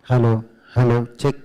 Hello, hello, check.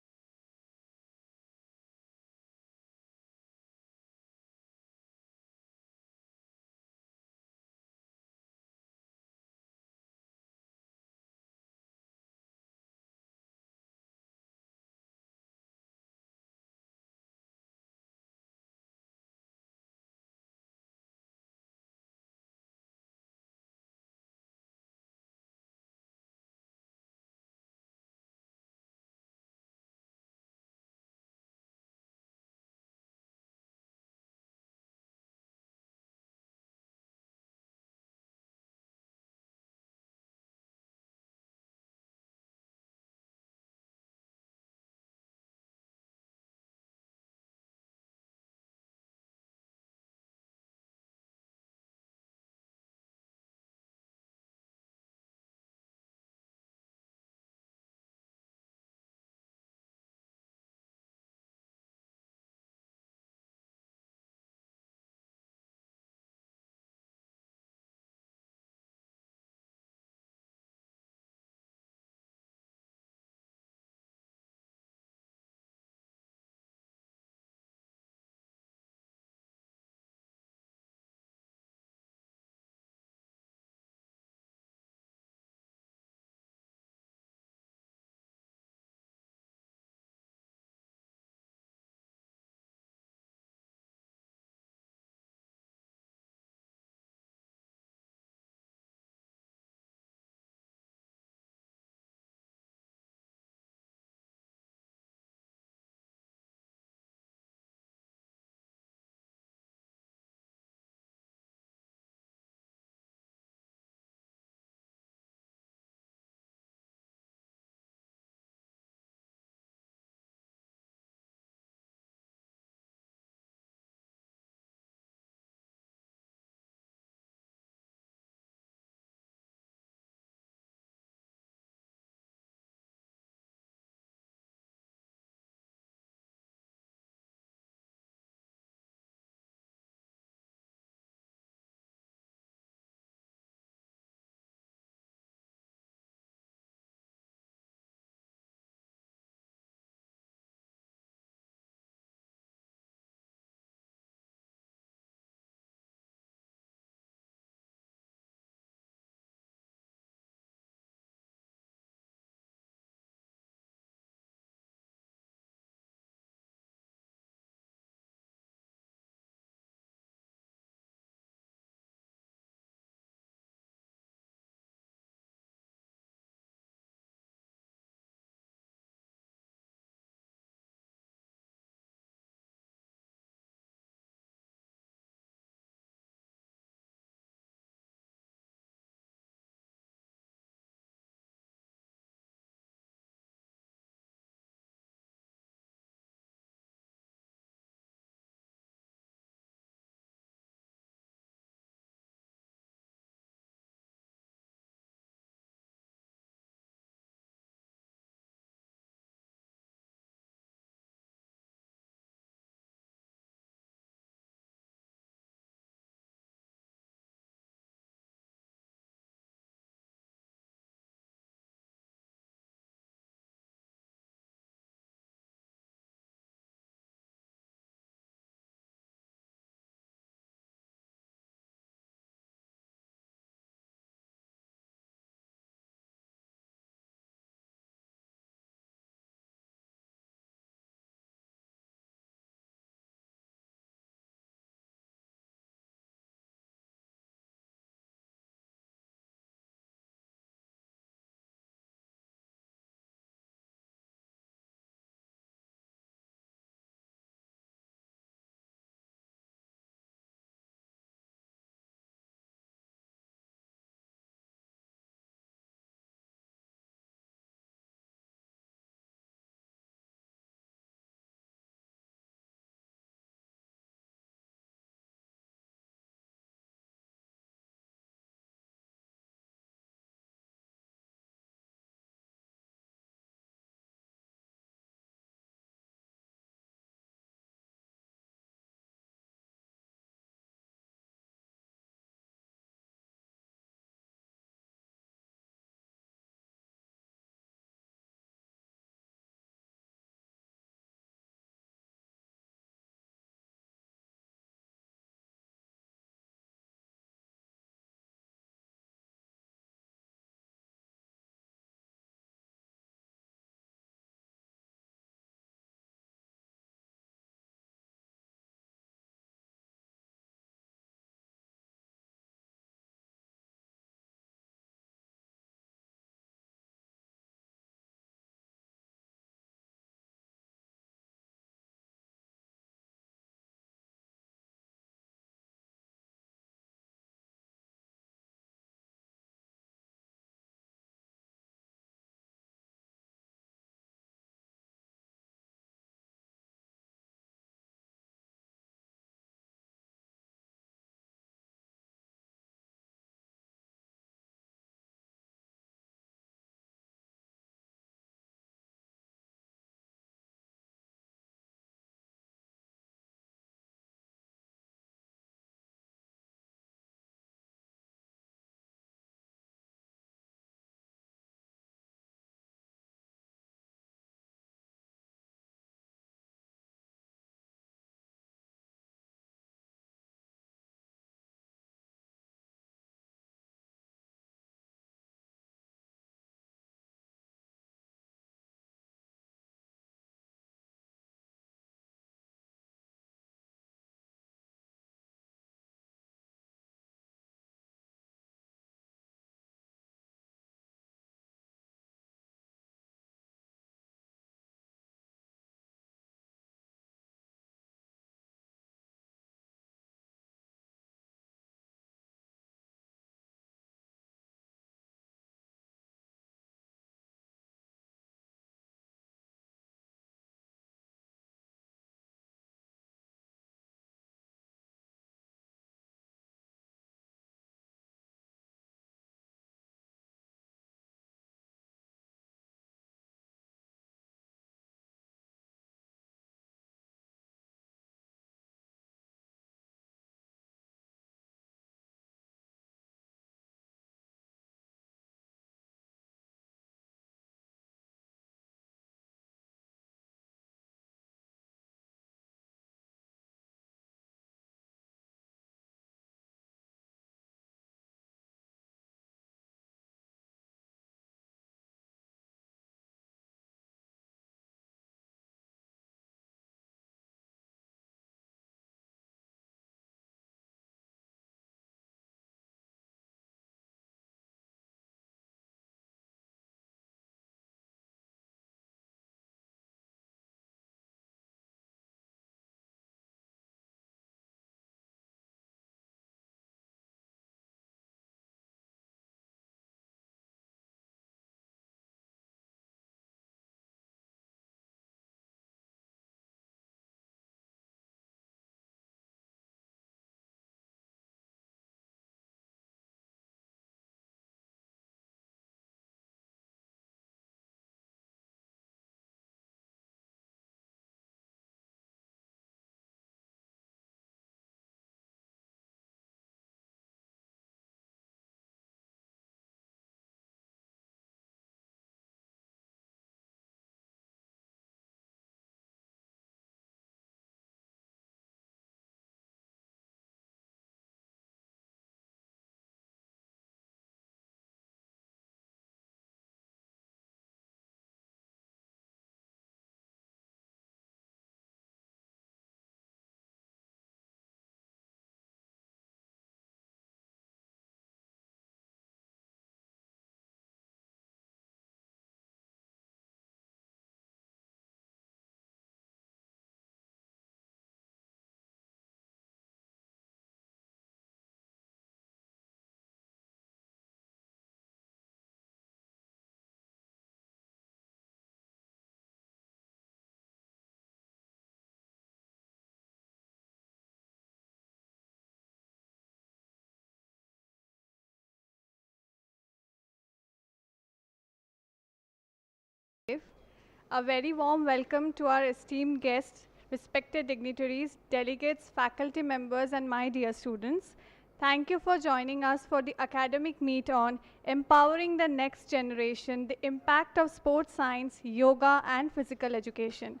A very warm welcome to our esteemed guests, respected dignitaries, delegates, faculty members, and my dear students. Thank you for joining us for the academic meet on Empowering the Next Generation, the Impact of Sports Science, Yoga, and Physical Education,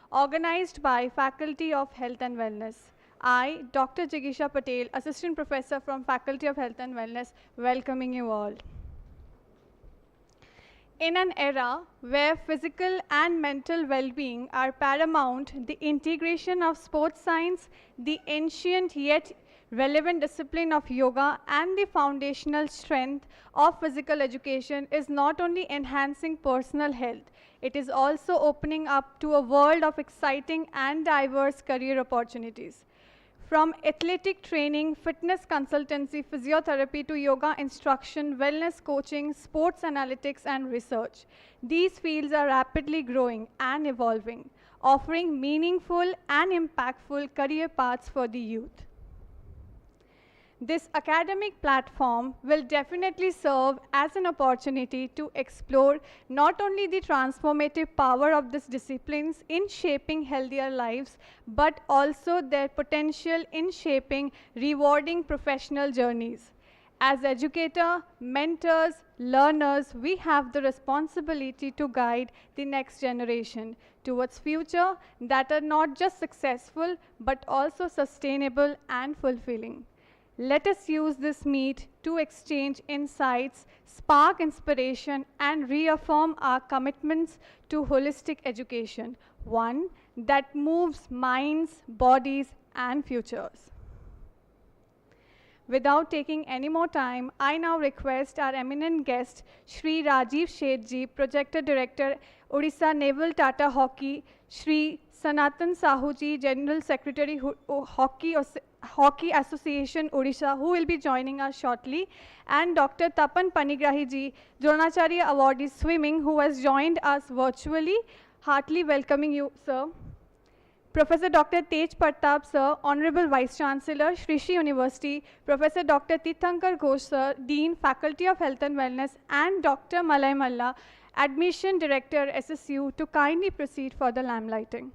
organized by Faculty of Health and Wellness. I, Dr. Jigisha Patel, Assistant Professor from Faculty of Health and Wellness, welcoming you all. In an era where physical and mental well-being are paramount, the integration of sports science, the ancient yet relevant discipline of yoga, and the foundational strength of physical education is not only enhancing personal health, it is also opening up to a world of exciting and diverse career opportunities. From athletic training, fitness consultancy, physiotherapy to yoga instruction, wellness coaching, sports analytics, and research, these fields are rapidly growing and evolving, offering meaningful and impactful career paths for the youth. This academic platform will definitely serve as an opportunity to explore not only the transformative power of these disciplines in shaping healthier lives, but also their potential in shaping rewarding professional journeys. As educators, mentors, learners, we have the responsibility to guide the next generation towards future that are not just successful, but also sustainable and fulfilling. Let us use this meet to exchange insights, spark inspiration, and reaffirm our commitments to holistic education, one that moves minds, bodies, and futures. Without taking any more time, I now request our eminent guest, Shri Rajiv Shethji, Projector Director, Odisha Naval Tata Hockey, Shri Sanatan Sahuji, General Secretary, Hockey Association Odisha, who will be joining us shortly, and Dr. Tapan Panigrahi ji, Dronacharya Awardee Swimming, who has joined us virtually. Heartily welcoming you, sir. Professor Dr. Tej Pratap sir, Honorable Vice Chancellor, Shri Shri University, Professor Dr. Tirthankar Ghosh sir, Dean, Faculty of Health and Wellness, and Dr. Malay Malla, Admission Director, SSU, to kindly proceed for the lamplighting.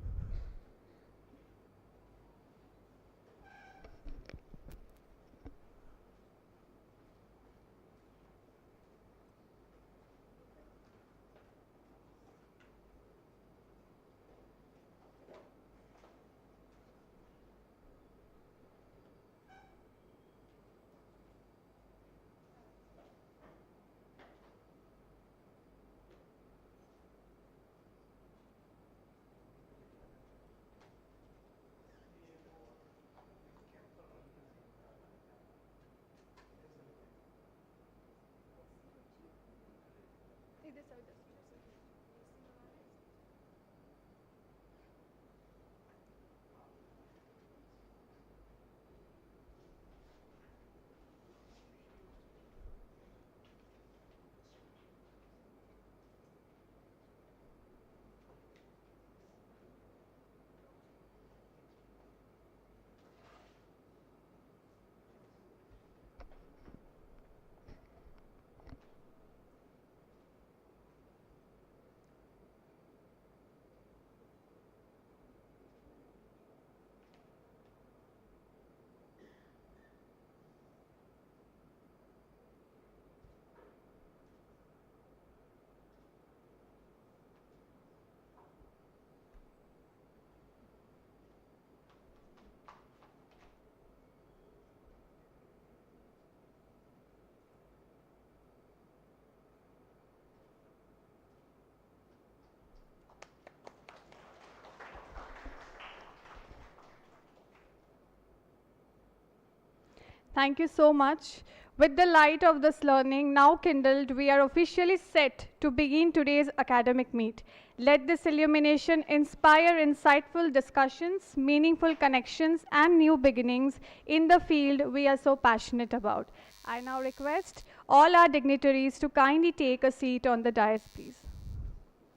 Thank you so much. With the light of this learning now kindled, we are officially set to begin today's academic meet. Let this illumination inspire insightful discussions, meaningful connections, and new beginnings in the field we are so passionate about. I now request all our dignitaries to kindly take a seat on the dais, please.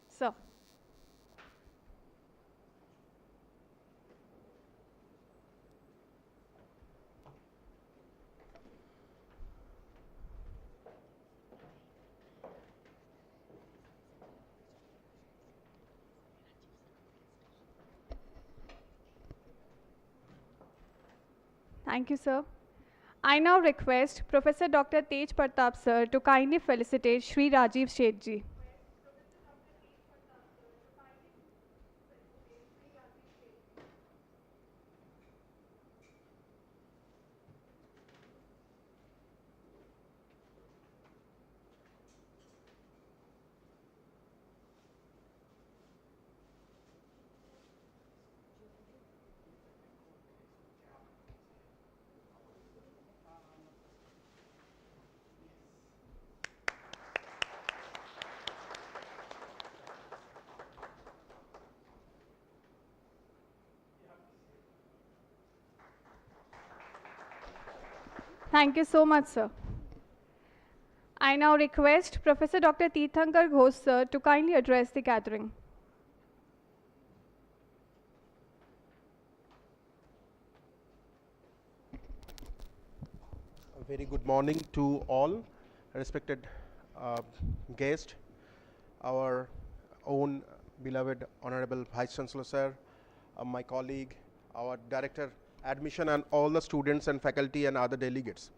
Sir. Thank you, sir. I now request Professor Dr. Tej Pratap sir to kindly felicitate Shri Rajiv Shetji. Thank you so much, sir. I now request Professor Dr. Teethankar Ghosh sir to kindly address the gathering. A very good morning to all respected guests, our own beloved Honorable Vice Chancellor sir, my colleague, our Director Admission, and all the students and faculty and other delegates.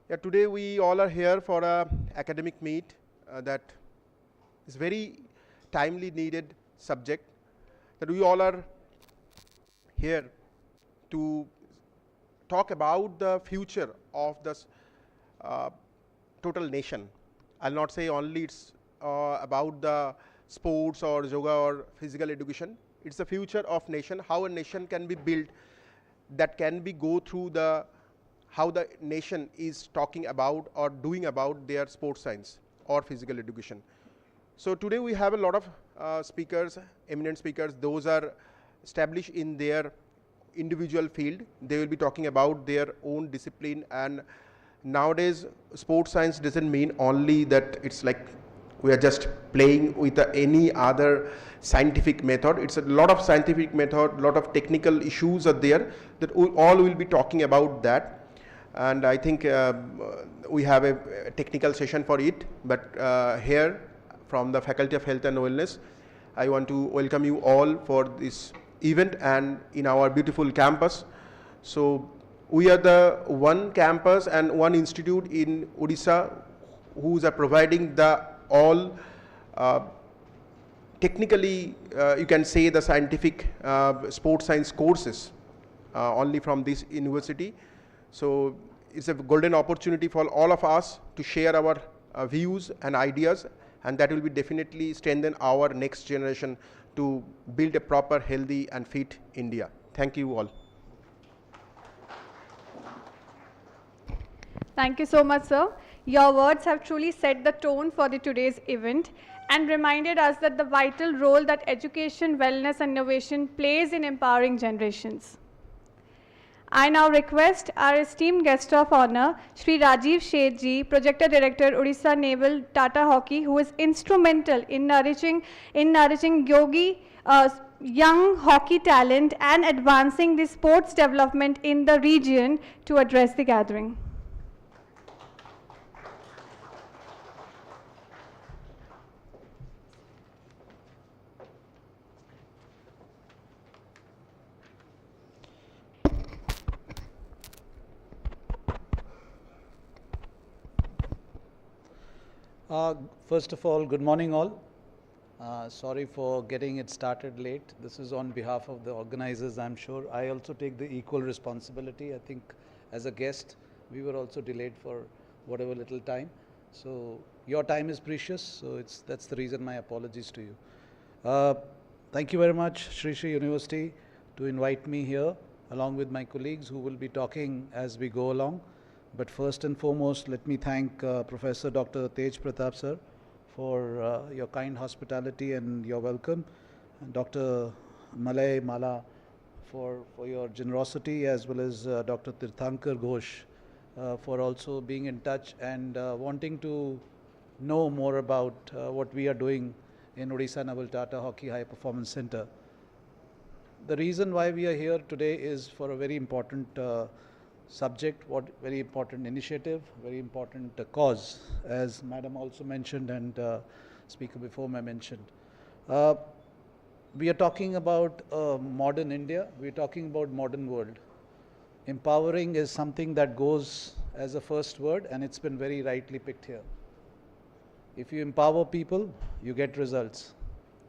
Yeah, today we all are here for a academic meet that is very timely needed subject, that we all are here to talk about the future of this total nation. I'll not say only it's about the sports or yoga or physical education. It's the future of nation, how a nation can be built, that can be go through the how the nation is talking about or doing about their sports science or physical education. So today we have a lot of speakers, eminent speakers. Those are established in their individual field. They will be talking about their own discipline, and nowadays sports science doesn't mean only that it's like we are just playing with any other scientific method. It's a lot of scientific method, lot of technical issues are there that we all will be talking about that. And I think we have a technical session for it, but here from the Faculty of Health and Wellness, I want to welcome you all for this event and in our beautiful campus. So we are the one campus and one institute in Odisha who's are providing the all technically you can say the scientific sports science courses only from this university. So it's a golden opportunity for all of us to share our views and ideas, and that will be definitely strengthen our next generation to build a proper, healthy and fit India. Thank you all. Thank you so much, sir. Your words have truly set the tone for today's event and reminded us that the vital role that education, wellness and innovation plays in empowering generations. I now request our esteemed guest of honor, Shri Rajiv Shetji, Projector Director, Odisha Naval Tata Hockey, who is instrumental in nourishing young hockey talent and advancing the sports development in the region, to address the gathering. First of all, good morning all. Sorry for getting it started late. This is on behalf of the organizers, I'm sure. I also take the equal responsibility. I think as a guest, we were also delayed for whatever little time. So your time is precious, so that's the reason my apologies to you. Thank you very much, Sri Sri University, to invite me here along with my colleagues who will be talking as we go along. But first and foremost, let me thank Professor Dr. Tej Pratap sir for your kind hospitality and your welcome, and Dr. Malay Mala for your generosity, as well as Dr. Teethankar Ghosh for also being in touch and wanting to know more about what we are doing in Odisha Naval Tata Hockey High Performance Center. The reason why we are here today is for a very important subject, very important initiative, very important cause, as Madam also mentioned and speaker before me mentioned. We are talking about modern India, we are talking about modern world. empowering is something that goes as a first word, and it's been very rightly picked here. If you empower people, you get results.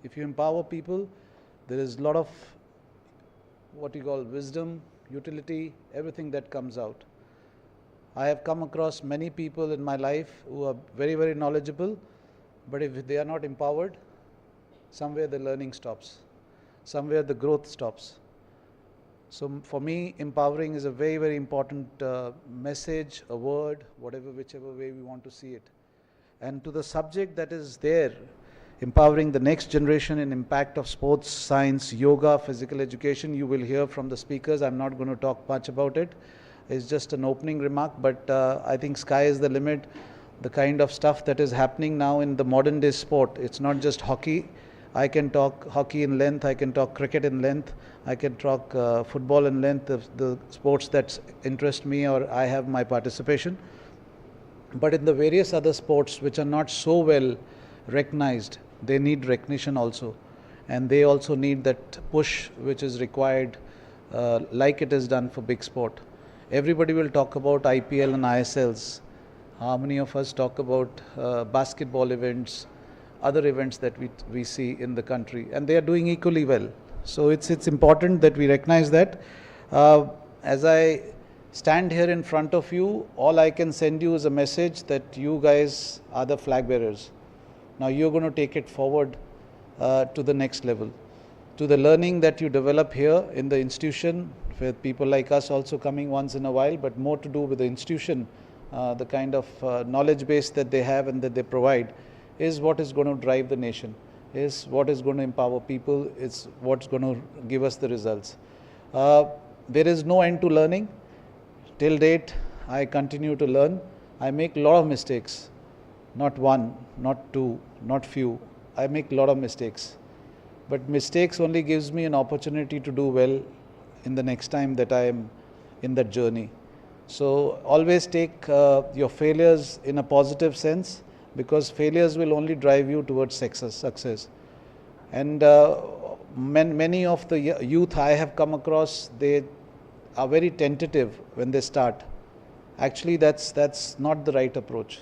If you empower people, there is a lot of what you call wisdom, utility, everything that comes out. I have come across many people in my life who are very, very knowledgeable, but if they are not empowered, somewhere the learning stops, somewhere the growth stops. So for me, empowering is a very, very important message, a word, whatever, whichever way we want to see it. And to the subject that is there, empowering the next generation in impact of sports, science, yoga, physical education, you will hear from the speakers. I'm not going to talk much about it. It's just an opening remark, but I think sky is the limit. The kind of stuff that is happening now in the modern day sport, it's not just hockey. I can talk hockey in length, I can talk cricket in length, I can talk football in length, the sports that interest me or I have my participation. But in the various other sports which are not so well recognized, they need recognition also. And they also need that push which is required like it is done for big sport. Everybody will talk about IPL and ISLs. How many of us talk about basketball events, other events that we see in the country, and they are doing equally well. So it's important that we recognize that. As I stand here in front of you, all I can send you is a message that you guys are the flag bearers. Now you're going to take it forward to the next level, to the learning that you develop here in the institution, with people like us also coming once in a while, but more to do with the institution, the kind of knowledge base that they have and that they provide is what is going to drive the nation, is what is going to empower people, it's what's going to give us the results. There is no end to learning. Till date, I continue to learn. I make a lot of mistakes, not one, not two, not few. I make a lot of mistakes. But mistakes only gives me an opportunity to do well in the next time that I am in that journey. So always take your failures in a positive sense, because failures will only drive you towards success. And many of the youth I have come across, they are very tentative when they start. Actually, that's not the right approach.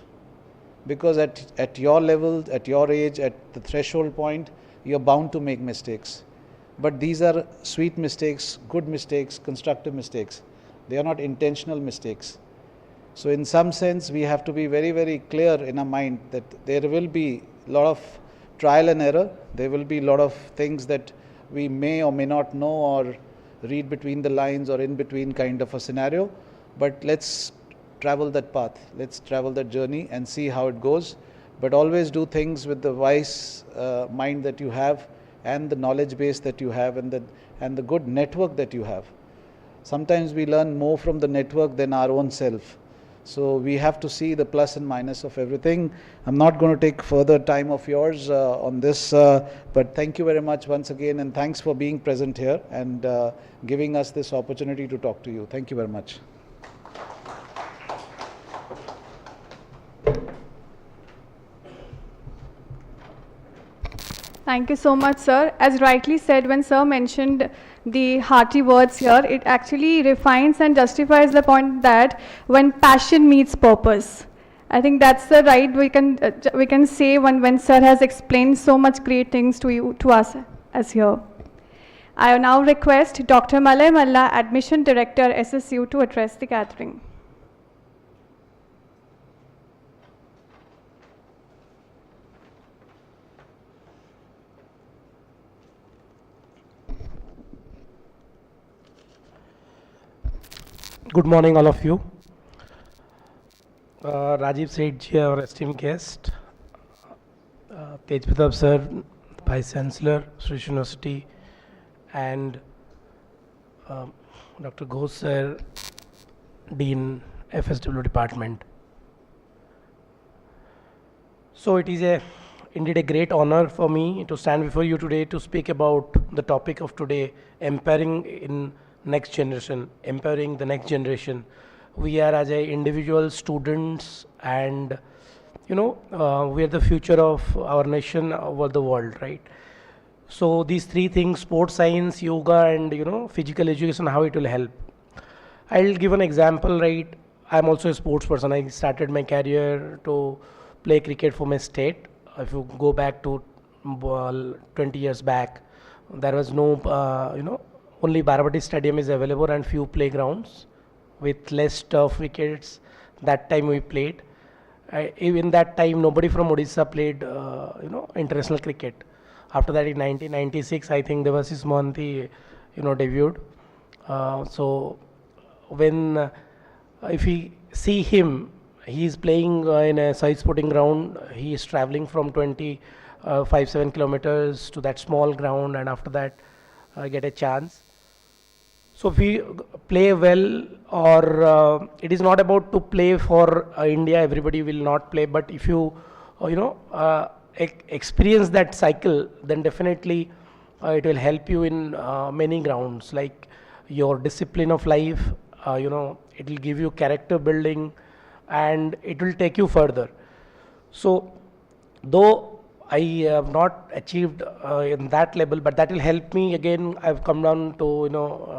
Because at your level, at your age, at the threshold point, you're bound to make mistakes. But these are sweet mistakes, good mistakes, constructive mistakes. They are not intentional mistakes. So in some sense, we have to be very, very clear in our mind that there will be a lot of trial and error. There will be a lot of things that we may or may not know or read between the lines or in between kind of a scenario. But let's travel that path. Let's travel that journey and see how it goes. But always do things with the wise mind that you have and the knowledge base that you have and the good network that you have. Sometimes we learn more from the network than our own self. So we have to see the plus and minus of everything. I'm not going to take further time of yours on this, but thank you very much once again, and thanks for being present here and giving us this opportunity to talk to you. Thank you very much. Thank you so much, sir. As rightly said, when sir mentioned the hearty words here, it actually refines and justifies the point that when passion meets purpose. I think that's the right we can say when sir has explained so much great things to us as here. I now request Dr. Malay Malla, Admission Director, SSU, to address the gathering. Good morning, all of you. Rajiv Seth, our esteemed guest, Tej Pratap sir, Vice Chancellor, Srish University, and Dr. Ghosh sir, Dean, FSW Department. So it is indeed a great honor for me to stand before you today to speak about the topic of today, empowering in next generation, empowering the next generation. We are as a individual students, and we are the future of our nation, over the world, right? So these three things: sports science, yoga, and physical education, how it will help. I'll give an example, right? I'm also a sports person. I started my career to play cricket for my state. If you go back to 20 years back, there was no, only Barabati Stadium is available and few playgrounds with less turf wickets. That time we played. Even that time, nobody from Odisha played, international cricket. After that, in 1996, I think Devasys Mohanty, debuted. So when if we see him, he is playing in a side sporting ground. He is traveling from 7 kilometers to that small ground, and after that, get a chance. So if we play well, or it is not about to play for India, everybody will not play. But if you, experience that cycle, then definitely it will help you in many grounds, like your discipline of life. It will give you character building, and it will take you further. So, though I have not achieved in that level, but that will help me. Again, I've come down to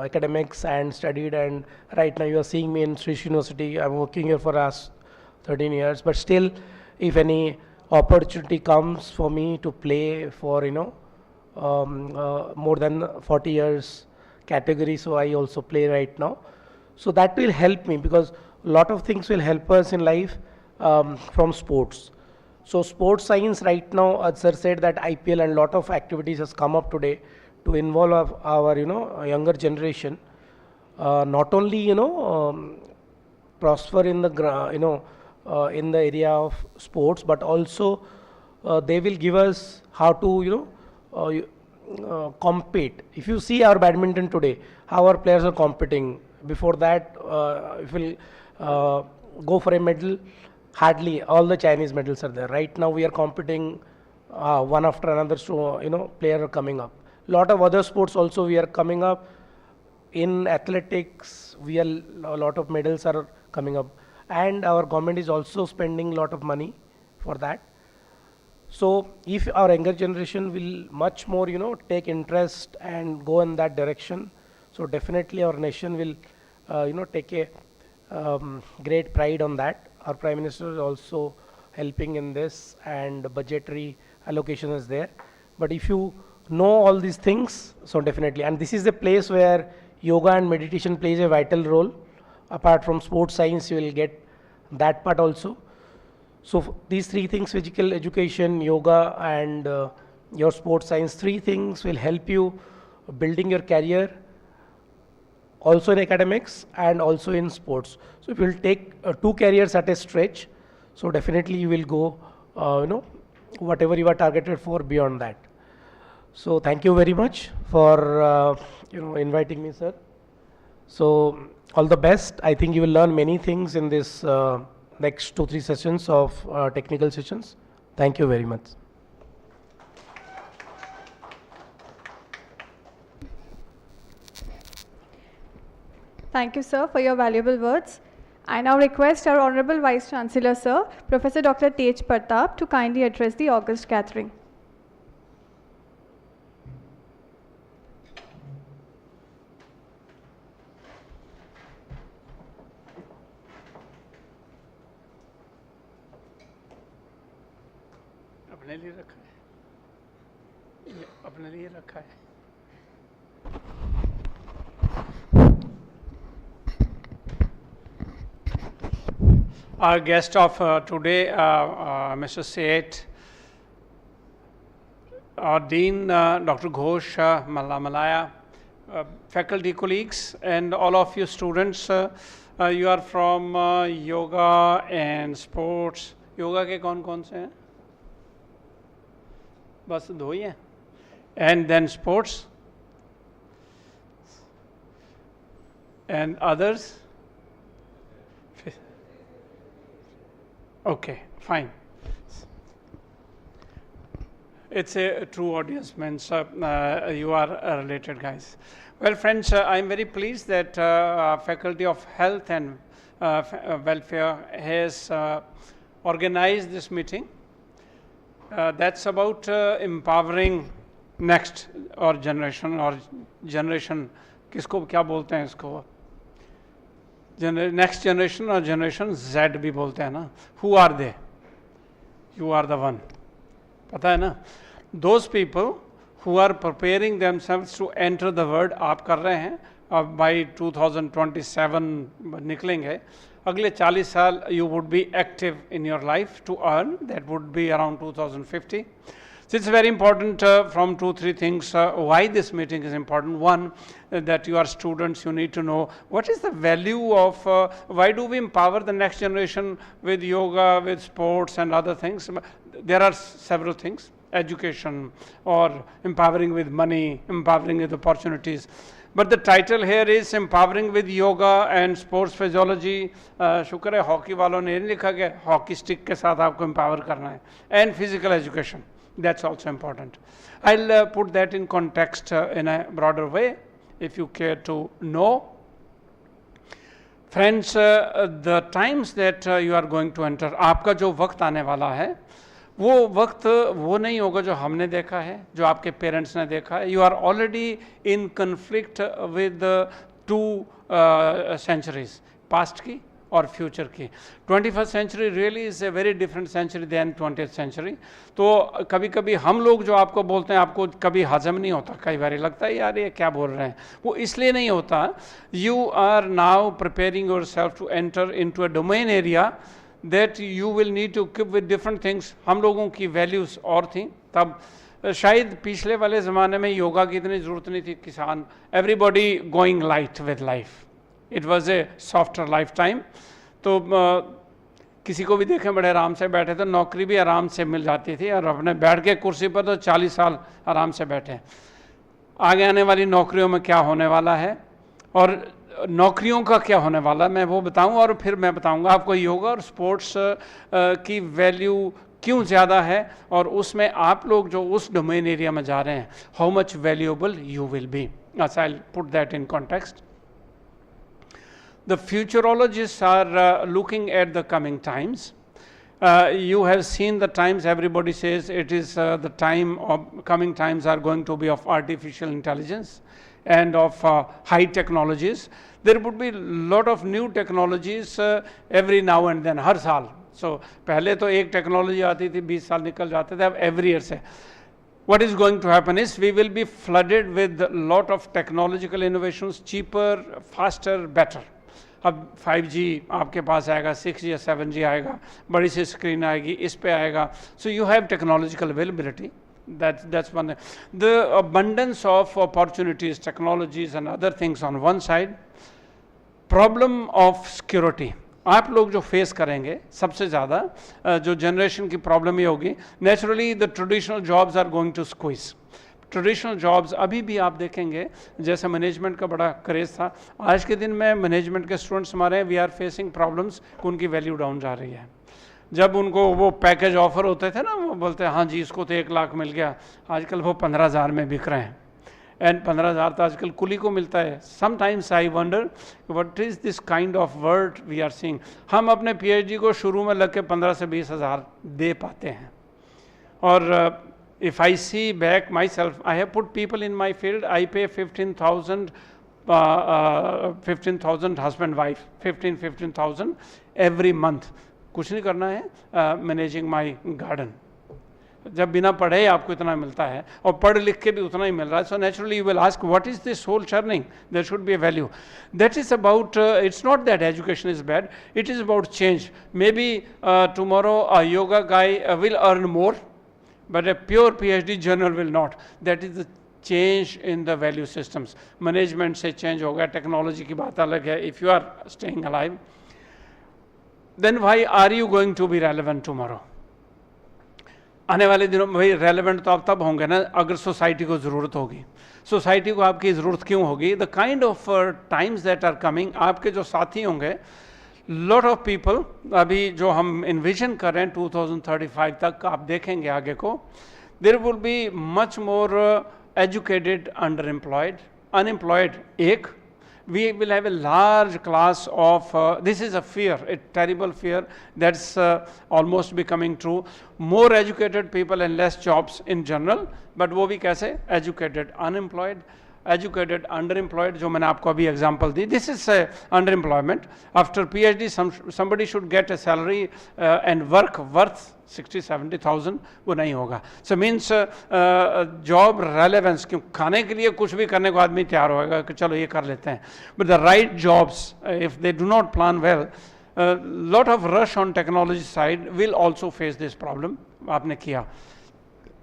academics and studied, and right now you are seeing me in Srish University. I'm working here for us 13 years, but still, if any opportunity comes for me to play for more than 40 years category, so I also play right now. So that will help me, because a lot of things will help us in life from sports. So sports science right now, as sir said, that IPL and lot of activities has come up today to involve our younger generation. Not only prosper in the in the area of sports, but also they will give us how to compete. If you see our badminton today, how our players are competing. Before that, if we'll go for a medal, hardly all the Chinese medals are there. Right now we are competing one after another, so player are coming up. Lot of other sports also we are coming up. In athletics, a lot of medals are coming up, and our government is also spending a lot of money for that. So if our younger generation will much more take interest and go in that direction, so definitely our nation will take a great pride on that. Our Prime Minister is also helping in this, and budgetary allocation is there. But if you know all these things, so definitely, and this is the place where yoga and meditation plays a vital role. Apart from sports science, you will get that part also. So these three things: physical education, yoga, and your sports science, three things will help you building your career, also in academics and also in sports. So if you will take 2 careers at a stretch, so definitely you will go, whatever you are targeted for beyond that. So thank you very much for inviting me, sir. So all the best. I think you will learn many things in this next 2-3 sessions of technical sessions. Thank you very much. Thank you, sir, for your valuable words. I now request our Honorable Vice Chancellor, sir, Professor Dr. Tej Pratap, to kindly address the August gathering. अपने लिए रखा है, ये अपने लिए रखा है। Our guest of today, Mr. Seth, our Dean, Dr. Ghosh Malaya, faculty colleagues, and all of you students, you are from yoga and sports. Yoga के कौन-कौन से हैं? बस 2 ही हैं. And then sports and others. Okay, fine. It's a true audience, means you are related guys. Well, friends, I'm very pleased that Faculty of Health and Welfare has organized this meeting. That's about empowering next or generation किसको क्या बोलते हैं इसको next generation और generation Z भी बोलते हैं ना, who are they? You are the one, पता है ना? Those people who are preparing themselves to enter the world, आप कर रहे हैं, अब बाई 2027 निकलेंगे, अगले 40 साल you would be active in your life to earn, that would be around 2050. So it's very important from 2-3 things why this meeting is important. One, that you are students, you need to know what is the value of, why do we empower the next generation with yoga, with sports and other things. There are several things, education or empowering with money, empowering with opportunities. But the title here is empowering with yoga and sports physiology. शुक्र है hockey वालों ने नहीं लिखा कि hockey stick के साथ आपको empower करना है, and physical education, that's also important. I'll put that in context in a broader way if you care to know. Friends, the times that you are going to enter, आपका जो वक्त आने वाला है वो वक्त वो नहीं होगा जो हमने देखा है, जो आपके पेरेंट्स ने देखा है. You are already in conflict with 2 centuries, past की और फ्यूचर की. 21st century really is a very different century than 20th century. तो कभी कभी हम लोग जो आपको बोलते हैं आपको कभी हजम नहीं होता, कई बार लगता है यार ये क्या बोल रहे हैं, वो इसलिए नहीं होता. You are now preparing your self to enter in to a domain area that you will need to keep with different things. हम लोगों की values और थी तब, शायद पिछले वाले ज़माने में योगा की इतनी ज़रूरत नहीं थी. किसान, everybody going light with life, it was a softer lifetime. तो किसी को भी देखें बड़े आराम से बैठे थे, नौकरी भी आराम से मिल जाती थी और अपने बैठ के कुर्सी पर तो 40 साल आराम से बैठे. आगे आने वाली नौकरियों में क्या होने वाला है और नौकरियों का क्या होने वाला है मैं वो बताऊं, और फिर मैं बताऊंगा आपको योगा और स्पोर्ट्स की वैल्यू क्यों ज़्यादा है और उसमें आप लोग जो उस डोमेन एरिया में जा रहे हैं, how much valuable you will be. I will put that in context. The futurologists are looking at the coming times. You have seen the times, everybody says it is the time of coming times are going to be of artificial intelligence and of high technologies. There would be lot of new technologies every now and then, हर साल. So पहले तो एक technology आती थी 20 साल निकल जाते थे, अब every year से. What is going to happen is we will be flooded with lot of technological innovations, cheaper, faster, better. अब 5G आपके पास आएगा, 6G या 7G आएगा, बड़ी सी स्क्रीन आएगी, इस पे आएगा. So you have technological availability. That's one. The abundance of opportunities, technologies and other things on one side. Problem of security. आप लोग जो फेस करेंगे सबसे ज़्यादा जो जनरेशन की प्रॉब्लम ये होगी, naturally the traditional jobs are going to squeeze. Traditional jobs अभी भी आप देखेंगे, जैसे मैनेजमेंट का बड़ा क्रेज़ था, आज के दिन में मैनेजमेंट के स्टूडेंट्स हमारे हैं, वी आर फेसिंग प्रॉब्लम्स कि उनकी वैल्यू डाउन जा रही है. जब उनको वो पैकेज ऑफर होते थे ना, वो बोलते हैं हाँ जी इसको तो 1 लाख मिल गया, आजकल वो 15,000 में बिक रहे हैं. एंड 15,000 तो आजकल कुली को मिलता है. Sometimes I wonder what is this kind of word we are seeing. हम अपने PhD को शुरू में लग के 15 से 20,000 दे पाते हैं. और if I see back myself, I have put people in my field, I pay 15,000 husband wife, 15,000 every month. कुछ नहीं करना है, managing my garden. जब बिना पढ़े आपको इतना मिलता है और पढ़ लिख के भी उतना ही मिल रहा है. So naturally you will ask, what is this soul churning? There should be a value. That is about, it's not that education is bad, it is about change. Maybe tomorrow a yoga guy will earn more, but a pure PhD journal will not. That is the change in the value systems. Management से change होगा, technology की बात अलग है. If you are staying alive, then why are you going to be relevant tomorrow? आने वाले दिनों में भाई रेलेवेंट तो आप तब होंगे ना अगर सोसाइटी को ज़रूरत होगी. सोसाइटी को आपकी ज़रूरत क्यों होगी? The kind of times that are coming, आपके जो साथी होंगे, लॉट ऑफ पीपल, अभी जो हम इन्विजन कर रहे हैं 2035 तक आप देखेंगे आगे को, there will be much more educated under employed, unemployed एक. We will have a large class of, this is a fear, a terrible fear that's almost becoming true. More educated people and less jobs in general, but वो भी कैसे? Educated, unemployed, educated, underemployed, जो मैंने आपको अभी example the, this is underemployment. After PhD, somebody should get a salary and work worth 60-70,000, वो नहीं होगा. So means job relevance, क्यों खाने के लिए कुछ भी करने को आदमी तैयार होगा कि चलो ये कर लेते हैं. But the right jobs, if they do not plan well, lot of rush on technology side will also face this problem. आपने किया.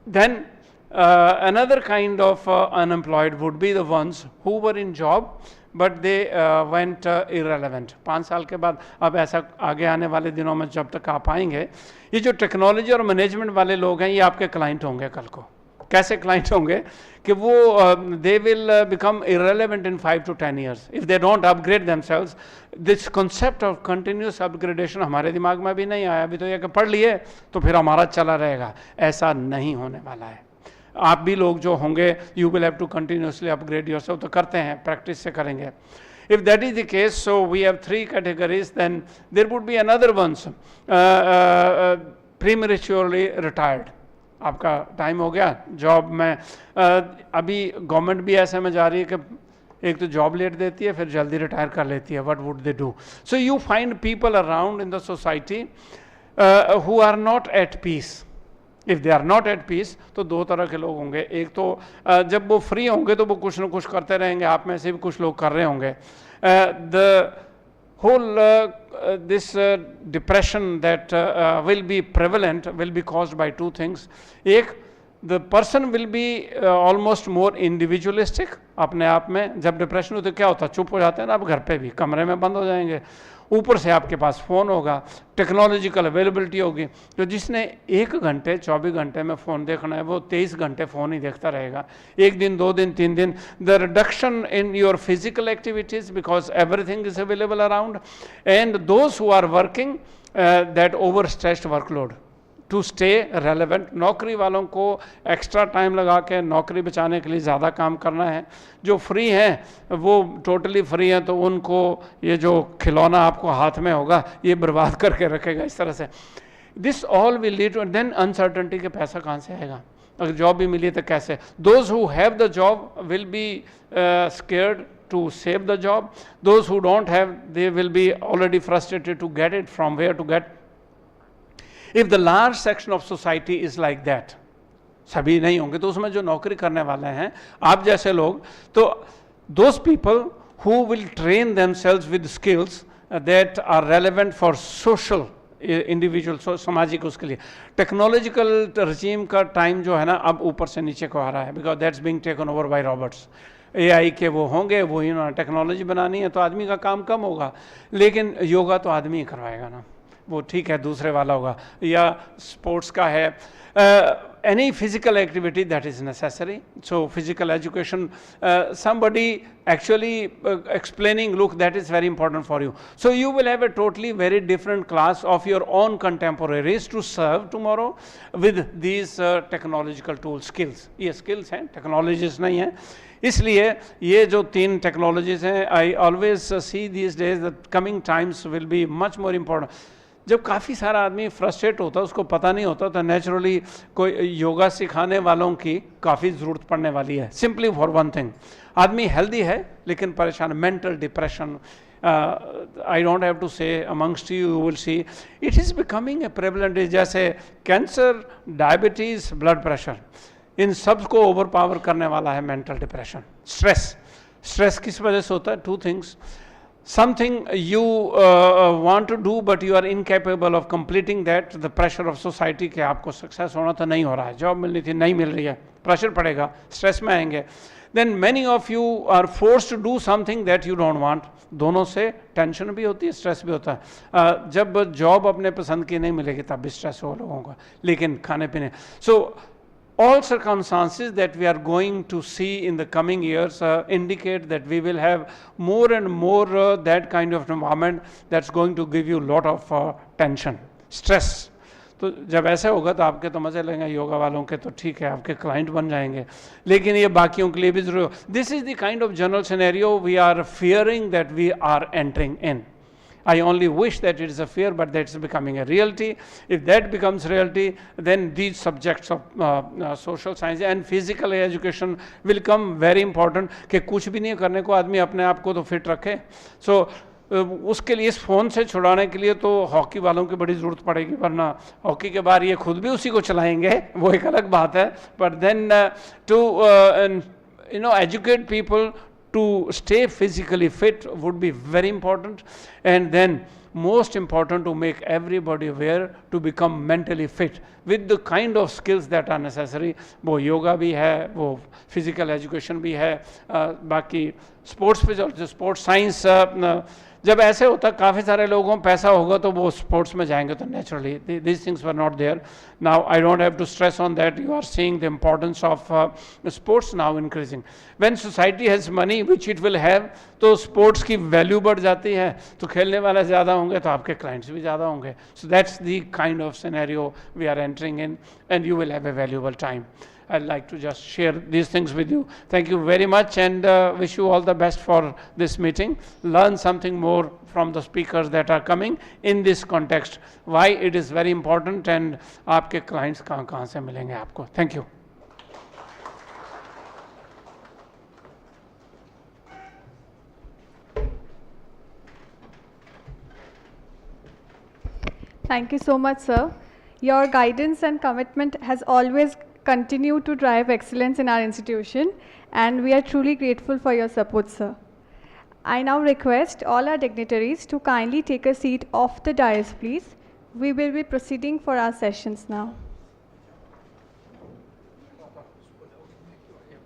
Then another kind of unemployed would be the ones who were in job but they went irrelevant. 5 साल के बाद, अब ऐसा आगे आने वाले दिनों में जब तक आप आएंगे, ये जो टेक्नोलॉजी और मैनेजमेंट वाले लोग हैं ये आपके क्लाइंट होंगे कल को. कैसे क्लाइंट होंगे कि वो they will become irrelevant in 5 to 10 years if they don't upgrade themselves. This concept of continuous upgradation हमारे दिमाग में भी नहीं आया. अभी तो ये कि पढ़ लिए तो फिर हमारा चला रहेगा, ऐसा नहीं होने वाला है. आप भी लोग जो होंगे, you will have to continuously upgrade yourself, तो करते हैं, प्रैक्टिस से करेंगे. If that is the case, so we have 3 categories, then there would be another ones, prematurely retired. आपका टाइम हो गया जॉब में, अभी गवर्नमेंट भी ऐसे में जा रही है कि एक तो जॉब लेट देती है, फिर जल्दी रिटायर कर लेती है. What would they do? So you find people around in the society who are not at peace. If they are not at peace, तो 2 तरह के लोग होंगे. एक तो जब वो फ्री होंगे तो वो कुछ ना कुछ करते रहेंगे, आप में से भी कुछ लोग कर रहे होंगे. The whole this depression that will be prevalent will be caused by 2 things. एक, the person will be almost more individualistic. अपने आप में जब डिप्रेशन होती है क्या होता है, चुप हो जाते हैं ना, आप घर पे भी कमरे में बंद हो जाएंगे. ऊपर से आपके पास फ़ोन होगा, टेक्नोलॉजिकल अवेलेबिलिटी होगी. तो जिसने 1 घंटे 24 घंटे में फ़ोन देखना है वो 23 घंटे फ़ोन ही देखता रहेगा. 1 दिन 2 दिन 3 दिन. The reduction in your physical activities because everything is available around. And those who are working that over stressed workload to stay relevant. नौकरी वालों को एक्स्ट्रा टाइम लगा के नौकरी बचाने के लिए ज़्यादा काम करना है. जो फ्री हैं वो टोटली फ्री हैं, तो उनको ये जो खिलौना आपको हाथ में होगा ये बर्बाद करके रखेगा इस तरह से. This all will lead to then uncertainty के पैसा कहाँ से आएगा, अगर जॉब भी मिली तो कैसे. Those who have the job will be scared to save the job. Those who don't have, they will be already frustrated to get it, from where to get. If the large section of society is like that, सभी नहीं होंगे तो उसमें जो नौकरी करने वाले हैं आप जैसे लोग, तो those people who will train themselves with skills that are relevant for social individual सामाजिक उसके लिए. टेक्नोलॉजिकल रजीम का टाइम जो है ना अब ऊपर से नीचे को आ रहा है, because that's being taken over by Roberts. AI के वो होंगे, वो इन्होंने टेक्नोलॉजी बनानी है तो आदमी का काम कम होगा, लेकिन योगा तो आदमी ही करवाएगा ना, वो ठीक है दूसरे वाला होगा. या स्पोर्ट्स का है, any physical activity that is necessary. So physical education, somebody actually explaining, look, that is very important for you. So you will have a totally very different class of your own contemporaries to serve tomorrow with these technological tools, skills. ये skills हैं, technologies नहीं हैं. इसलिए ये जो 3 technologies हैं, I always see these days that coming times will be much more important. जब काफ़ी सारा आदमी फ्रस्ट्रेट होता है, उसको पता नहीं होता, तो नेचुरली कोई योगा सिखाने वालों की काफ़ी ज़रूरत पड़ने वाली है. सिंपली फॉर वन थिंग, आदमी हेल्दी है लेकिन परेशान, mental depression. I don't have to say, amongst you will see it is becoming a prevalent. जैसे कैंसर, डायबिटीज़, ब्लड प्रेशर, इन सब को ओवर पावर करने वाला है मेंटल डिप्रेशन. स्ट्रेस, स्ट्रेस किस वजह से होता है? 2 things. Something you want to do but you are incapable of completing that, the pressure of society कि आपको सक्सेस होना था, नहीं हो रहा है, जॉब मिलनी थी नहीं मिल रही है, प्रेशर पड़ेगा, स्ट्रेस में आएंगे. then many of you are forced to do something that you don't want. दोनों से टेंशन भी होती है, स्ट्रेस भी होता है. जब जॉब अपने पसंद की नहीं मिलेगी तब भी स्ट्रेस हो लोगों का, लेकिन खाने पीने. so all circumstances that we are going to see in the coming years indicate that we will have more and more that kind of environment that's going to give you a lot of tension, stress. तो जब ऐसा होगा तो आपके तो मजे लेंगे योगा वालों के, तो ठीक है आपके क्लाइंट बन जाएंगे, लेकिन ये बाकियों के लिए भी जरूरी हो. This is the kind of general scenario we are fearing that we are entering in. I only wish that it is a fear, but that's becoming a reality. If that becomes reality, then these subjects of social science and physical education will come very important. कि कुछ भी नहीं करने को आदमी अपने आप को तो फिट रखे. So उसके लिए इस फ़ोन से छुड़ाने के लिए तो हॉकी वालों की बड़ी ज़रूरत पड़ेगी, वरना हॉकी के बाद ये खुद भी उसी को चलाएंगे, वो एक अलग बात है. But then to educate people to stay physically fit would be very important, and then most important to make everybody aware to become mentally fit with the kind of skills that are necessary. वो योगा भी है, वो physical education भी है, बाकी sports पे जो sports science जब ऐसे होता काफ़ी सारे लोगों को पैसा होगा तो वो स्पोर्ट्स में जाएंगे, तो naturally these things were not there. Now I don't have to stress on that. You are seeing the importance of sports now increasing. When society has money, which it will have, तो sports की value बढ़ जाती है, तो खेलने वाले ज़्यादा होंगे तो आपके क्लाइंट्स भी ज़्यादा होंगे. So that's the kind of scenario we are entering in, and you will have a valuable time. I'd like to just share these things with you. Thank you very much, and wish you all the best for this meeting. Learn something more from the speakers that are coming in this context, why it is very important, and आपके clients कहाँ से मिलेंगे आपको. Thank you. Thank you so much, sir. Your guidance and commitment has always continued to drive excellence in our institution, and we are truly grateful for your support, sir. I now request all our dignitaries to kindly take a seat off the dais, please. We will be proceeding for our sessions now.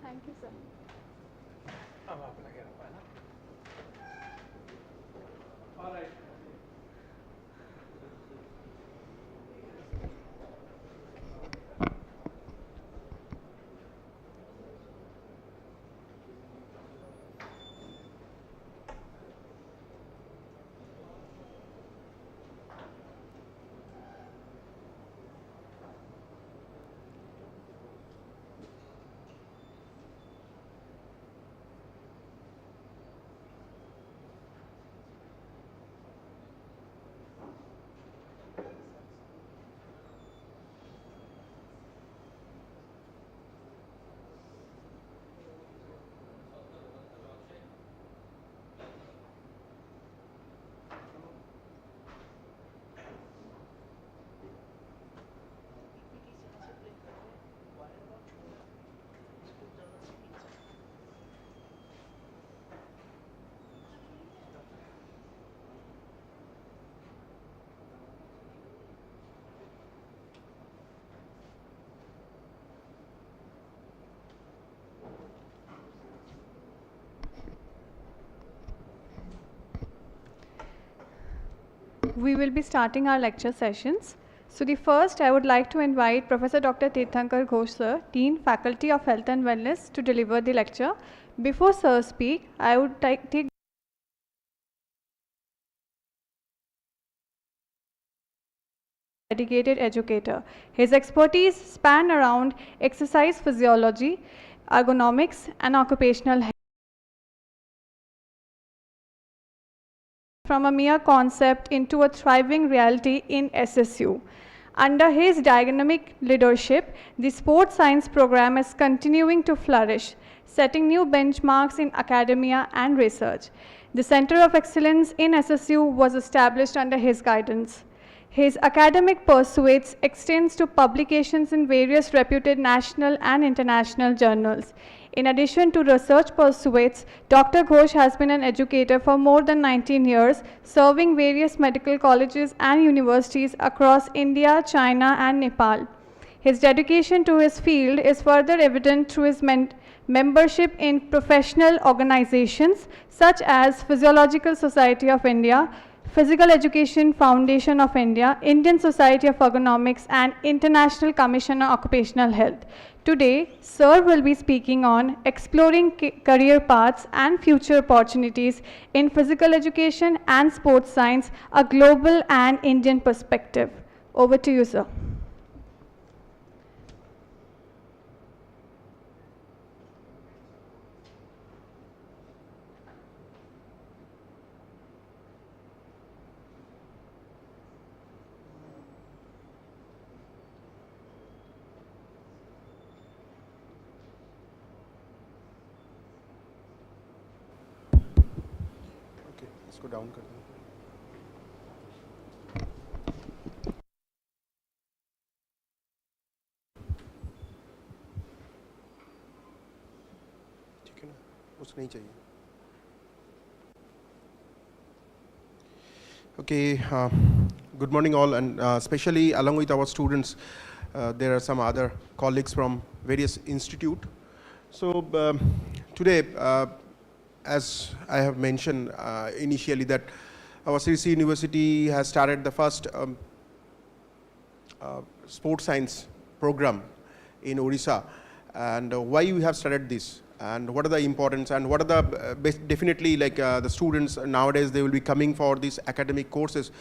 Thank you, sir. We will be starting our lecture sessions. So the first, I would like to invite Professor Dr. Tirthankar Ghosh, sir, Dean, Faculty of Health and Wellness, to deliver the lecture. Before sir speak, I would take dedicated educator. His expertise span around exercise physiology, ergonomics, and occupational health. From a mere concept into a thriving reality in SSU. Under his dynamic leadership, the sports science program is continuing to flourish, setting new benchmarks in academia and research. The Center of Excellence in SSU was established under his guidance. His academic pursuits extends to publications in various reputed national and international journals. In addition to research pursuits, Dr. Ghosh has been an educator for more than 19 years, serving various medical colleges and universities across India, China, and Nepal. His dedication to his field is further evident through his membership in professional organizations such as Physiological Society of India, Physical Education Foundation of India, Indian Society of Ergonomics, and International Commission on Occupational Health. Today, Sir will be speaking on exploring career paths and future opportunities in physical education and sports science, a global and Indian perspective. Over to you, sir. इसको down कर दें. ठीक है ना, उसको नहीं चाहिए. Okay, good morning all, and especially along with our students, there are some other colleagues from various institute. So today, as I have mentioned initially, that our CC University has started the first sports science program in Odisha, and why we have started this, and what are the importance, and what are the definitely like the students nowadays, they will be coming for these academic courses.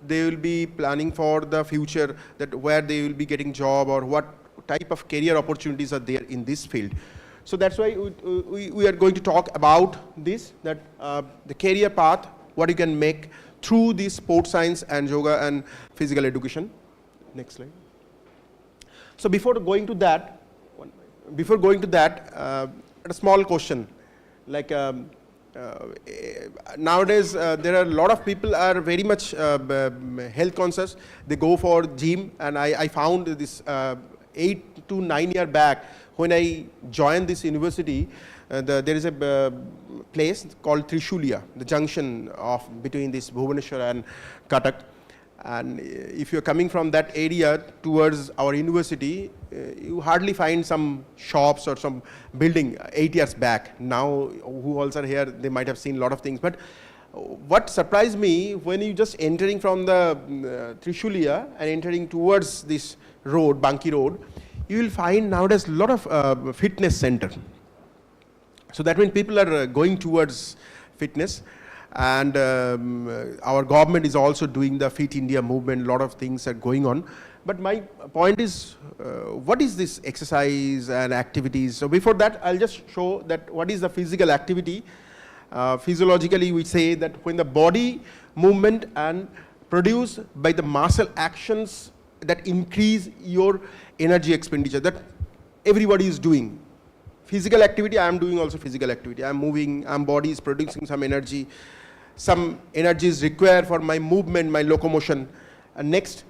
They will be planning for the future, that where they will be getting job or what type of career opportunities are there in this field. So that's why we are going to talk about this, that the career path, what you can make through this sports science and yoga and physical education. Next slide. So before going to that, a small question, like nowadays there are a lot of people are very much health conscious. They go for gym, and I found this 8 to 9 years back when I joined this university. There is a place called Trishulia, the junction of between this Bhubaneswar and Cuttack. And if you're coming from that area towards our university, you hardly find some shops or some building 8 years back. Now, who also are here, they might have seen a lot of things. But what surprised me, when you just entering from the Trishulia and entering towards this road, Banki Road, you will find nowadays a lot of fitness center. So that means people are going towards fitness. And our government is also doing the Fit India movement. A lot of things are going on. But my point is, what is this exercise and activities? So before that, I'll just show that what is the physical activity. Physiologically, we say that when the body movement and produced by the muscle actions that increase your energy expenditure, that everybody is doing. Physical activity, I am doing also physical activity. I am moving, my body is producing some energy. Some energy is required for my movement, my locomotion. And next,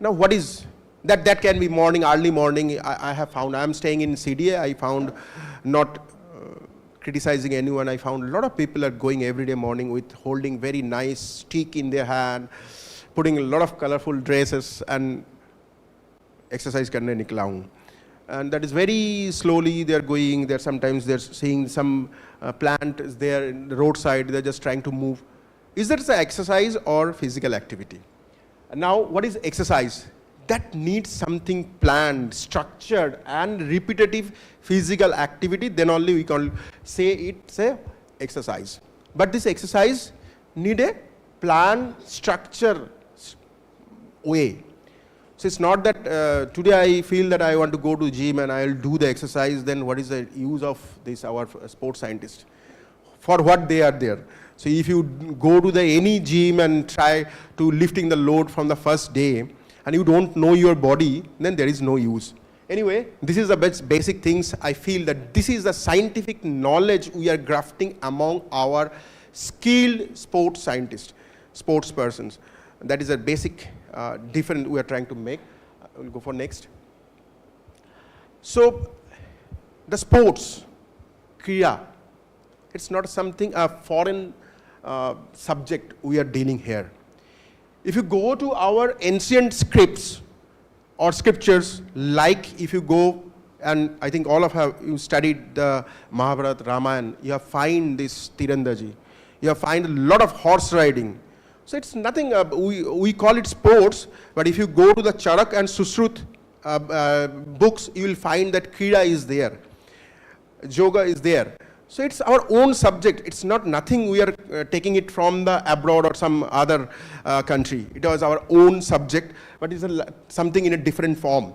now what is, that can be morning, early morning. I have found, I am staying in CDA, I found, not criticizing anyone, I found a lot of people are going every day morning with holding very nice stick in their hand, putting a lot of colorful dresses and exercise karne niklaun. And that is very slowly they're going, sometimes they're seeing some plant is there in the roadside, they're just trying to move. Is that an exercise or physical activity? And now, what is exercise? That needs something planned, structured, and repetitive physical activity, then only we can say it's a exercise. But this exercise need a plan, structure way. So it's not that today I feel that I want to go to gym and I'll do the exercise, then what is the use of this, our sports scientists? For what they are there? So if you go to any gym and try to lifting the load from the first day and you don't know your body, then there is no use. Anyway, this is the basic things. I feel that this is the scientific knowledge we are grafting among our skilled sports scientists, sports persons. That is a basic difference we are trying to make. We'll go for next. So the sports, Kriya, it's not something, a foreign subject we are dealing here. If you go to our ancient scripts or scriptures, like if you go, and I think all of you studied the Mahabharata, Ramayana, you have find this Tirandaji, you have find a lot of horse riding. So it's nothing, we call it sports, but if you go to the Charak and Susrut books, you will find that Krida is there, yoga is there. So it's our own subject. It's not nothing we are taking it from the abroad or some other country. It was our own subject, but it's something in a different form.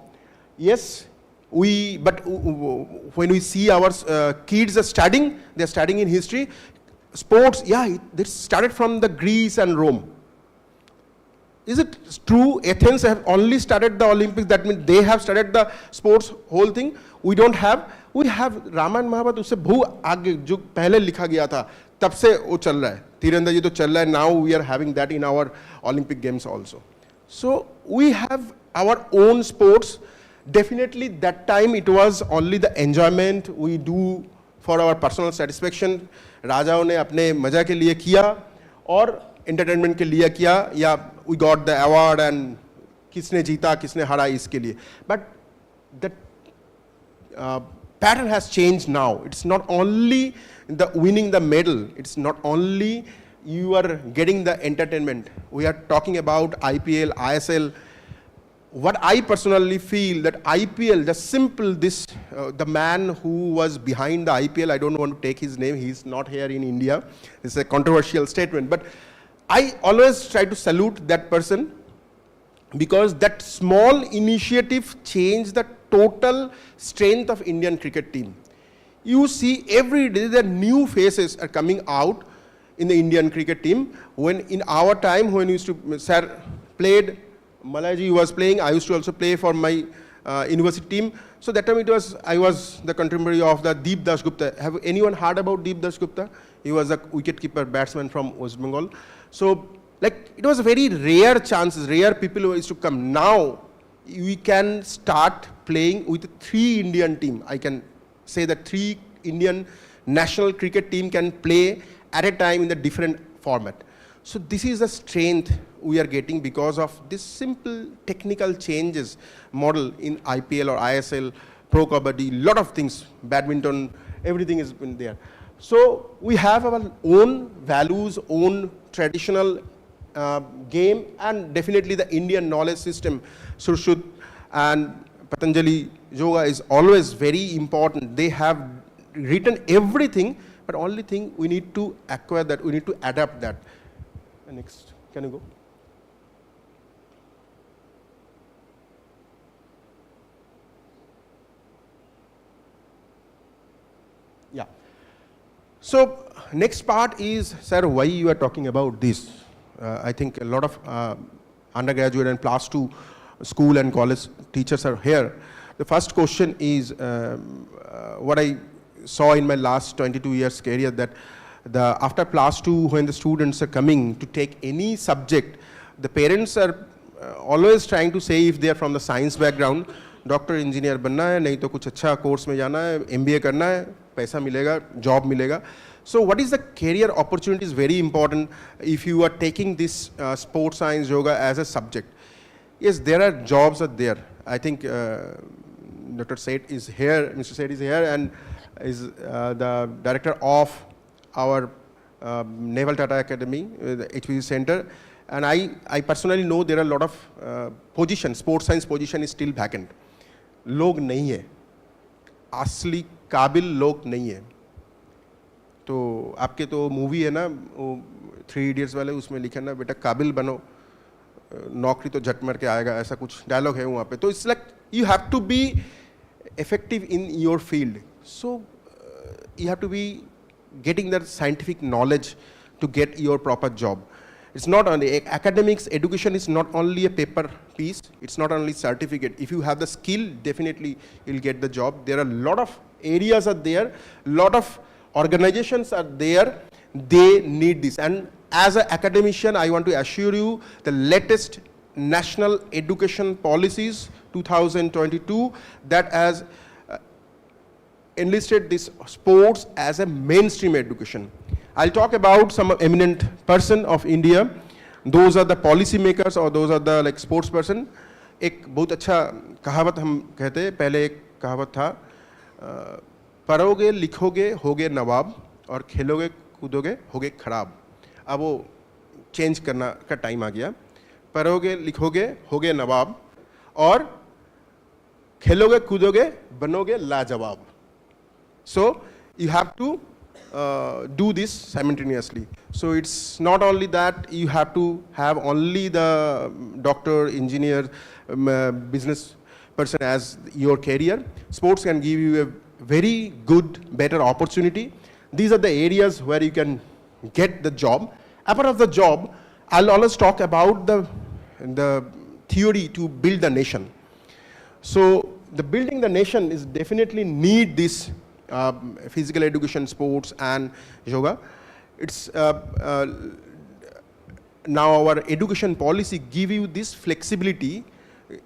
Yes, but when we see our kids are studying, they're studying in history. Sports, yeah, it started from the Greece and Rome. Is it true Athens have only started the Olympics? That means they have started the sports whole thing. We don't have. We have Ramayana Mahabharata, उससे बहुत आगे जो पहले लिखा गया था तब से वो चल रहा है, तीरंदाजी तो चल रहा है. Now we are having that in our Olympic Games also. So we have our own sports. Definitely that time it was only the enjoyment we do for our personal satisfaction. राजाओं ने अपने मजा के लिए किया और entertainment के लिए किया, या we got the award and किसने जीता किसने हारा इसके लिए. But the pattern has changed now. It's not only the winning the medal, it's not only you are getting the entertainment. We are talking about IPL, ISL. What I personally feel that IPL, the simple this, the man who was behind the IPL, I don't want to take his name, he's not here in India. It's a controversial statement, but I always try to salute that person, because that small initiative changed the total strength of Indian cricket team. You see every day the new faces are coming out in the Indian cricket team. When in our time, when we used to, sir played, Malaji was playing, I used to also play for my university team. So that time I was the contemporary of the Deep Dasgupta. Have anyone heard about Deep Dasgupta? He was a wicketkeeper batsman from West Bengal. So like it was a very rare chances, rare people who used to come. Now we can start playing with 3 Indian team. I can say that 3 Indian national cricket team can play at a time in the different format. So this is the strength we are getting because of this simple technical changes model in IPL or ISL, Pro Kabaddi, lot of things, badminton, everything has been there. So we have our own values, own traditional game, and definitely the Indian knowledge system, Surshut and Patanjali Yoga is always very important. They have written everything, but only thing we need to acquire that, we need to adapt that. Next, can you go? Yeah. So next part is, sir, why you are talking about this? I think a lot of undergraduate and plus 2 school and college teachers are here. The first question is what I saw in my last 22 years career, that after plus 2, when the students are coming to take any subject, the parents are always trying to say, if they are from the science background, doctor engineer बनना है, नहीं तो कुछ अच्छा course में जाना है, MBA करना है, पैसा मिलेगा, जॉब मिलेगा. So what is the career opportunity is very important if you are taking this sports science yoga as a subject. Yes, there are jobs are there. I think Dr. Seth is here, Mr. Seth is here, and is the director of our Naval Tata Academy, the HVC Center. And I personally know there are a lot of positions, sports science position is still vacant. लोग नहीं है, असली काबिल लोग नहीं है. तो आपके तो मूवी है ना, वो 3 Idiots वाले, उसमें लिखा ना, बेटा काबिल बनो, नौकरी तो झट मर के आएगा, ऐसा कुछ डायलॉग है वहाँ पे. तो it's like you have to be effective in your field. So you have to be getting that scientific knowledge to get your proper job. It's not only academics, education is not only a paper piece, it's not only certificate. If you have the skill, definitely you'll get the job. There are a lot of areas are there, lot of organizations are there, they need this. And as an academician, I want to assure you the latest national education policies 2022 that has enlisted this sports as a mainstream education. I'll talk about some eminent person of India. Those are the policy makers or those are the like sports person. एक बहुत अच्छा कहावत हम कहते हैं, पहले एक कहावत था, पढ़ोगे लिखोगे होगे नवाब और खेलोगे कूदोगे होगे खराब. अब वो चेंज करना का टाइम आ गया. पढ़ोगे लिखोगे होगे नवाब और खेलोगे कूदोगे बनोगे लाजवाब. So you have to do this simultaneously. So it's not only that you have to have only the doctor, engineer, business person as your career. Sports can give you a very good, better opportunity. These are the areas where you can get the job. Apart of the job, I'll always talk about the theory to build the nation. So the building the nation is definitely need this physical education, sports and yoga. it's now our education policy give you this flexibility.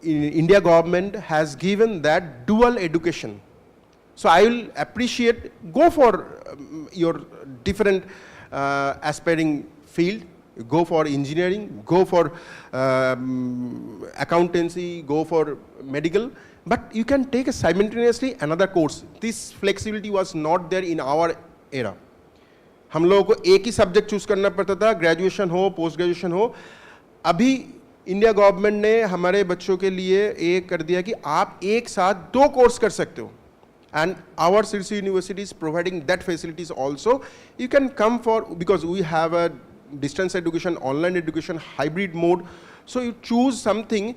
India government has given that dual education. So I will appreciate, go for your different aspiring field, go for engineering, go for accountancy, go for medical, but you can take simultaneously another course. This flexibility was not there in our era. हम लोगों को एक ही subject choose करना पड़ता था, graduation हो, post graduation हो. अभी इंडिया गवर्नमेंट ने हमारे बच्चों के लिए एक कर दिया कि आप एक साथ 2 कोर्स कर सकते हो. And our CIRSE University is providing that facilities also. You can come for, because we have a distance education, online education, hybrid mode. So you choose something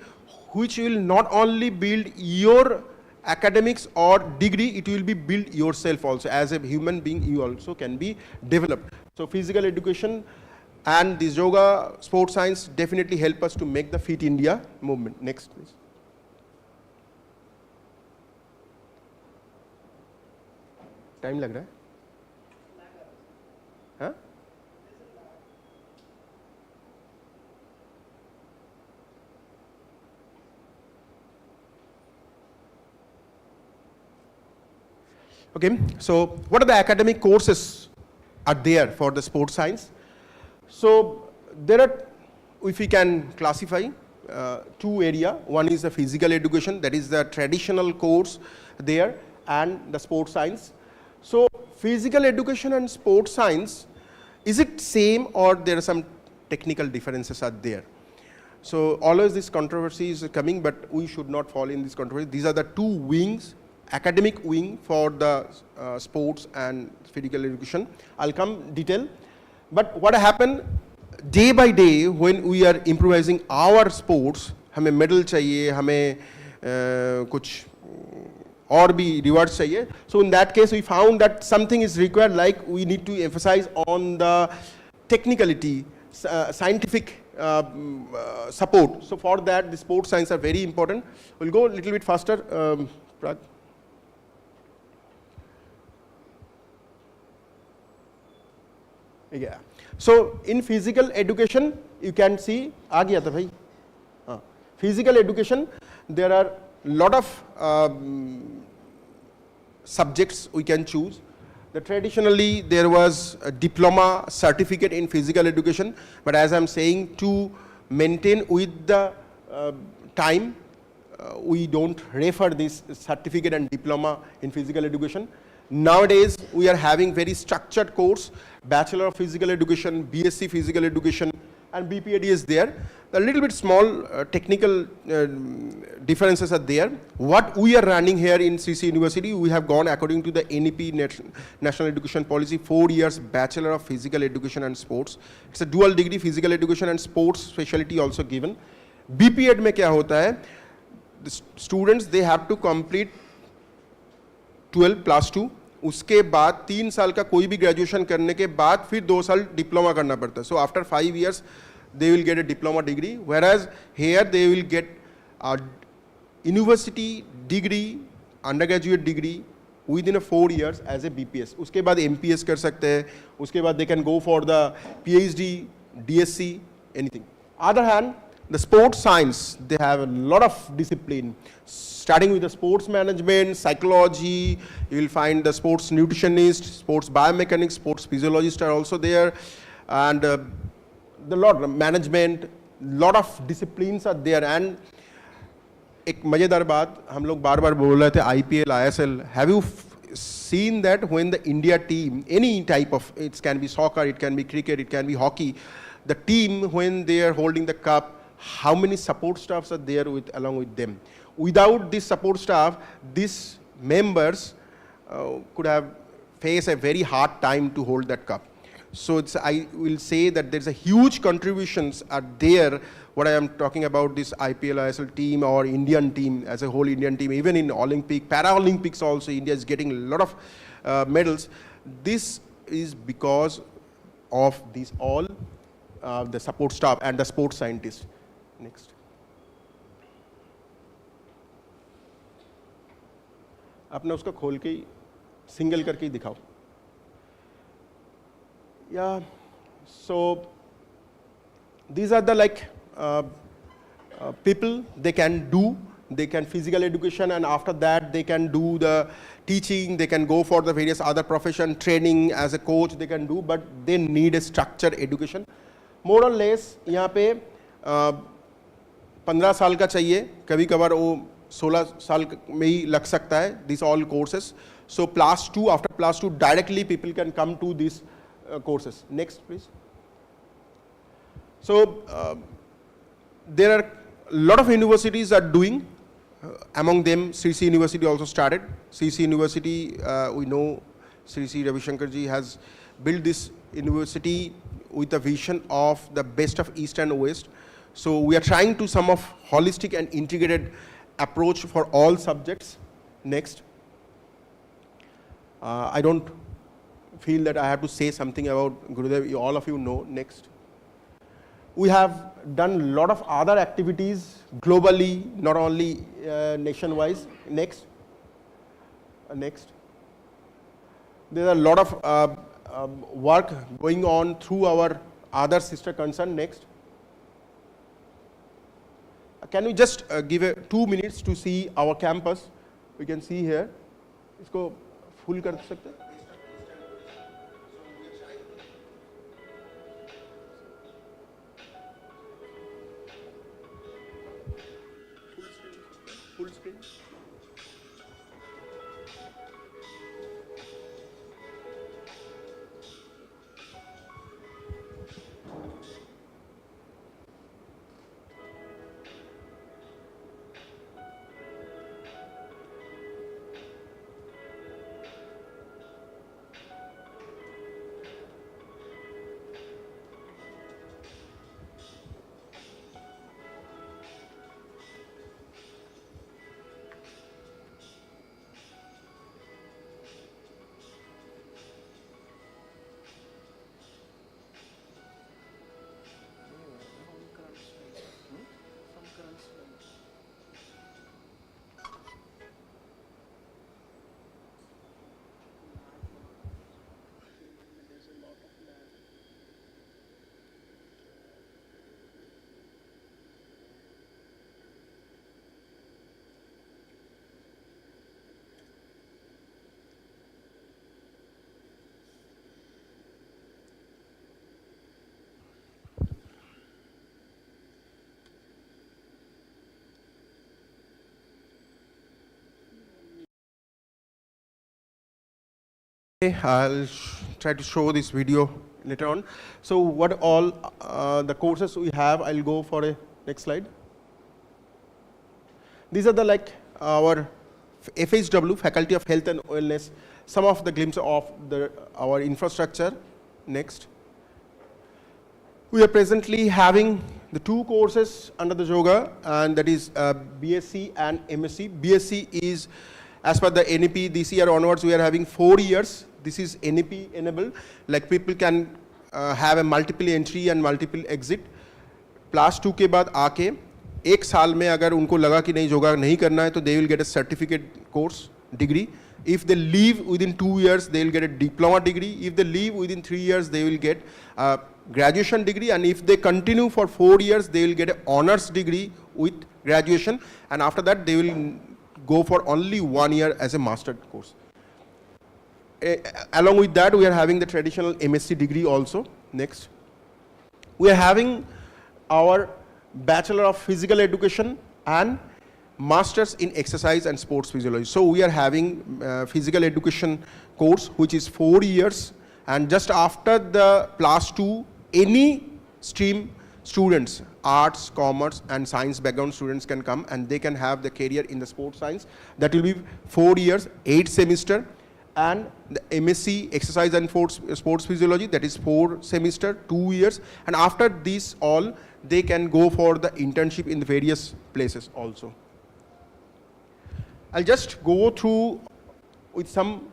which will not only build your academics or degree, it will be build yourself also. As a human being, you also can be developed. So physical education and this yoga, sports science definitely help us to make the Fit India movement. Next, please. Time लग रहा है? हाँ? Okay, so what are the academic courses are there for the sports science? So there are, if we can classify, 2 areas. One is the physical education, that is the traditional course there, and the sports science. So physical education and sports science, is it same or there are some technical differences are there? So always this controversy is coming, but we should not fall in this controversy. These are the 2 wings, academic wing for the sports and physical education. I'll come detail. But what happened day by day when we are improvising our sports, हमें medal चाहिए, हमें कुछ और भी rewards चाहिए. So in that case we found that something is required, like we need to emphasize on the technicality, scientific support. So for that the sports science are very important. We'll go a little bit faster. Prag. Yeah. So in physical education you can see, आ गया था भाई. Physical education, there are lot of subjects we can choose. Traditionally there was a diploma certificate in physical education, but as I'm saying, to maintain with the time, we don't refer this certificate and diploma in physical education. Nowadays we are having very structured course, Bachelor of Physical Education, BSc Physical Education, and BPED is there. A little bit small technical differences are there. What we are running here in CIRSE University, we have gone according to the NEP, National Education Policy, 4 years Bachelor of Physical Education and Sports. It's a dual degree, Physical Education and Sports specialty also given. BPED में क्या होता है? The students, they have to complete 12 plus 2. उसके बाद 3 साल का कोई भी ग्रेजुएशन करने के बाद फिर 2 साल डिप्लोमा करना पड़ता है. So after 5 years they will get a diploma degree, whereas here they will get a university degree, undergraduate degree within a 4 years as a BPS. उसके बाद MPS कर सकते हैं, उसके बाद they can go for the PhD, DSc, anything. Other hand, the sports science, they have a lot of discipline, starting with the sports management, psychology. You will find the sports nutritionist, sports biomechanics, sports physiologist are also there, and the lot of management, lot of disciplines are there. And एक मजेदार बात हम लोग बार बार बोल रहे थे, IPL, ISL. Have you seen that when the India team, any type of, it can be soccer, it can be cricket, it can be hockey, the team when they are holding the cup, how many support staffs are there with along with them? Without this support staff, these members could have faced a very hard time to hold that cup. So I will say that there's a huge contributions are there. What I am talking about, this IPL, ISL team or Indian team as a whole, Indian team, even in Olympic, Paralympics also, India is getting a lot of medals. This is because of these all the support staff and the sports scientists. Next. अपने उसको खोल के single करके ही दिखाओ. Yeah, so these are the people they can physical education, and after that they can do the teaching, they can go for the various other profession, training as a coach they can do, but they need a structured education. More or less यहाँ पे 15 साल का चाहिए, कभी कभार वो 16 साल में ही लग सकता है, these all courses. So +2, after +2 directly people can come to these courses. Next please. So there are a lot of universities are doing, among them Sri Sri University also started. Sri Sri University, we know Sri Sri Ravi Shankar ji has built this university with a vision of the best of East and West. So we are trying to some of holistic and integrated approach for all subjects. Next. I don't feel that I have to say something about Gurudev, all of you know. Next. We have done a lot of other activities globally, not only nation-wide. Next. Next. There are a lot of work going on through our other sister concern. Next. Can you just give 2 minutes to see our campus? We can see here. इसको full कर सकते हैं? Full screen. I'll try to show this video later on. So what all the courses we have, I'll go for a next slide. These are the our FHW, Faculty of Health and Wellness, some of the glimpse of our infrastructure. Next. We are presently having the 2 courses under the yoga, and that is BSc and MSc. BSc is, as per the NEP, this year onwards we are having 4 years. This is NEP enabled, like people can have a multiple entry and multiple exit. +2 के बाद आके 1 साल में अगर उनको लगा कि नहीं योगा नहीं करना है, तो they will get a certificate course degree. If they leave within 2 years, they will get a diploma degree. If they leave within 3 years, they will get a graduation degree. And if they continue for 4 years, they will get an honors degree with graduation. And after that, they will go for only 1 year as a master course. Along with that, we are having the traditional MSc degree also. Next. We are having our Bachelor of Physical Education and Masters in Exercise and Sports Physiology. So we are having physical education course, which is 4 years, and just after the +2, any stream students, arts, commerce and science background students can come, and they can have the career in the sports science. That will be 4 years, 8 semester, and the MSc Exercise and Sports Physiology, that is 4 semester, 2 years, and after this all, they can go for the internship in the various places also. I'll just go through with some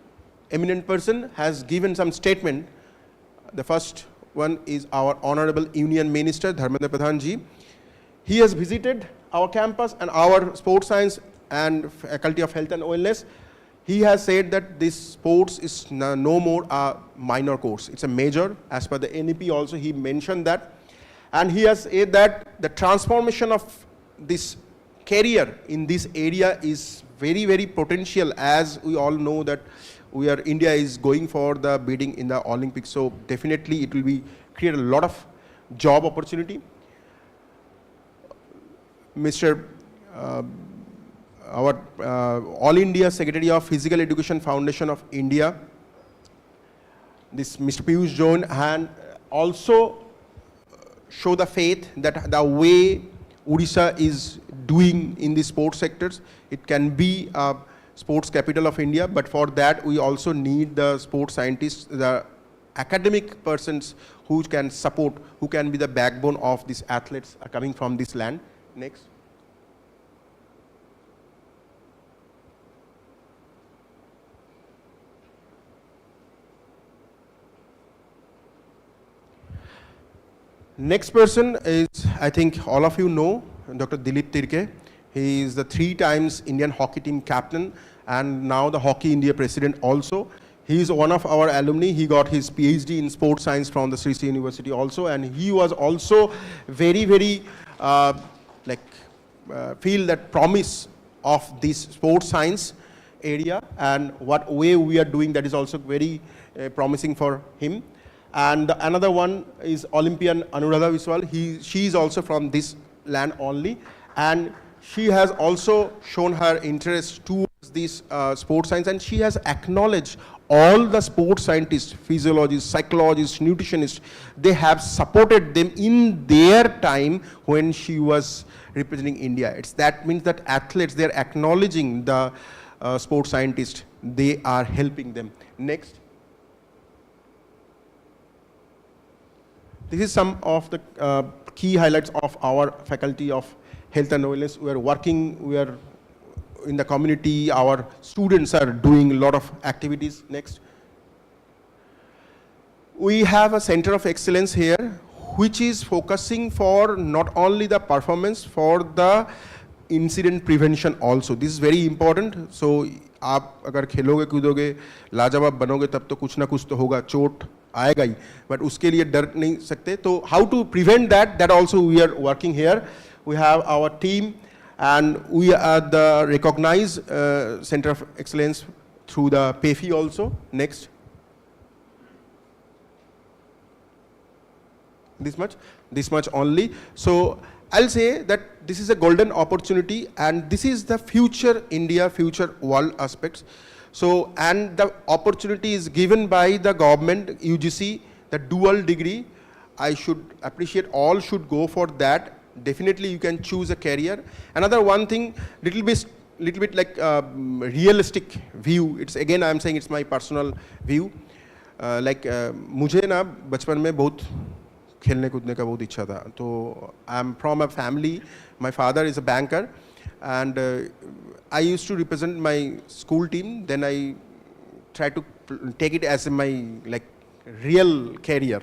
eminent person has given some statement. The first one is our Honorable Union Minister, Dharmendra Pradhan ji. He has visited our campus and our sports science and Faculty of Health and Wellness. he has said that this sports is no more a minor course. It's a major, as per the NEP also he mentioned that. And he has said that the transformation of this career in this area is very, very potential, as we all know that India is going for the bidding in the Olympics. So definitely it will be create a lot of job opportunity. Mr. Our All India Secretary of Physical Education Foundation of India, this Mr. Piyush Jain, and also show the faith that the way Odisha is doing in the sports sectors, it can be a sports capital of India, but for that we also need the sports scientists, the academic persons who can support, who can be the backbone of these athletes coming from this land. Next. Next person is, I think all of you know, Dr. Dilip Tirke. He is the 3 times Indian hockey team captain and now the Hockey India president also. He is one of our alumni. He got his PhD in sports science from the Sri Sri University also, and he was also very, very feel that promise of this sports science area and what way we are doing, that is also very promising for him. And another one is Olympian Anuradha Viswal. She is also from this land only, and she has also shown her interest towards this sports science, and she has acknowledged all the sports scientists, physiologists, psychologists, nutritionists. They have supported them in their time when she was representing India. That means that athletes, they are acknowledging the sports scientists. They are helping them. Next. This is some of the key highlights of our Faculty of Health and Wellness. We are working, we are in the community, our students are doing a lot of activities. Next. We have a Center of Excellence here, which is focusing for not only the performance, for the incident prevention also. This is very important. So, आप अगर खेलोगे कूदोगे लाजवाब बनोगे तब तो कुछ ना कुछ तो होगा, चोट आएगा ही, but उसके लिए डर नहीं सकते. तो how to prevent that, that also we are working here. We have our team and we are the recognized Center of Excellence through the PAFI also. Next. This much only. So I'll say that this is a golden opportunity and this is the future India, future world aspects. So, and the opportunity is given by the government, UGC, the dual degree. I should appreciate, all should go for that. Definitely you can choose a career. Another one thing, little bit like realistic view. It's again, I'm saying it's my personal view. मुझे ना बचपन में बहुत खेलने कूदने का बहुत इच्छा था. तो I'm from a family. My father is a banker, and I used to represent my school team. Then I tried to take it as my real career.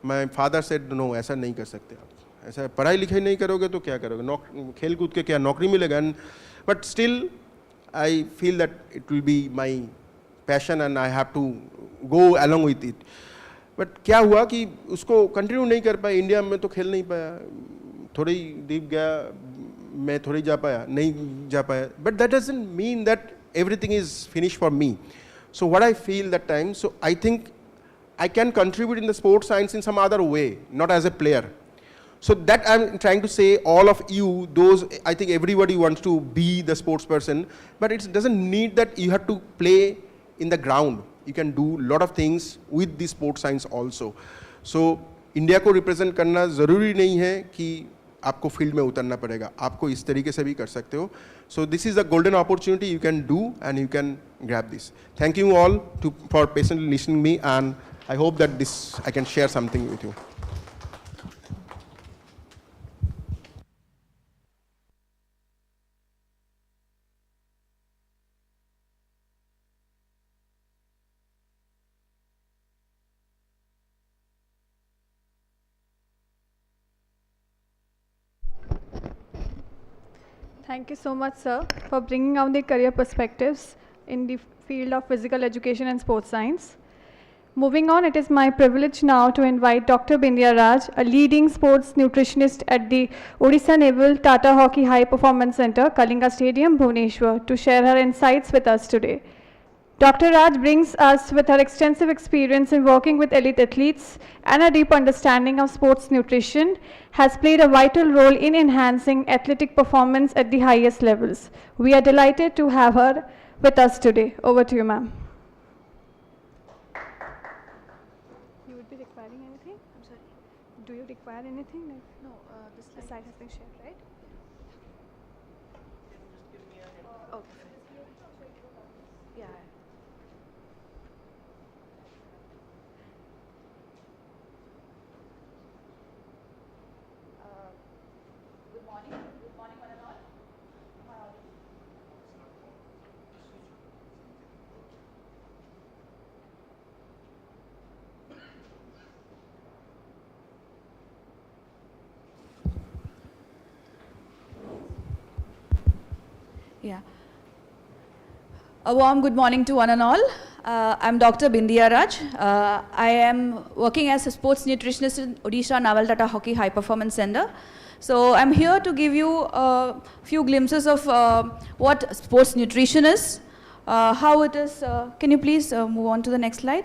My father said, no, ऐसा नहीं कर सकते आप. ऐसा पढ़ाई लिखाई नहीं करोगे तो क्या करोगे, खेल कूद के क्या नौकरी मिलेगा. But still I feel that it will be my passion and I have to go along with it. But क्या हुआ कि उसको कंटिन्यू नहीं कर पाया. इंडिया में तो खेल नहीं पाया, थोड़ी दीप गया, मैं थोड़ी जा पाया, नहीं जा पाया. But that doesn't mean that everything is finished for me. So what I feel that time, so I think I can contribute in the sports science in some other way, not as a player. So that I'm trying to say, all of you, those, I think everybody wants to be the sports person, but it doesn't need that you have to play in the ground. You can do a lot of things with the sports science also. So India को represent करना ज़रूरी नहीं है कि आपको field में उतरना पड़ेगा. आपको इस तरीके से भी कर सकते हो. So this is a golden opportunity you can do and you can grab this. Thank you all for patiently listening to me, and I hope that I can share something with you. Thank you so much, sir, for bringing out the career perspectives in the field of physical education and sports science. Moving on, it is my privilege now to invite Dr. Bindya Raj, a leading sports nutritionist at the Odisha Naval Tata Hockey High Performance Center, Kalinga Stadium, Bhubaneswar, to share her insights with us today. Dr. Raj brings us with her extensive experience in working with elite athletes and a deep understanding of sports nutrition, has played a vital role in enhancing athletic performance at the highest levels. We are delighted to have her with us today. Over to you, ma'am. You would be requiring anything? I'm sorry. Do you require anything? No, the slide has been shared, right? Oh, yeah. Good morning. Good morning, one and all. Yeah. A warm good morning to one and all. I'm Dr. Bindya Raj. I am working as a sports nutritionist in Odisha Naval Tata Hockey High Performance Center. So I'm here to give you a few glimpses of what sports nutrition is, how it is. Can you please move on to the next slide?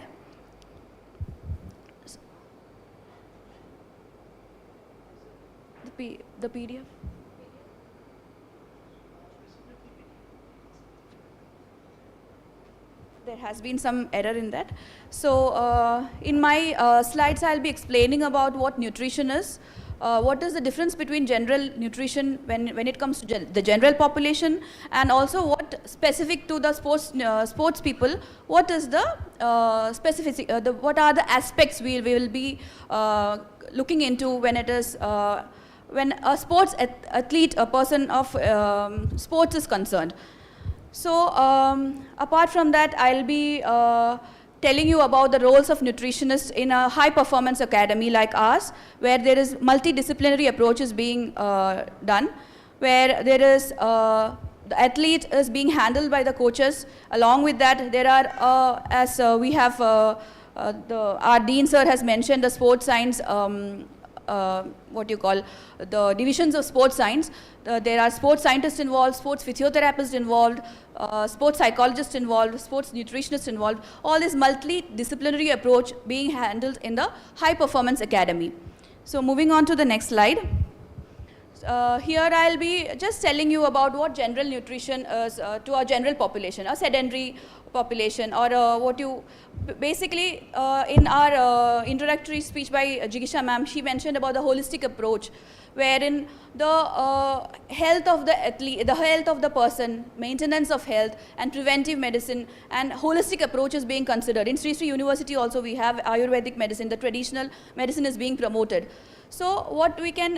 The PDF. There has been some error in that. So in my slides, I'll be explaining about what nutrition is, what is the difference between general nutrition when it comes to the general population, and also what specific to the sports people, what is the specific, what are the aspects we will be looking into when it is, when a sports athlete, a person of sports is concerned. So apart from that, I'll be telling you about the roles of nutritionists in a high performance academy like ours, where there is multidisciplinary approaches being done, where there is the athlete is being handled by the coaches. Along with that, there are, as we have, our Dean sir has mentioned the sports science, what you call the divisions of sports science. There are sports scientists involved, sports physiotherapists involved, sports psychologists involved, sports nutritionists involved. All this multidisciplinary approach being handled in the high performance academy. So moving on to the next slide. Here I'll be just telling you about what general nutrition is to our general population, a sedentary population, or what you basically in our introductory speech by Jigisha ma'am, she mentioned about the holistic approach, wherein the health of the athlete, the health of the person, maintenance of health and preventive medicine and holistic approach is being considered. In Sri Sri University also we have Ayurvedic medicine, the traditional medicine is being promoted. So what we can,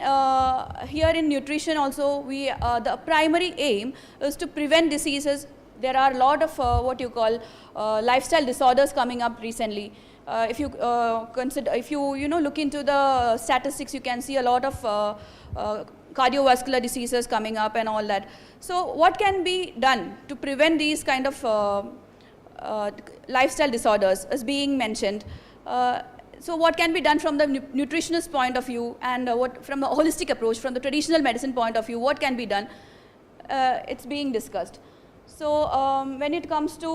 here in nutrition also, we the primary aim is to prevent diseases. There are a lot of what you call lifestyle disorders coming up recently. If you consider, if you look into the statistics, you can see a lot of cardiovascular diseases coming up and all that. So what can be done to prevent these kind of lifestyle disorders is being mentioned. So what can be done from the nutritionist point of view, and what from a holistic approach, from the traditional medicine point of view, what can be done? It's being discussed. So when it comes to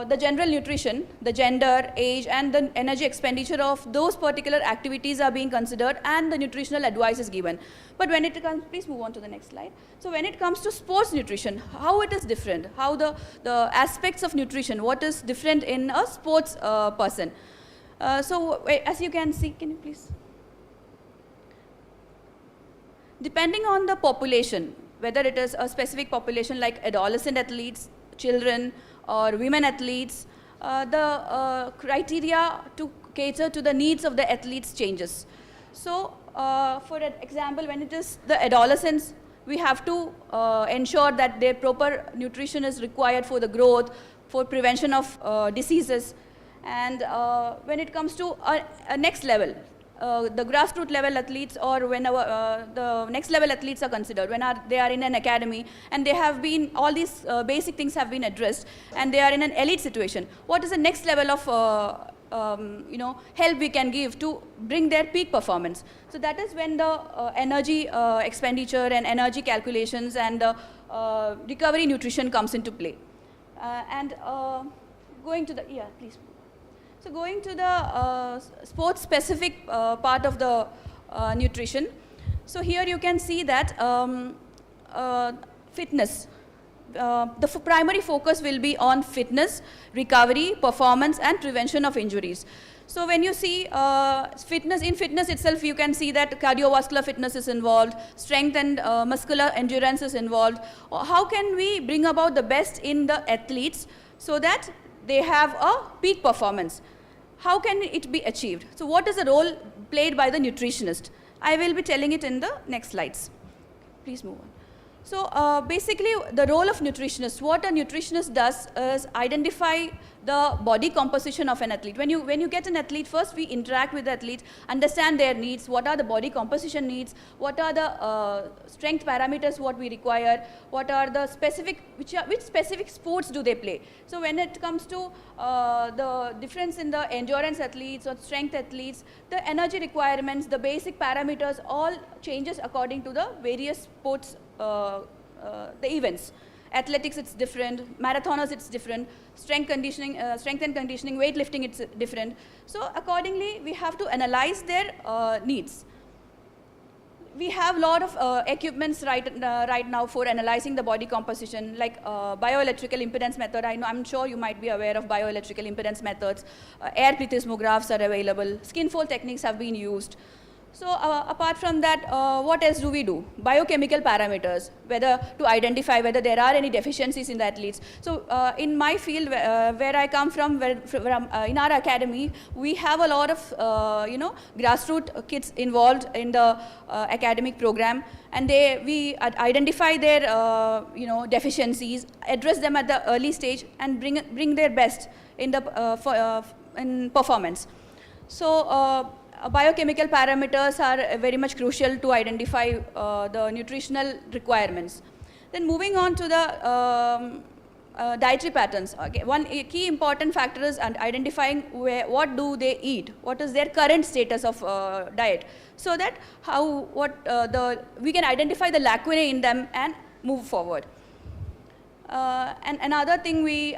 the general nutrition, the gender, age and the energy expenditure of those particular activities are being considered and the nutritional advice is given. But when it comes, please move on to the next slide. So when it comes to sports nutrition, how it is different, how the aspects of nutrition, what is different in a sports person. So as you can see, can you please? Depending on the population, whether it is a specific population like adolescent athletes, children or women athletes, the criteria to cater to the needs of the athletes changes. So for example, when it is the adolescents, we have to ensure that their proper nutrition is required for the growth, for prevention of diseases. And when it comes to a next level, the grassroots level athletes, or when the next level athletes are considered, when they are in an academy and they have been, all these basic things have been addressed and they are in an elite situation, what is the next level of help we can give to bring their peak performance? So that is when the energy expenditure and energy calculations and recovery nutrition comes into play. Going to the, yeah, please. So going to the sports specific part of the nutrition. So here you can see that fitness. The primary focus will be on fitness, recovery, performance and prevention of injuries. So when you see fitness, in fitness itself you can see that cardiovascular fitness is involved, strength and muscular endurance is involved. How can we bring about the best in the athletes so that they have a peak performance? How can it be achieved? So what is the role played by the nutritionist? I will be telling it in the next slides. Please move on. So basically the role of nutritionist, what a nutritionist does is identify the body composition of an athlete. When you get an athlete, first we interact with the athlete, understand their needs, what are the body composition needs, what are the strength parameters what we require, what are the specific, which specific sports do they play. So when it comes to the difference in the endurance athletes or strength athletes, the energy requirements, the basic parameters all changes according to the various sports, the events. Athletics it's different, marathoners it's different, strength and conditioning, weightlifting it's different. So accordingly we have to analyze their needs. We have a lot of equipments right now for analyzing the body composition, like bioelectrical impedance method. I'm sure you might be aware of bioelectrical impedance methods. Air plethysmographs are available. Skin fold techniques have been used. So apart from that, what else do we do? Biochemical parameters, whether to identify whether there are any deficiencies in the athletes. So in my field, where I come from, in our academy, we have a lot of grassroots kids involved in the academic program, and we identify their deficiencies, address them at the early stage, and bring their best in the in performance. So biochemical parameters are very much crucial to identify the nutritional requirements. Then moving on to the dietary patterns. Okay, one key important factor is identifying what do they eat, what is their current status of diet, so that we can identify the lacunae in them and move forward. And another thing we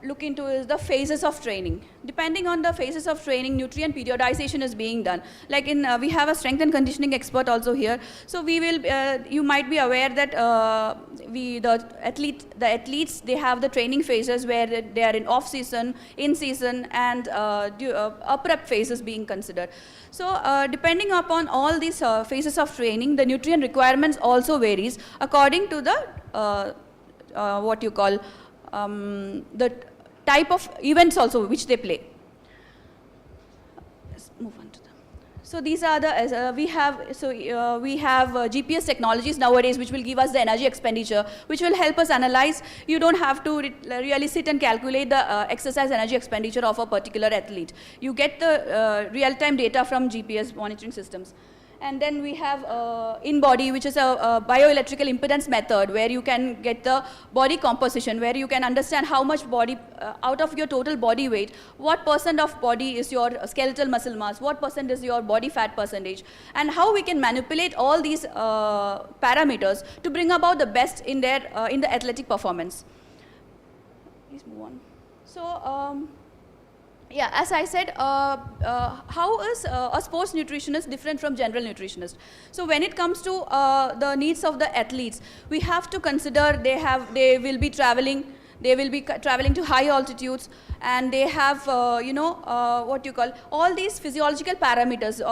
look into is the phases of training. Depending on the phases of training, nutrient periodization is being done. Like we have a strength and conditioning expert also here. So we will, you might be aware that the athletes, they have the training phases where they are in off season, in season, and a prep phases being considered. So depending upon all these phases of training, the nutrient requirements also varies according to the what you call the type of events also which they play. Let's move on to them. So these are the we have GPS technologies nowadays which will give us the energy expenditure, which will help us analyze. You don't have to really sit and calculate the exercise energy expenditure of a particular athlete. You get the real-time data from GPS monitoring systems. And then we have InBody, which is a bioelectrical impedance method where you can get the body composition, where you can understand how much body, out of your total body weight, what % of body is your skeletal muscle mass, what % is your body fat percentage, and how we can manipulate all these parameters to bring about the best in their in the athletic performance. Please move on. So, yeah, as I said, how is a sports nutritionist different from general nutritionist? So when it comes to the needs of the athletes, we have to consider they will be traveling to high altitudes, and they have what you call all these physiological parameters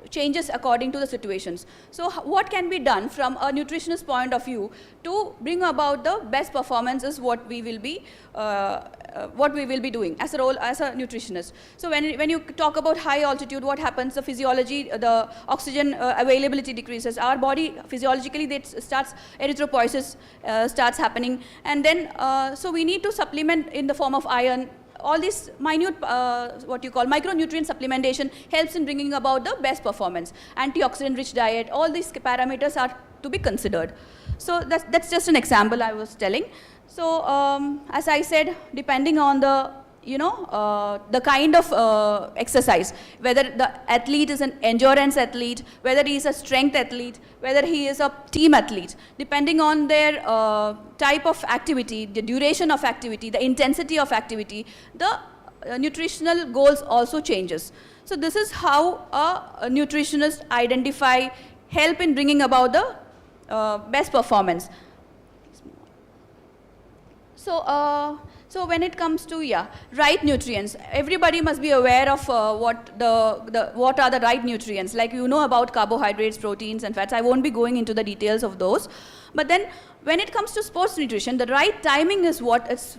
changes according to the situations. So what can be done from a nutritionist point of view to bring about the best performance is what we will be doing as a role as a nutritionist. So when you talk about high altitude, what happens? The physiology, the oxygen availability decreases. Our body physiologically starts erythropoiesis starts happening, and then so we need to supplement in the form of iron. all these minute, what you call micronutrient supplementation helps in bringing about the best performance. Antioxidant-rich diet, all these parameters are to be considered. So that's just an example I was telling. So as I said, depending on the the kind of exercise, whether the athlete is an endurance athlete, whether he is a strength athlete, whether he is a team athlete, depending on their type of activity, the duration of activity, the intensity of activity, the nutritional goals also changes. So this is how a nutritionist identify, help in bringing about the best performance. So when it comes to right nutrients, everybody must be aware of what are the right nutrients. Like about carbohydrates, proteins, and fats. I won't be going into the details of those. But then when it comes to sports nutrition, the right timing is what is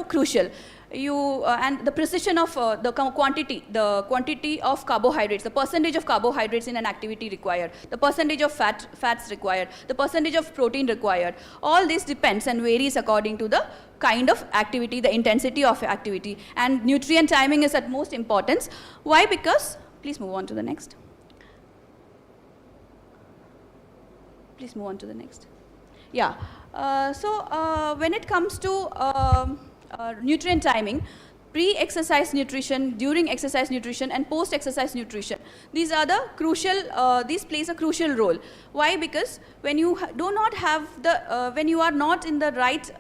crucial. And the precision of the quantity of carbohydrates, the percentage of carbohydrates in an activity required, the percentage of fats required, the percentage of protein required. All this depends and varies according to the kind of activity, the intensity of activity, and nutrient timing is at most importance. Why? Because, please move on to the next. Please move on to the next. When it comes to nutrient timing, pre-exercise nutrition, during exercise nutrition, and post-exercise nutrition, these are the crucial, these plays a crucial role. Why? Because when you do not have the, when you are not in the right,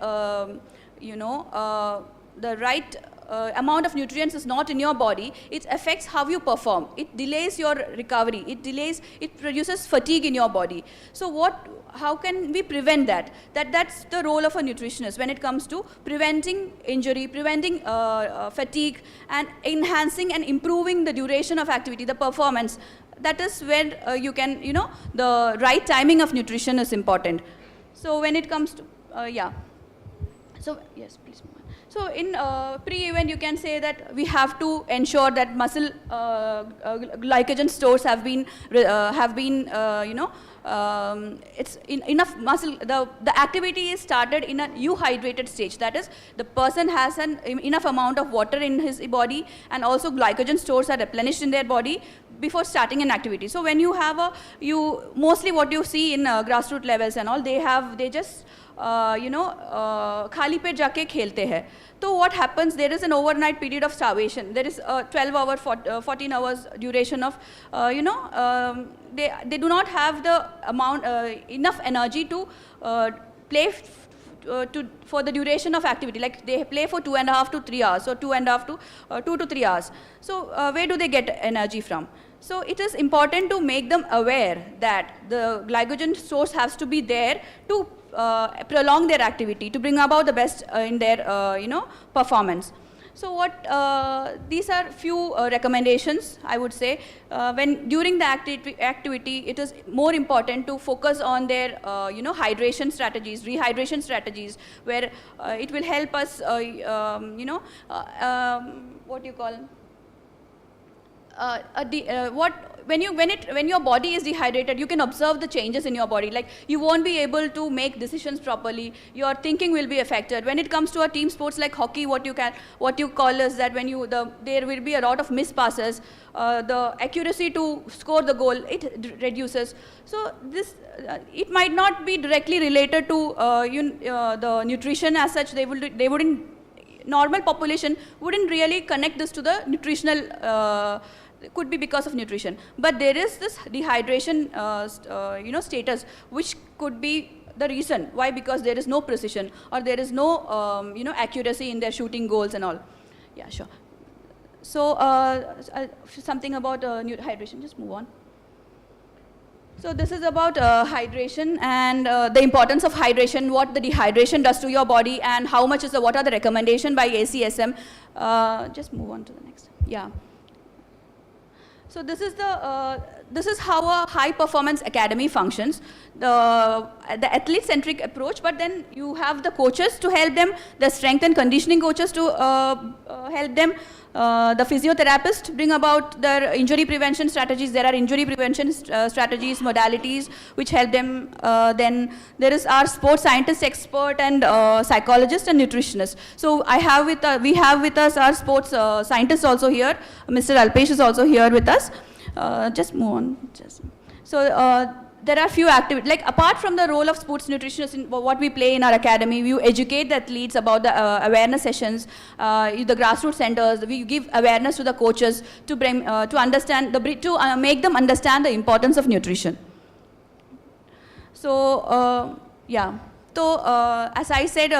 amount of nutrients is not in your body, it affects how you perform. It delays your recovery. It produces fatigue in your body. So how can we prevent that? That's the role of a nutritionist when it comes to preventing injury, preventing fatigue, and enhancing and improving the duration of activity, the performance. That is where you can, the right timing of nutrition is important. So when it comes to, So, yes, please move on. So in pre-event, you can say that we have to ensure that muscle glycogen stores have been it's enough muscle, the activity is started in a euhydrated stage. That is, the person has enough amount of water in his body, and also glycogen stores are replenished in their body before starting an activity. So when you have mostly what you see in grassroots levels and all, they just खाली पेट जाके खेलते हैं. So what happens, there is an overnight period of starvation. There is a 12-hour, 14 hours duration of, they do not have the amount, enough energy to play for the duration of activity. Like they play for 2.5 to 3 hours, or 2 to 3 hours. So where do they get energy from? So it is important to make them aware that the glycogen source has to be there to prolong their activity, to bring about the best in their performance. So these are few recommendations, I would say. When during the activity, it is more important to focus on their hydration strategies, rehydration strategies, where it will help us what you call when your body is dehydrated, you can observe the changes in your body. Like you won't be able to make decisions properly. Your thinking will be affected. When it comes to a team sports like hockey, what you call is that when there will be a lot of missed passes, the accuracy to score the goal, it reduces. So this it might not be directly related to the nutrition as such. They wouldn't. Normal population wouldn't really connect this to the nutritional. Could be because of nutrition, but there is this dehydration status, which could be the reason why, because there is no precision, or there is no accuracy in their shooting goals and all. Yeah, sure. So something about hydration. Just move on. So this is about hydration and the importance of hydration, what the dehydration does to your body, and how much what are the recommendation by ACSM. Just move on to the next. Yeah. So this is how a high performance academy functions, the athlete centric approach, but then you have the coaches to help them, the strength and conditioning coaches to help them, The physiotherapists bring about their injury prevention strategies. There are injury prevention strategies, modalities which help them. Then there is our sports scientist expert and psychologist and nutritionist. So we have with us our sports scientist also here. Mr. Alpesh is also here with us. Just move on. There are few activities, like apart from the role of sports nutritionists in what we play in our academy, we educate the athletes about the awareness sessions, the grassroots centers. We give awareness to the coaches to bring, to understand make them understand the importance of nutrition. So yeah. So as I said,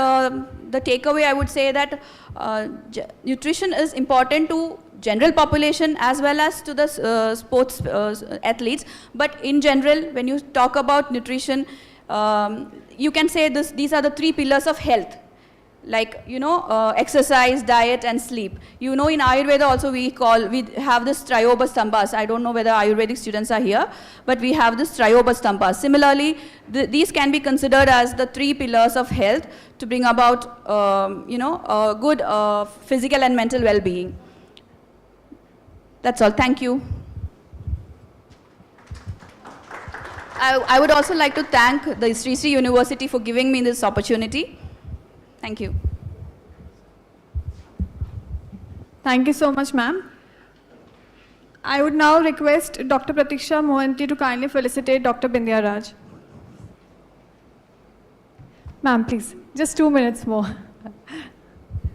the takeaway I would say that nutrition is important to general population as well as to the sports athletes. But in general, when you talk about nutrition, you can say these are the 3 pillars of health. Like, exercise, diet and sleep. In Ayurveda also we have this Trayobastambhas. I don't know whether Ayurvedic students are here, but we have this Trayobastambhas. Similarly, these can be considered as the 3 pillars of health to bring about, good physical and mental well-being. That's all. Thank you. I would also like to thank the Sri Sri University for giving me this opportunity. Thank you. Thank you so much, ma'am. I would now request Dr. Pratiksha Mohanty to kindly felicitate Dr. Bindya Raj. Ma'am, please, just 2 minutes more.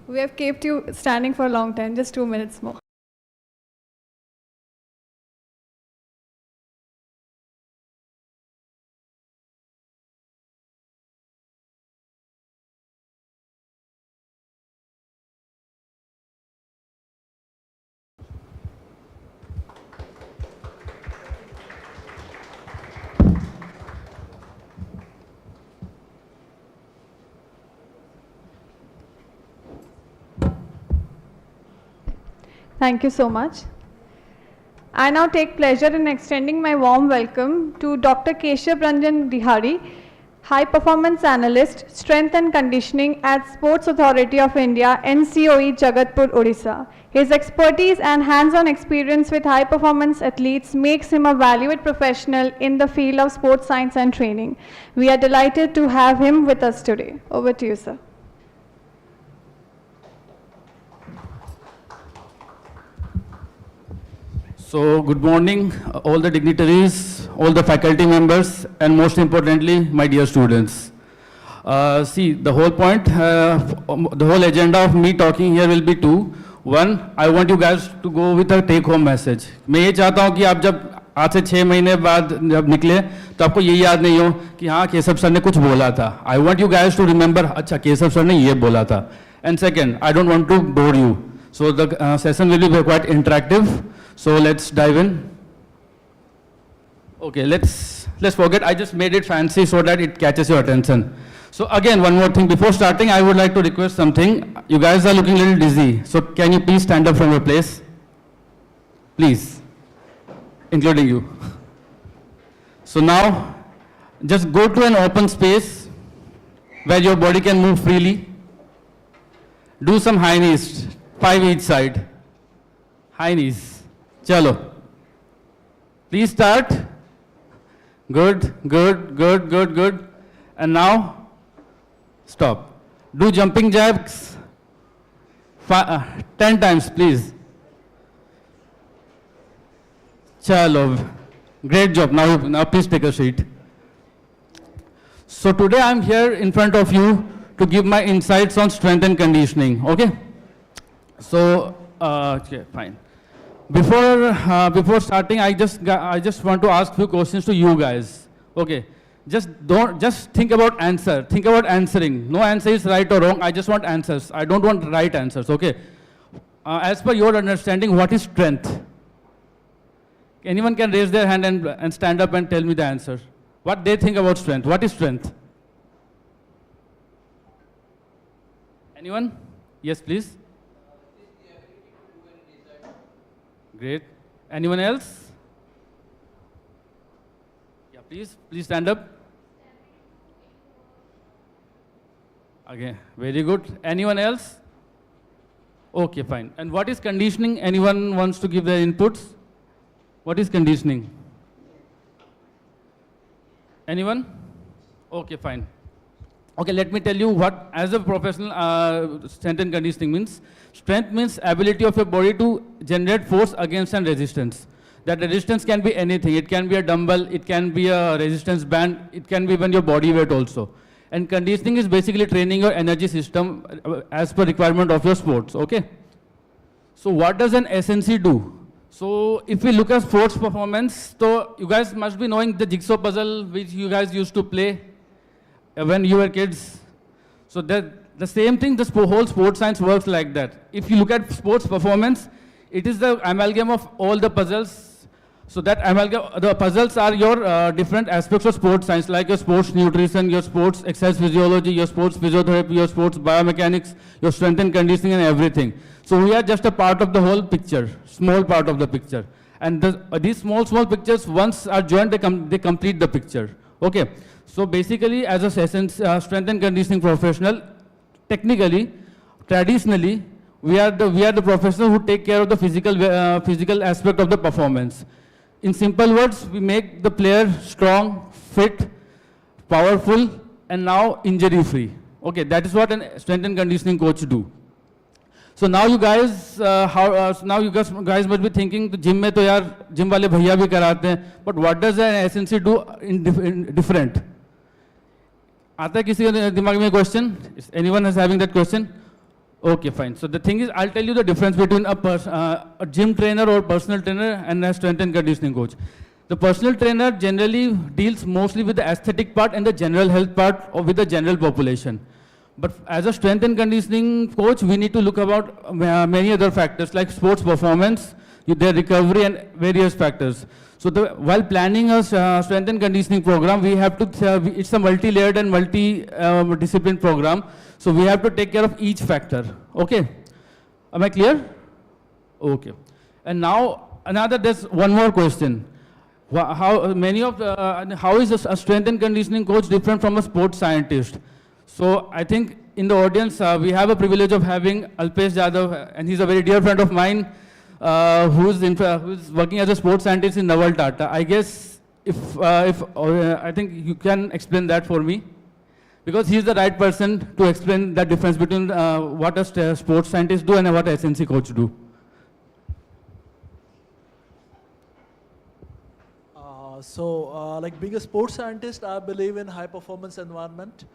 We have kept you standing for a long time, just 2 minutes more. Thank you so much. I now take pleasure in extending my warm welcome to Dr. Keshav Ranjan Dihari, High Performance Analyst, Strength and Conditioning at Sports Authority of India, NCOE, Jagatpur, Odisha. His expertise and hands-on experience with high-performance athletes makes him a valued professional in the field of sports science and training. We are delighted to have him with us today. Over to you, sir. So, good morning, all the dignitaries, all the faculty members, and most importantly, my dear students. See, the whole point, the whole agenda of me talking here will be 2. 1, I want you guys to go with a take-home message. मैं ये चाहता हूँ कि आप जब आज से 6 महीने बाद जब निकले तो आपको ये याद नहीं हो कि हाँ केशव सर ने कुछ बोला था. I want you guys to remember, अच्छा केशव सर ने ये बोला था. And second, I don't want to bore you. So the session will be quite interactive. So let's dive in. Okay, let's forget. I just made it fancy so that it catches your attention. So again, one more thing before starting, I would like to request something. You guys are looking a little dizzy. So can you please stand up from your place? Please, including you. So now, just go to an open space where your body can move freely. Do some high knees, 5 each side. High knees. Chalo. Please start. Good, good, good, good, good. And now, stop. Do jumping jacks 10 times, please. Chalo. Great job. Now please take a seat. So today I'm here in front of you to give my insights on strength and conditioning. Okay? So, okay, fine. Before starting, I just want to ask few questions to you guys. Okay, just think about answer. Think about answering. No answer is right or wrong. I just want answers. I don't want right answers. Okay. As per your understanding, what is strength? Anyone can raise their hand and stand up and tell me the answer. What they think about strength? What is strength? Anyone? Yes, please. Great. Anyone else? Yeah, please stand up. Okay, very good. Anyone else? Okay, fine. And what is conditioning? Anyone wants to give their inputs? What is conditioning? Anyone? Okay, fine. Okay, let me tell you what, as a professional, strength and conditioning means. Strength means ability of your body to generate force against and resistance. That resistance can be anything. It can be a dumbbell, it can be a resistance band, it can be even your body weight also. And conditioning is basically training your energy system as per requirement of your sports, okay? So what does an SNC do? So if we look at sports performance, so you guys must be knowing the jigsaw puzzle which you guys used to play when you were kids. So the same thing, the whole sports science works like that. If you look at sports performance, it is the amalgam of all the puzzles. So that amalgam, the puzzles are your different aspects of sports science, like your sports nutrition, your sports exercise physiology, your sports physiotherapy, your sports biomechanics, your strength and conditioning and everything. So we are just a part of the whole picture, small part of the picture. And these small pictures, once are joined, they complete the picture. Okay. So basically, as a strength and conditioning professional, technically, traditionally, we are the professionals who take care of the physical aspect of the performance. In simple words, we make the player strong, fit, powerful, and now injury-free. Okay, that is what a strength and conditioning coach do. So now you guys, now you guys must be thinking, the gym में तो यार gym वाले भैया भी कराते हैं, but what does an SNC do in different? आता है किसी के दिमाग में question? Anyone is having that question? Okay, fine. So the thing is, I'll tell you the difference between a gym trainer or personal trainer and a strength and conditioning coach. The personal trainer generally deals mostly with the aesthetic part and the general health part or with the general population. But as a strength and conditioning coach, we need to look about many other factors like sports performance, their recovery and various factors. So while planning a strength and conditioning program, we have to, it's a multi-layered and multi-discipline program. So we have to take care of each factor. Okay? Am I clear? Okay. And now, there's one more question. How is a strength and conditioning coach different from a sports scientist? So I think in the audience, we have a privilege of having Alpesh Jadhav, and he's a very dear friend of mine, who's working as a sports scientist in Naval Tata. I guess I think you can explain that for me, because he's the right person to explain that difference between what a sports scientist do and what a SNC coach do. Like being a sports scientist, I believe in high performance environment.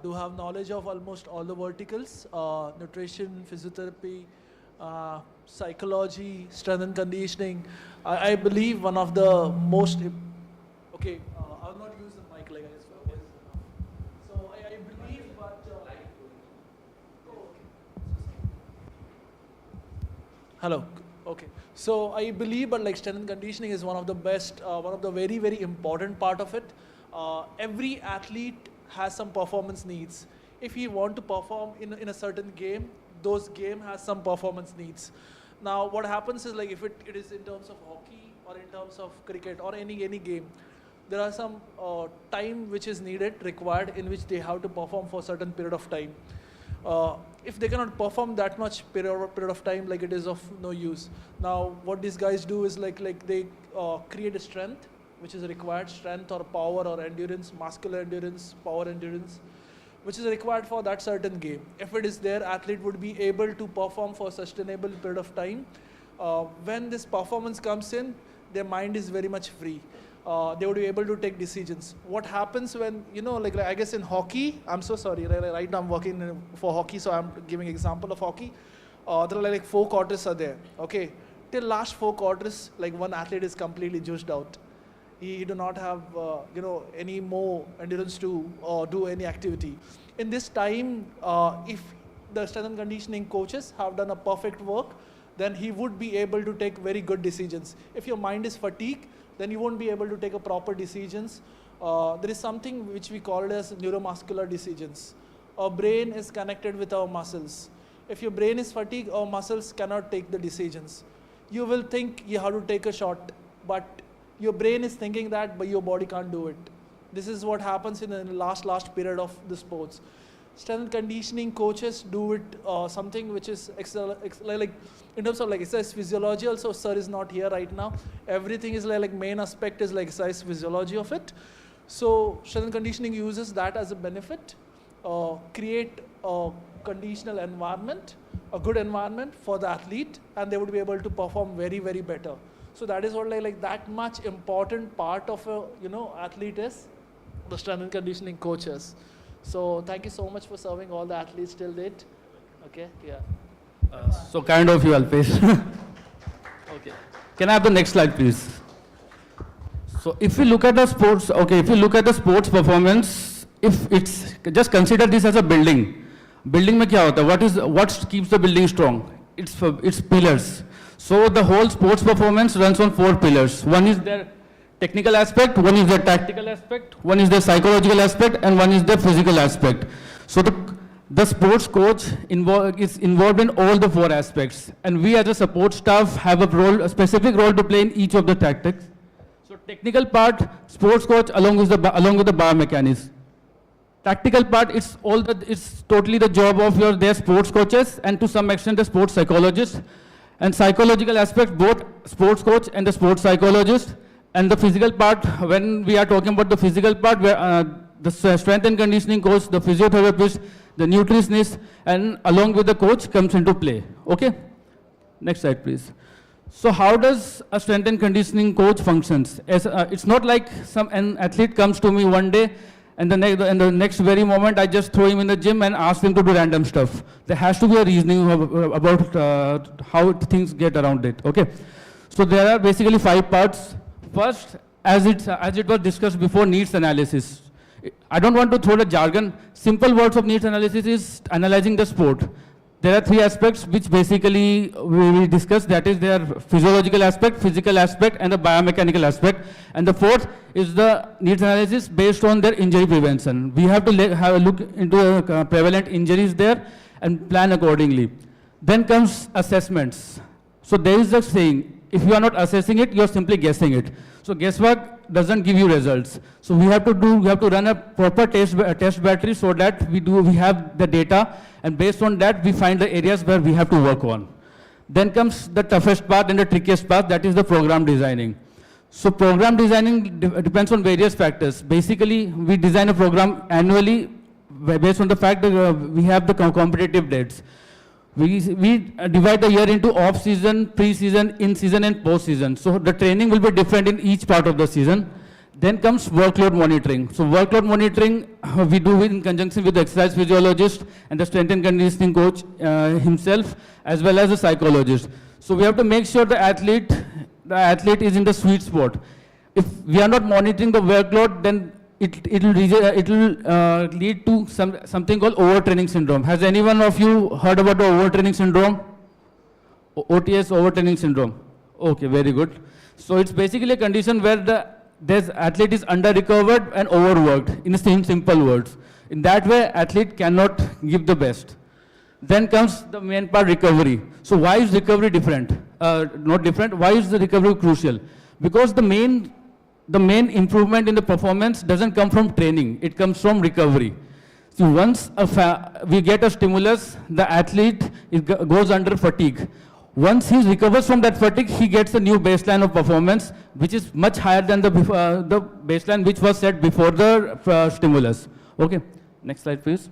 Do have knowledge of almost all the verticals, nutrition, physiotherapy, psychology, strength and conditioning. I believe one of the most, okay, I will not use the mic like I guess. So I believe, but, hello, okay. So I believe, but like strength and conditioning is one of the best, one of the very, very important part of it. Every athlete has some performance needs. If he want to perform in a certain game, those game has some performance needs. Now what happens is, like if it is in terms of hockey or in terms of cricket or any game, there are some time which is required in which they have to perform for a certain period of time. If they cannot perform that much period of time, like it is of no use. Now what these guys do is like they create a strength which is required, strength or power or endurance, muscular endurance, power endurance, which is required for that certain game. If it is there, athlete would be able to perform for a sustainable period of time. When this performance comes in, their mind is very much free. They would be able to take decisions. What happens when, like I guess in hockey, I'm so sorry, right now I'm working for hockey, so I'm giving example of hockey. There are like 4 quarters are there, okay? Till last 4 quarters, like one athlete is completely juiced out. He do not have, any more endurance to do any activity. In this time, if the strength and conditioning coaches have done a perfect work, then he would be able to take very good decisions. If your mind is fatigued, then you won't be able to take a proper decisions. There is something which we call as neuromuscular decisions. Our brain is connected with our muscles. If your brain is fatigued, our muscles cannot take the decisions. You will think you have to take a shot, but your brain is thinking that, but your body can't do it. This is what happens in the last period of the sports. strength and conditioning coaches do it something which is like in terms of like exercise physiology also. Sir is not here right now. Everything is like main aspect is like exercise physiology of it. So strength and conditioning uses that as a benefit, create a conditional environment, a good environment for the athlete, and they would be able to perform very, very better. So that is what like that much important part of a athlete is the strength and conditioning coaches. So thank you so much for serving all the athletes till date. Okay, yeah. So kind of you, Alpesh. Okay. Can I have the next slide, please? So if you look at the sports, okay, if you look at the sports performance, if it's, just consider this as a building. Building mein kya hota hai? What keeps the building strong? It's pillars. So the whole sports performance runs on 4 pillars. One is their technical aspect, one is the tactical aspect, one is the psychological aspect, and one is the physical aspect. So the sports coach is involved in all the 4 aspects, and we as a support staff have a specific role to play in each of the tactics. So technical part, sports coach along with the biomechanics. Tactical part, it's totally the job of their sports coaches and to some extent the sports psychologists. And psychological aspect, both sports coach and the sports psychologist. And the physical part, when we are talking about the physical part, where the strength and conditioning coach, the physiotherapist, the nutritionist, and along with the coach comes into play. Okay? Next slide, please. So how does a strength and conditioning coach functions? It's not like an athlete comes to me one day and the next very moment I just throw him in the gym and ask him to do random stuff. There has to be a reasoning about how things get around it. Okay? So there are basically 5 parts. First, as it was discussed before, needs analysis. I don't want to throw the jargon. Simple words of needs analysis is analyzing the sport. There are 3 aspects which basically we discussed. That is their physiological aspect, physical aspect, and the biomechanical aspect. And the 4th is the needs analysis based on their injury prevention. We have to have a look into prevalent injuries there and plan accordingly. Then comes assessments. So there is a saying, if you are not assessing it, you are simply guessing it. So guesswork doesn't give you results. So we have to run a proper test battery so that we have the data, and based on that we find the areas where we have to work on. Then comes the toughest part and the trickiest part, that is the program designing. So program designing depends on various factors. Basically, we design a program annually based on the fact that we have the competitive dates. We divide the year into off-season, pre-season, in-season, and post-season. So the training will be different in each part of the season. Then comes workload monitoring. So workload monitoring we do in conjunction with the exercise physiologist and the strength and conditioning coach himself, as well as the psychologist. So we have to make sure the athlete is in the sweet spot. If we are not monitoring the workload, then it will lead to something called overtraining syndrome. Has anyone of you heard about the overtraining syndrome? OTS, overtraining syndrome. Okay, very good. So it's basically a condition where the athlete is under-recovered and overworked, in the same simple words. In that way, athlete cannot give the best. Then comes the main part, recovery. So why is recovery different? Not different. Why is the recovery crucial? Because the main improvement in the performance doesn't come from training, it comes from recovery. So once we get a stimulus, the athlete goes under fatigue. Once he recovers from that fatigue, he gets a new baseline of performance, which is much higher than the baseline which was set before the stimulus. Okay, next slide please.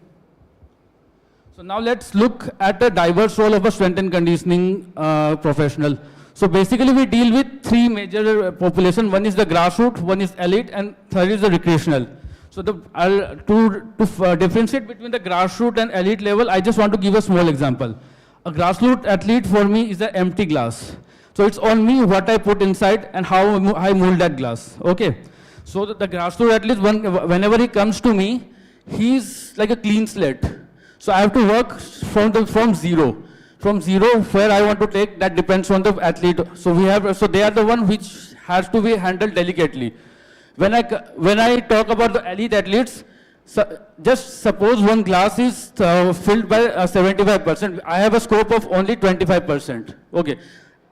So now let's look at the diverse role of a strength and conditioning professional. So basically we deal with 3 major population. One is the grassroots, one is elite, and third is the recreational. So to differentiate between the grassroots and elite level, I just want to give a small example. A grassroots athlete for me is an empty glass. So it's on me what I put inside and how I mold that glass. Okay. So the grassroots athlete, whenever he comes to me, he's like a clean slate. So I have to work from zero. From zero, where I want to take, that depends on the athlete. So they are the one which has to be handled delicately. When I talk about the elite athletes, just suppose one glass is filled by 75%. I have a scope of only 25%. Okay.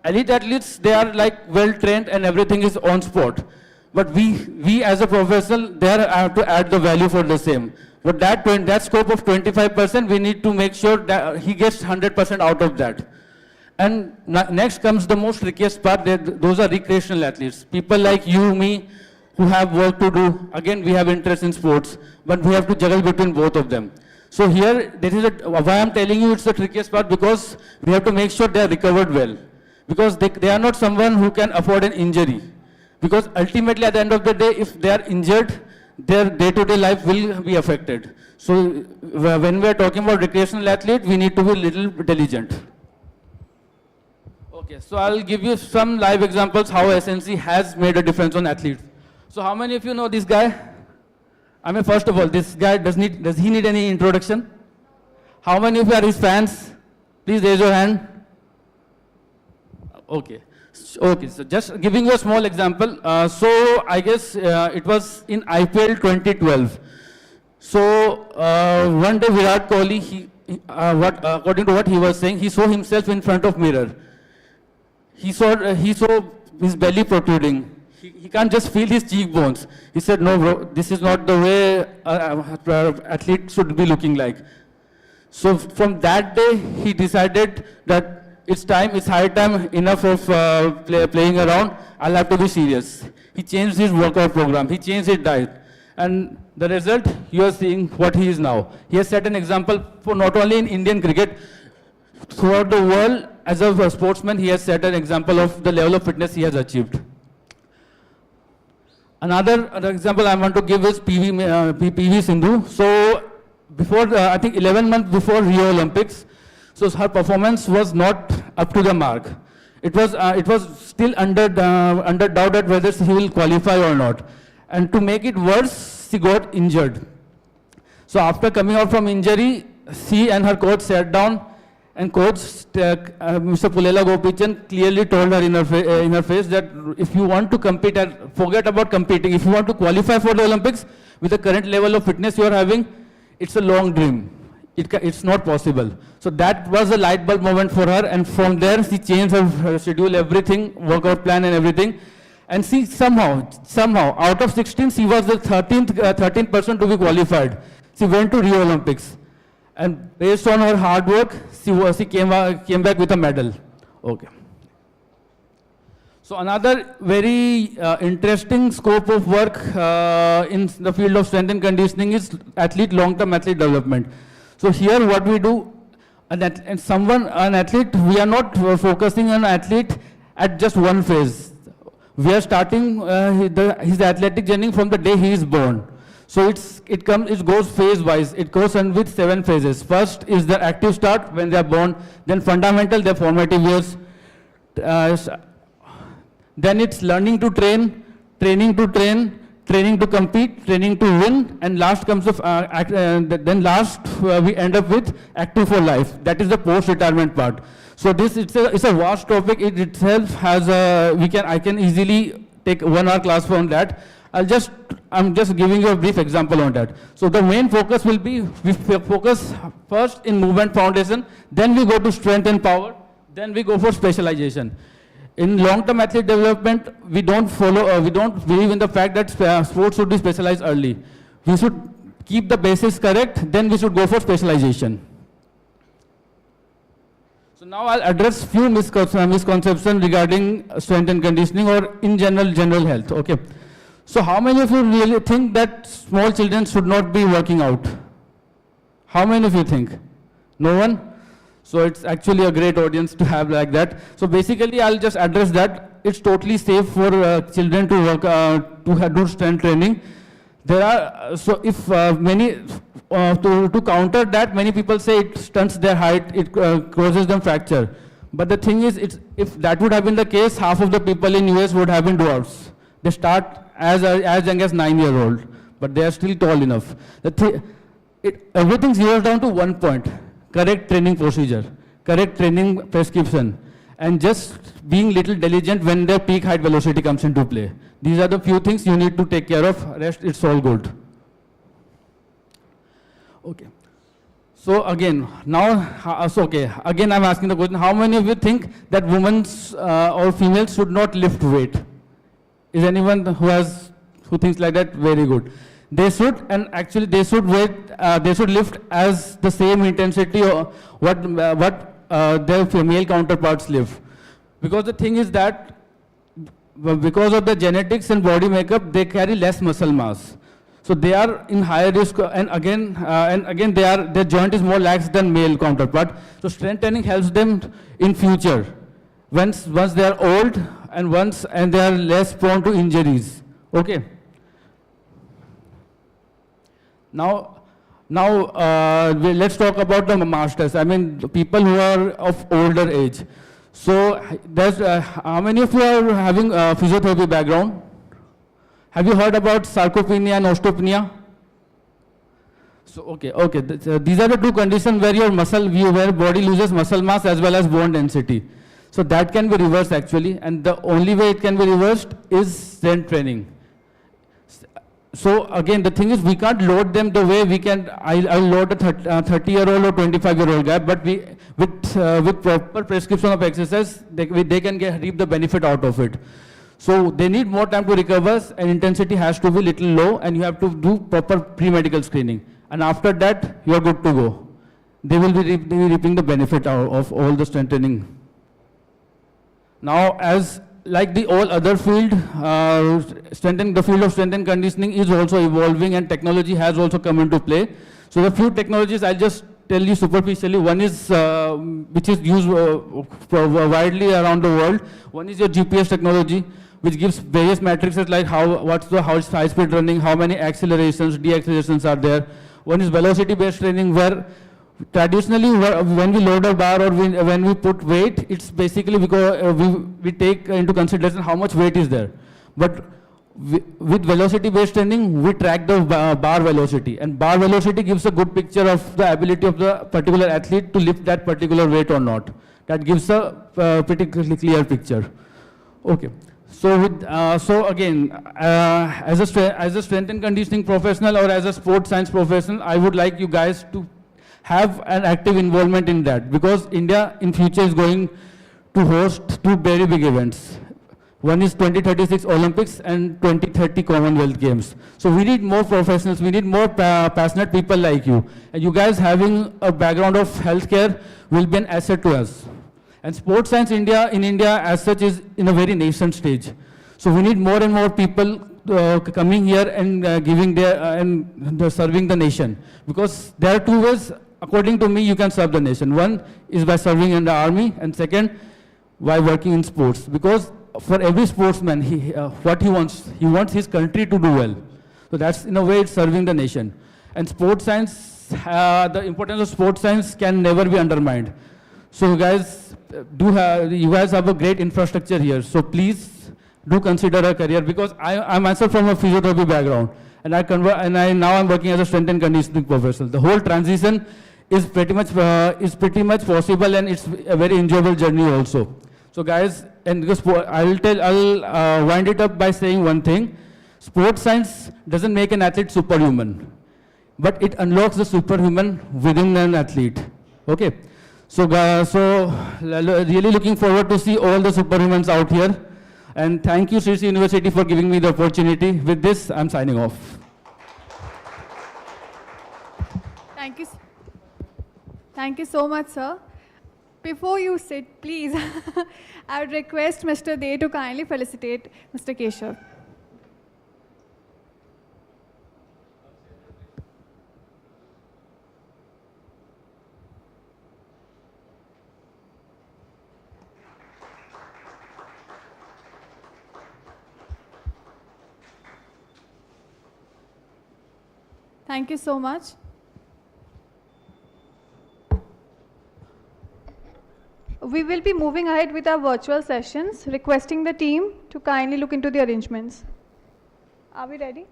Elite athletes, they are like well trained and everything is on spot. But we as a professional, there I have to add the value for the same. But that scope of 25%, we need to make sure that he gets 100% out of that. And next comes the most trickiest part, those are recreational athletes. People like you, me, who have work to do. Again, we have interest in sports, but we have to juggle between both of them. So here, why I'm telling you it's the trickiest part, because we have to make sure they are recovered well. Because they are not someone who can afford an injury. Because ultimately, at the end of the day, if they are injured, their day-to-day life will be affected. So when we are talking about recreational athlete, we need to be a little diligent. Okay, so I'll give you some live examples how SNC has made a difference on athletes. So how many of you know this guy? I mean, first of all, this guy, does he need any introduction? How many of you are his fans? Please raise your hand. Okay. Okay, so just giving you a small example. So I guess it was in IPL 2012. So one day Virat Kohli, according to what he was saying, he saw himself in front of mirror. He saw his belly protruding. He can't just feel his cheekbones. He said, no bro, this is not the way an athlete should be looking like. So from that day, he decided that it's high time, enough of playing around, I'll have to be serious. He changed his workout program, he changed his diet. And the result, you are seeing what he is now. He has set an example for not only in Indian cricket, throughout the world, as a sportsman, he has set an example of the level of fitness he has achieved. Another example I want to give is PV Sindhu. So before, I think 11 months before Rio Olympics, so her performance was not up to the mark. It was still under doubt that whether she will qualify or not. And to make it worse, she got injured. So after coming out from injury, she and her coach sat down, and coach Mr. Pulela Gopichan clearly told her in her face that if you want to compete, forget about competing. If you want to qualify for the Olympics with the current level of fitness you are having, it's a long dream. It's not possible. So that was a light bulb moment for her, and from there she changed her schedule, everything, workout plan and everything. And she somehow, out of 16, she was the 13th person to be qualified. She went to Rio Olympics. And based on her hard work, she came back with a medal. Okay. So another very interesting scope of work in the field of strength and conditioning is long-term athlete development. So here what we do, an athlete, we are not focusing on an athlete at just one phase. We are starting his athletic journey from the day he is born. So it goes phase-wise. It goes on with 7 phases. First is the active start when they are born, then fundamental, their formative years. Then it's learning to train, training to train, training to compete, training to win, and last comes we end up with active for life. That is the post-retirement part. So it's a vast topic. It itself has I can easily take 1 hour class on that. I'm just giving you a brief example on that. So the main focus will be, we focus first in movement foundation, then we go to strength and power, then we go for specialization. In long-term athlete development, we don't believe in the fact that sports should be specialized early. We should keep the basics correct, then we should go for specialization. So now I'll address few misconceptions regarding strength and conditioning, or in general health. Okay. So how many of you really think that small children should not be working out? How many of you think? No one? So it's actually a great audience to have like that. So basically I'll just address that. It's totally safe for children to work, to do strength training. There are, so if to counter that, many people say it stunts their height, it causes them fracture. But the thing is, if that would have been the case, half of the people in US would have been dwarfs. They start as young as 9-year-old, but they are still tall enough. Everything zeroes down to one point: correct training procedure, correct training prescription, and just being little diligent when their peak height velocity comes into play. These are the few things you need to take care of. Rest, it's all good. Okay. So again, again I'm asking the question: how many of you think that women or females should not lift weight? Is anyone who thinks like that? Very good. they should, and actually they should they should lift as the same intensity or what their female counterparts lift. Because the thing is that because of the genetics and body makeup, they carry less muscle mass. So they are in higher risk, and again, their joint is more lax than male counterpart. So strength training helps them in future, once they are old, and they are less prone to injuries. Okay. Now, let's talk about the masters. I mean, the people who are of older age. So there's how many of you are having a physiotherapy background? Have you heard about sarcopenia and osteopenia? So okay. These are the two conditions where where body loses muscle mass as well as bone density. So that can be reversed actually, and the only way it can be reversed is strength training. So again, the thing is, we can't load them the way we can. I'll load a 30-year-old or 25-year-old guy, but with proper prescription of exercise, they can reap the benefit out of it. So they need more time to recover, and intensity has to be little low, and you have to do proper pre-medical screening. And after that, you are good to go. They will be reaping the benefit out of all the strength training. Now, as like the all other field, the field of strength and conditioning is also evolving, and technology has also come into play. So the few technologies I'll just tell you superficially. One is which is used widely around the world. One is your GPS technology, which gives various matrices like how high speed running, how many accelerations, deaccelerations are there. One is velocity based training, where traditionally when we load a bar or when we put weight, it's basically because we take into consideration how much weight is there. But with velocity based training, we track the bar velocity, and bar velocity gives a good picture of the ability of the particular athlete to lift that particular weight or not. That gives a pretty clear picture. Okay. So again, as a strength and conditioning professional or as a sports science professional, I would like you guys to have an active involvement in that, because India in future is going to host two very big events. One is 2036 Olympics and 2030 Commonwealth Games. So we need more professionals, we need more passionate people like you. And you guys having a background of healthcare will be an asset to us. And sports science in India as such is in a very nascent stage. So we need more and more people coming here and giving serving the nation. Because there are two ways, according to me, you can serve the nation. One is by serving in the army, and second, by working in sports. Because for every sportsman, what he wants his country to do well. So that's in a way it's serving the nation. And sports science, the importance of sports science can never be undermined. So you guys have a great infrastructure here. So please do consider a career, because I myself from a physiotherapy background, and now I'm working as a strength and conditioning professional. The whole transition is pretty much possible, and it's a very enjoyable journey also. So guys, and I'll wind it up by saying one thing: sports science doesn't make an athlete superhuman, but it unlocks the superhuman within an athlete. Okay. So really looking forward to see all the superhumans out here. And thank you, Sri University, for giving me the opportunity. With this, I'm signing off. Thank you so much, sir. Before you sit, please, I would request Mr. Dey to kindly felicitate Mr. Keshav. Thank you so much. We will be moving ahead with our virtual sessions, requesting the team to kindly look into the arrangements. Are we ready?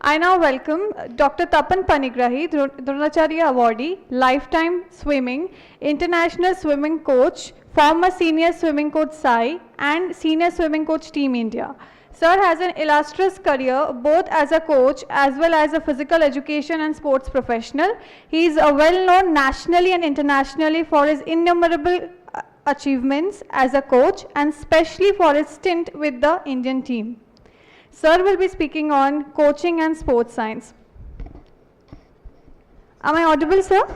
I now welcome Dr. Tapan Panigrahi, Dronacharya Awardee, Lifetime Swimming, International Swimming Coach, former Senior Swimming Coach SAI, and Senior Swimming Coach Team India. Sir has an illustrious career both as a coach as well as a physical education and sports professional. He is well known nationally and internationally for his innumerable achievements as a coach and especially for his stint with the Indian team. Sir will be speaking on coaching and sports science. Am I audible, sir?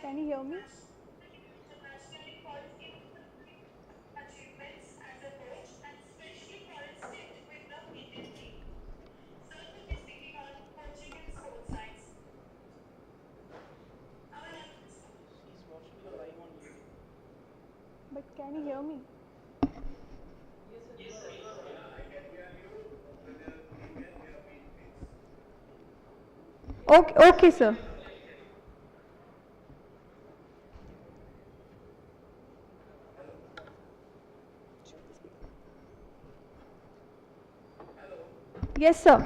Can you hear me? But can you hear me? Okay, sir. Yes, sir.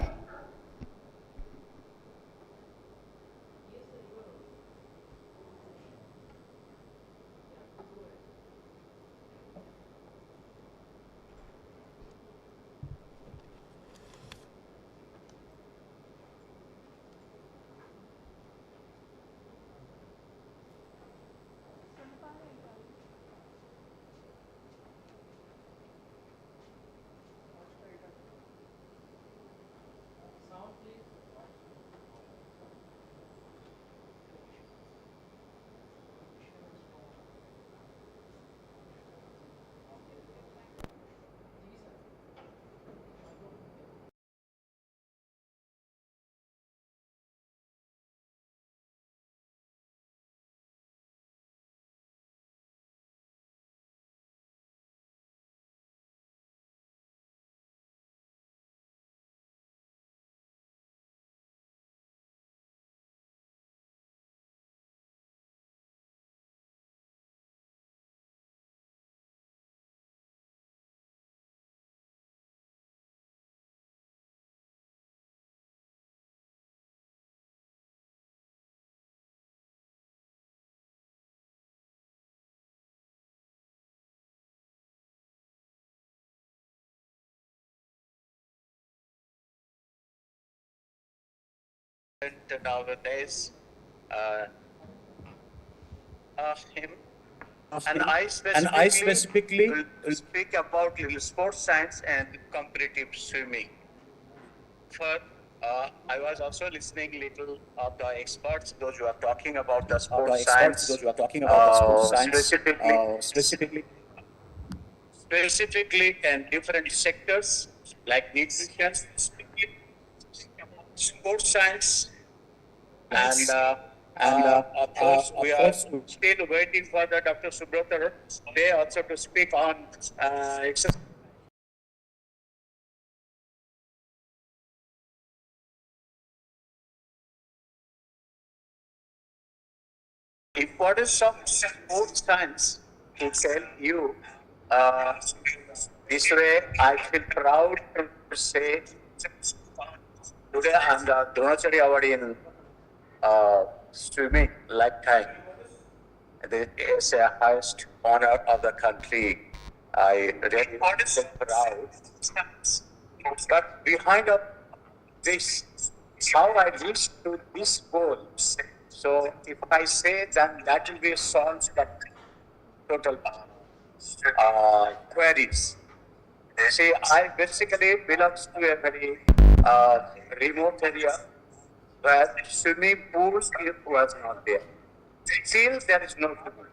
Nowadays, him and I specifically will speak about little sports science and competitive swimming. For I was also listening little of the experts, those who are talking about the sports science, specifically in different sectors like nutrition, sports science, and of course we are still waiting for the Dr. Subrata they also to speak on exercise. Importance of sports science to tell you this way I feel proud to say today I'm the Dronacharya Award in swimming lifetime. It is the highest honor of the country. I really feel proud. But behind of this, how I reached to this goal. So if I say then that will be solved that total queries. See, I basically belongs to a very remote area where swimming pools was not there. Still, there is no swimming.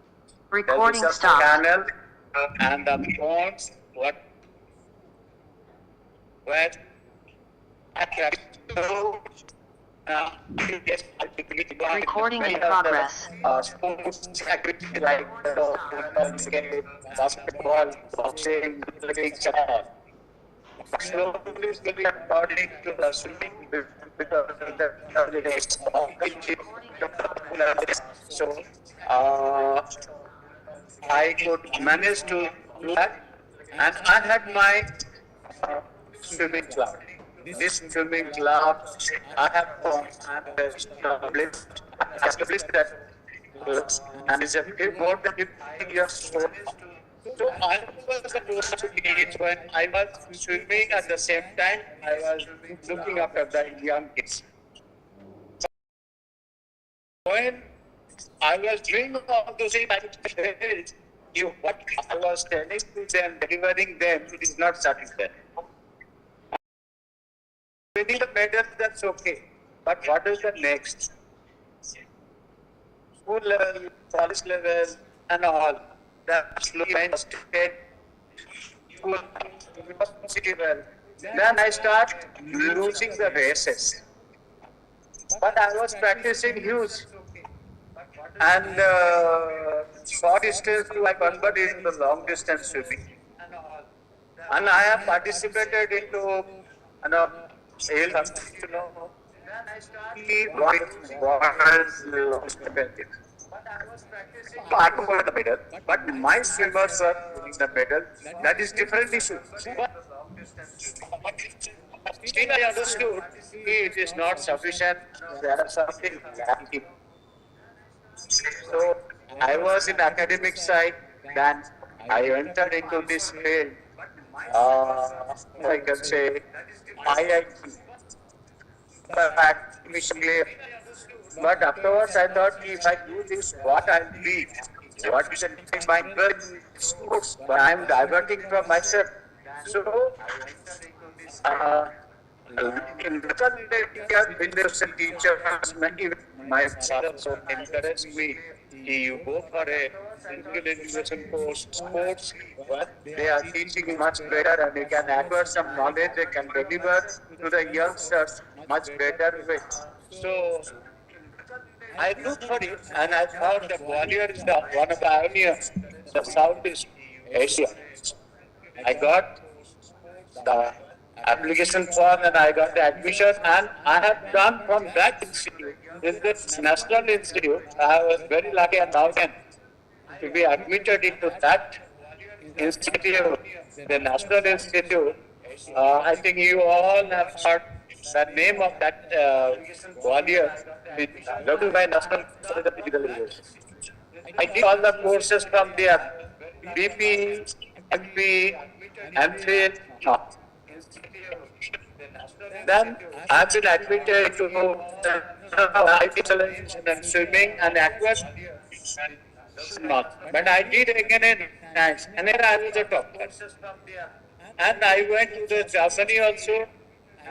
Recording there is a stopped. canal and the ponds where Recording in progress. Sports activity like basketball, boxing, slowly according to the swimming so I could manage to do that, and I had my swimming club. This swimming club I have established that, and it's a bit more than 15 years old. So I was supposed to be when I was swimming at the same time, I was looking after the young kids. When I was doing all those things. What I was telling to them, delivering them, it is not sufficient. Winning the medal, that's okay. But what is the next? School level, college level, and all. That's looking state, school, university level. Then I start losing the races. But I was practicing huge. And short distance I converted into long distance swimming. And I have participated into, I got the medal, but my swimmers were winning the medal. That is different issue. Still, I understood it is not sufficient. There is something lacking. So I was in academic side, then I entered into this field. I can say IIT. But afterwards I thought if I do this, what I'll be? What is in my sports? But I'm diverting from myself. So, in the teachers, my father so encouraged me. You go for a single education course, sports, they are teaching much better and you can acquire some knowledge, they can deliver to the youngsters much better way. So, I looked for it and I thought that Gwalior is one of the pioneers of Southeast Asia. I got the application form and I got the admission and I have done from that institute. In this National Institute, I was very lucky and now to be admitted into that institute, the National Institute. I think you all have heard the name of that Gwalior, developed by National Physical Education. I did all the courses from there, BP, MP, MPhil. Then I've been admitted to IT television and swimming and aquarium. But I did again in science, and then I was a doctor. And I went to the Germany also.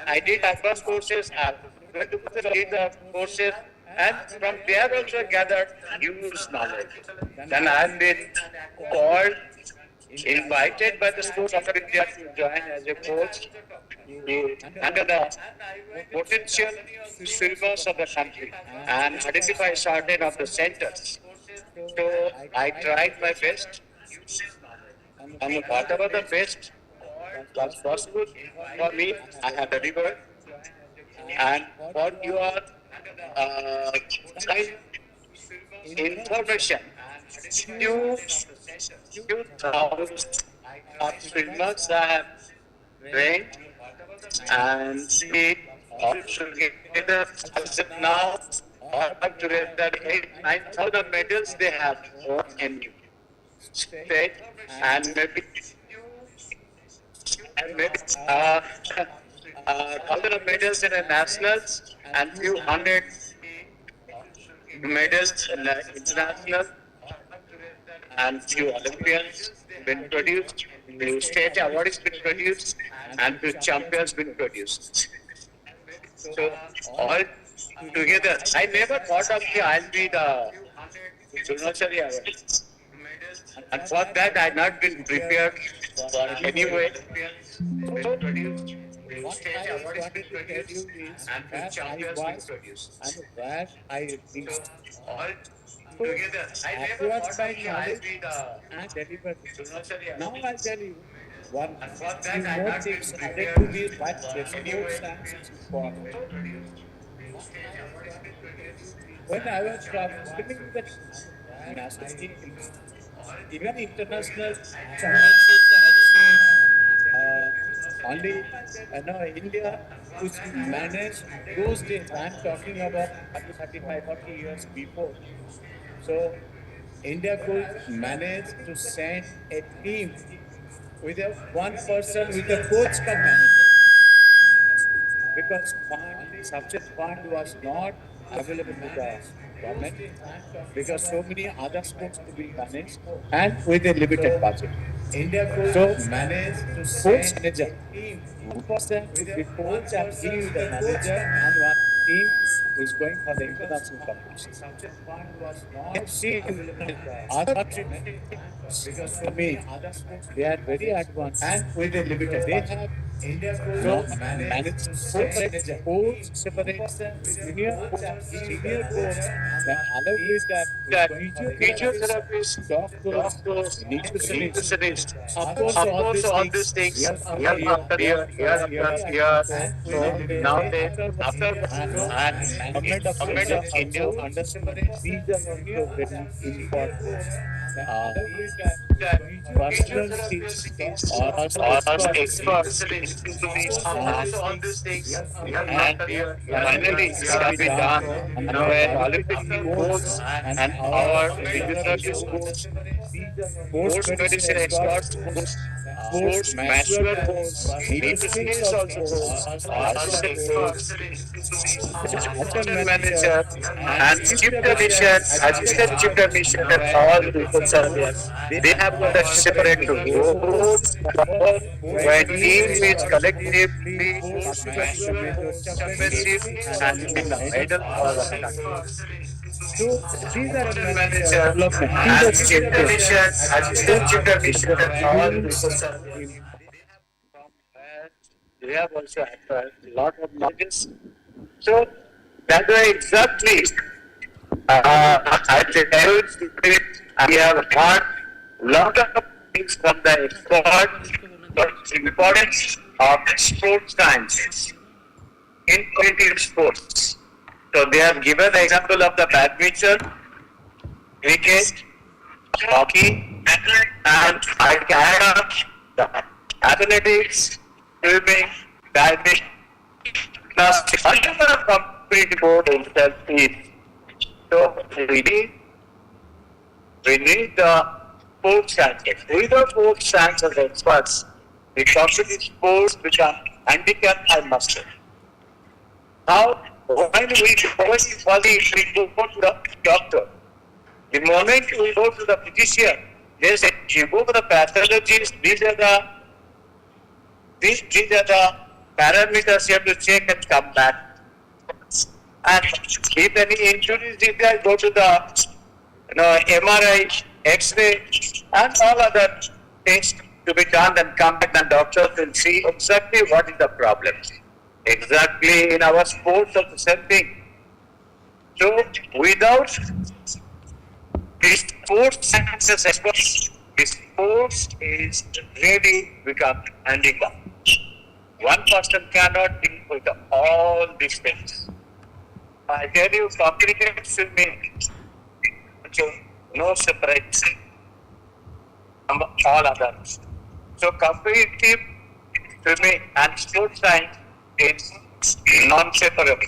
I did advanced courses. I went to the courses, and from there also gathered huge knowledge. Then I have been called, invited by the Sports Authority to join as a coach under the potential swimmers of the country and identify certain of the centers. So I tried my best, and whatever the best was possible for me, I have delivered. And for your information, few thousands of swimmers have trained and we also together now up to that 9,000 medals they have won in state and maybe 1,000 of medals in the nationals and few hundred medals in the international and few Olympians been produced, few state awards been produced, and few champions been produced. So all together, I never thought of I'll be the Dronacharya award. And for that, I had not been prepared for any way. What I wanted to tell you is where I was and where I reached. Together, I never Afterwards, thought my I'll knowledge be the and delivered. Dronacharya Now award. I'll tell you one And for that, few I had more not been things added prepared to this why the sports anyway. science is important. When I was swimming in the national team, even international championships I have seen only India which managed those days. I am talking about 35, 40 years before. So India could manage to send a team with a one person with a coach come manager. Because subject fund was not available with us. government because so many other sports to be managed and with a limited budget. So, sports manager, one person will be coach and he is the manager and one team is going for the international competition. See, other countries, because for me, they are very advanced and with a limited budget. So, manage sports separate junior coach, senior coach, then allow with that physiotherapist, doctors, nutritionists. Of course, all these things year after year. So now they after government of India understand these are also very important. Personal skills or experts into these all these things and finally it can be done when Olympic team goes and our physiotherapist goes, sports medicine experts goes, sports manual goes, nutritionists also goes, assistant manager and chief technician, assistant chief technician and all people are there. They have got a separate roles when team is collectively championship and win the medal all of that. So these are manager development. These are chief technician, assistant chief technician and all people are there. They have also had a lot of knowledge. So that way exactly at the level we have heard lot of things from the expert, the importance of sports sciences in competitive sports. So they have given the example of the badminton, cricket, hockey, and I can add up the athletics, swimming, diving, plus whatever competitive sport itself is. So we need the sports sciences. With the sports sciences experts, the competitive sports become handicapped and master. Now, when we go to the doctor, the moment we go to the physician, they say, you go to the pathologist, these are the parameters you have to check and come back. And if any injuries is there, go to the MRI, X-ray, and all other things to be done and come back and doctors will see exactly what is the problem. Exactly in our sports of the same thing. So without this sports sciences experts, this sports is really become handicap. One person cannot deal with all these things. I tell you, competitive swimming, no separation from all others. So competitive swimming and sports science is non-separable.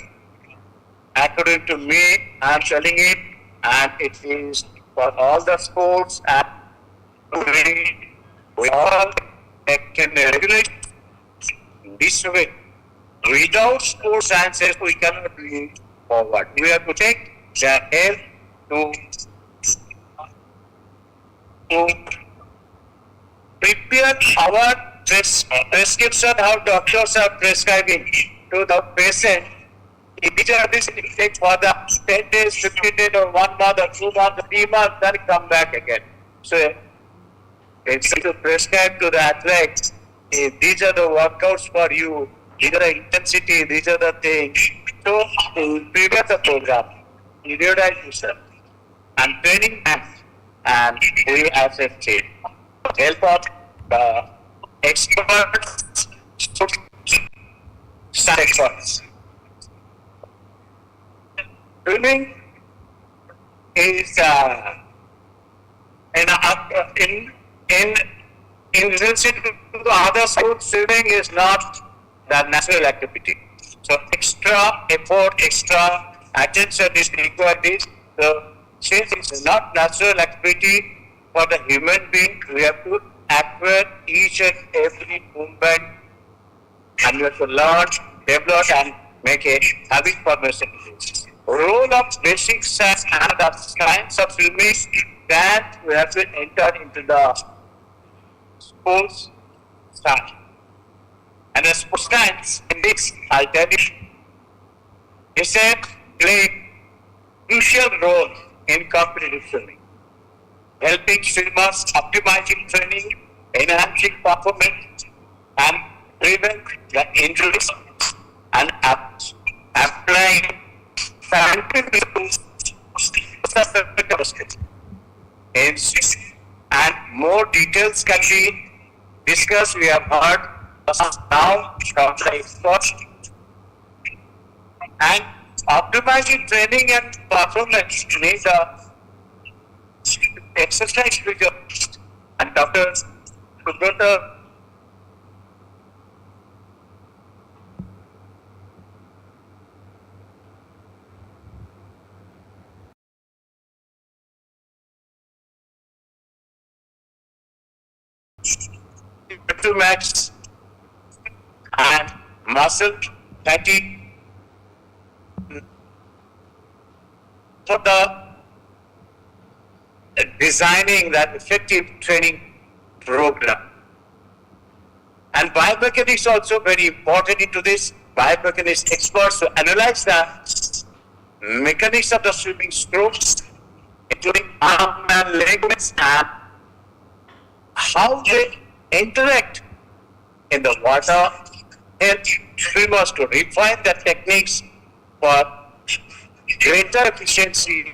According to me, I am telling it, and it is for all the sports and we all can regulate this way. Without sports sciences, we cannot move forward. We have to take the help to prepare our prescription, how doctors are prescribing to the patient. Each of this takes for the 10 days, 15 days, or 1 month, or 2 months, 3 months, then come back again. So it's to prescribe to the athletes. These are the workouts for you. These are the intensity. These are the things. So prepare the program, periodize yourself, and training and we as a team help of the experts, experts. Swimming is in relation to other sports, swimming is not the natural activity. So extra effort, extra attention is required. So since it's not natural activity for the human being, we have to acquire each and every movement, and we have to learn, develop, and make a habit formation. role of basic science and the science of swimming, then we have to enter into the sports science. And the sports science in this, I'll tell you, is a play crucial role in competitive swimming, helping swimmers optimizing training, enhancing performance, and prevent the injuries and applying scientific and more details can be discussed. We have heard now from the experts. And optimizing training and performance means exercise figures. And Dr. Subrata to max and muscle fatigue for the designing that effective training program. And biomechanics also very important into this. Biomechanics experts to analyze the mechanics of the swimming strokes, including arm and leg movements, and how they interact in the water, help swimmers to refine the techniques for greater efficiency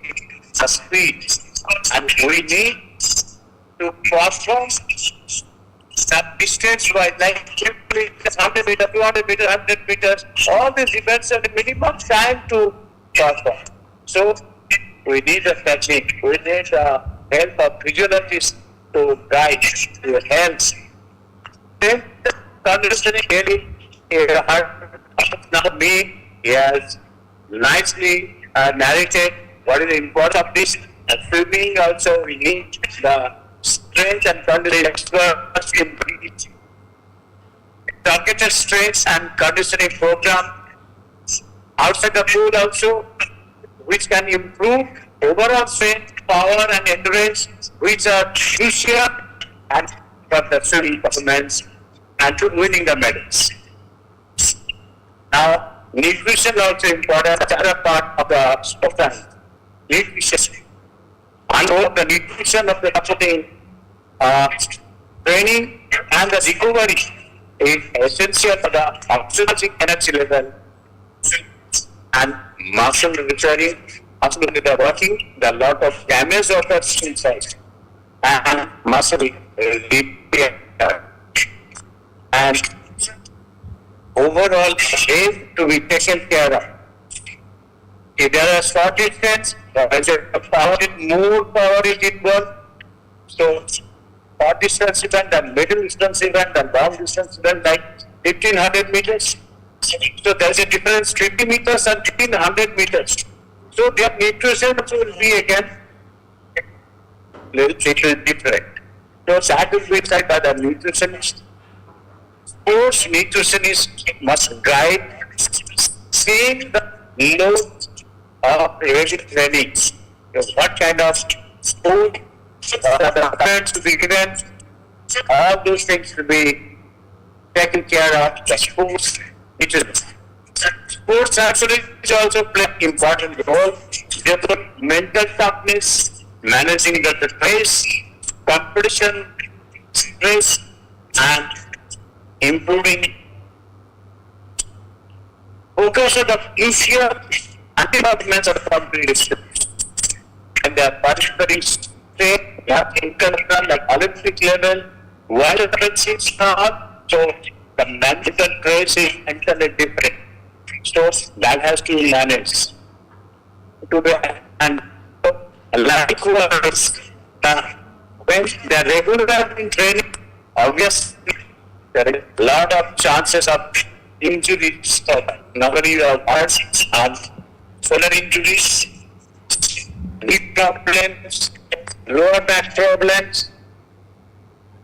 and speed. And we need to perform that distance by like 100 meters, 200 meters, 100 meters. All this depends on the minimum time to perform. So we need a technique. We need the help of physiologists to guide, to help. Then understanding really now me, he has nicely narrated what is the importance of this. Swimming also we need the strength and conditioning experts in targeted strength and conditioning program outside the pool also, which can improve overall strength, power and endurance, which are crucial and for the swimming performance and to winning the medals. Now, nutrition also important, other part of the sport. Nutrition. And the nutrition of the supporting training and the recovery is essential for the optimizing energy level and muscle repairing. Absolutely, the working, the lot of damage occurs inside and muscle repair and overall aim to be taken care of. If there are short distance, more power is involved. So, short distance event and middle distance event and long distance event like 1500 meters. So, there is a difference 50 meters and 1500 meters. So, their nutrition will be again little different. So, that will be decided by the nutritionist. Sports nutritionist must guide, seeing the load of preventive training. So what kind of food, the parents to be given, all those things to be taken care of. The sports, sports actually also play an important role. Therefore, mental toughness, managing the stress, competition, stress, and improving focus of the easier anti-movements of the competition. And the participating state, international, like Olympic level, world references are so the mental stress is entirely different. So that has to be managed. To be and likewise, when they are regular in training, obviously there is a lot of chances of injuries, knee of hearts and shoulder injuries, knee problems, lower back problems,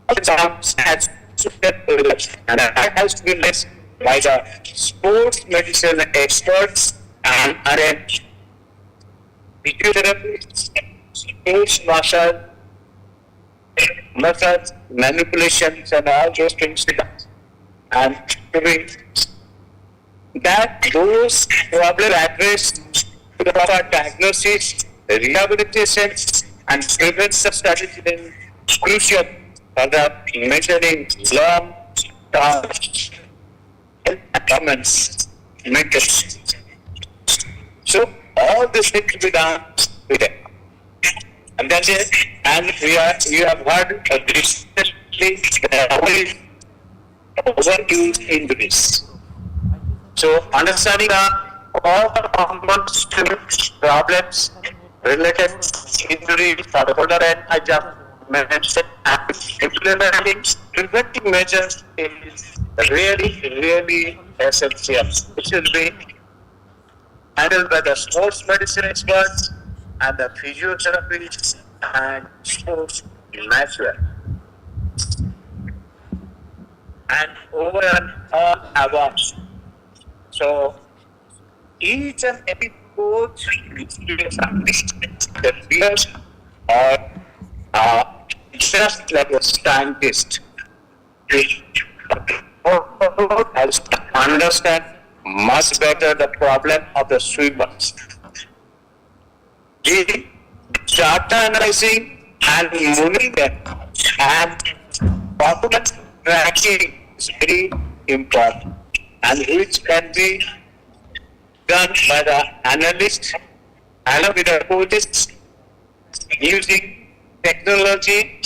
and that has to be led by the sports medicine experts and arranged physiotherapy, sports massage, manipulations, and all those things. And doing that, those problems addressed through our diagnosis, rehabilitation, and prevention strategies is crucial for the maintaining long-term health performance maintenance. So all this needs to be done today. And that's it. And you have heard recently overuse injuries. So understanding all the common problems related to injuries for the shoulder, and I just mentioned, and implementing preventive measures is really essential. It should be handled by the sports medicine experts and the physiotherapists and sports masseurs. And over and all awards. So each and every coach the peers are just like a scientist. Has to understand much better the problem of the swimmers. The data analyzing and monitoring them and performance tracking is very important, and which can be done by the analyst along with the coaches using technology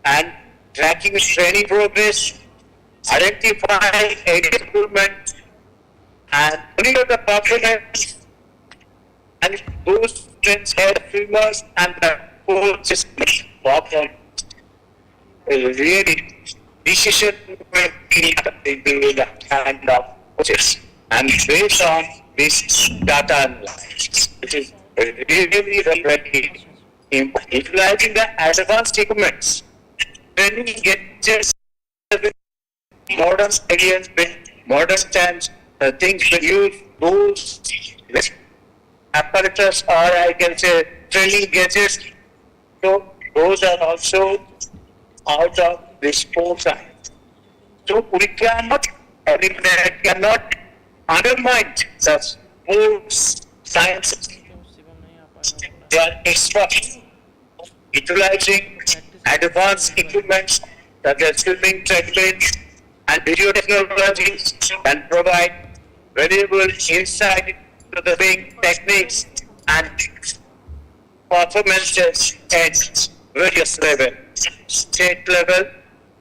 and tracking training progress, identify improvement, and monitor the performance and those trends help swimmers and the coaches perform really decision making in the hand of coaches. And based on this data analysis, which is really very important, utilizing the advanced equipments, training gadgets, modern stadiums with modern stands, things we use those apparatus, or I can say training gadgets. So those are also out of the sports science. So we cannot undermine the sports sciences. They are experts utilizing advanced equipment such as swimming treadmills and video technologies and provide valuable insight to the swimming techniques and performances at various levels, state level,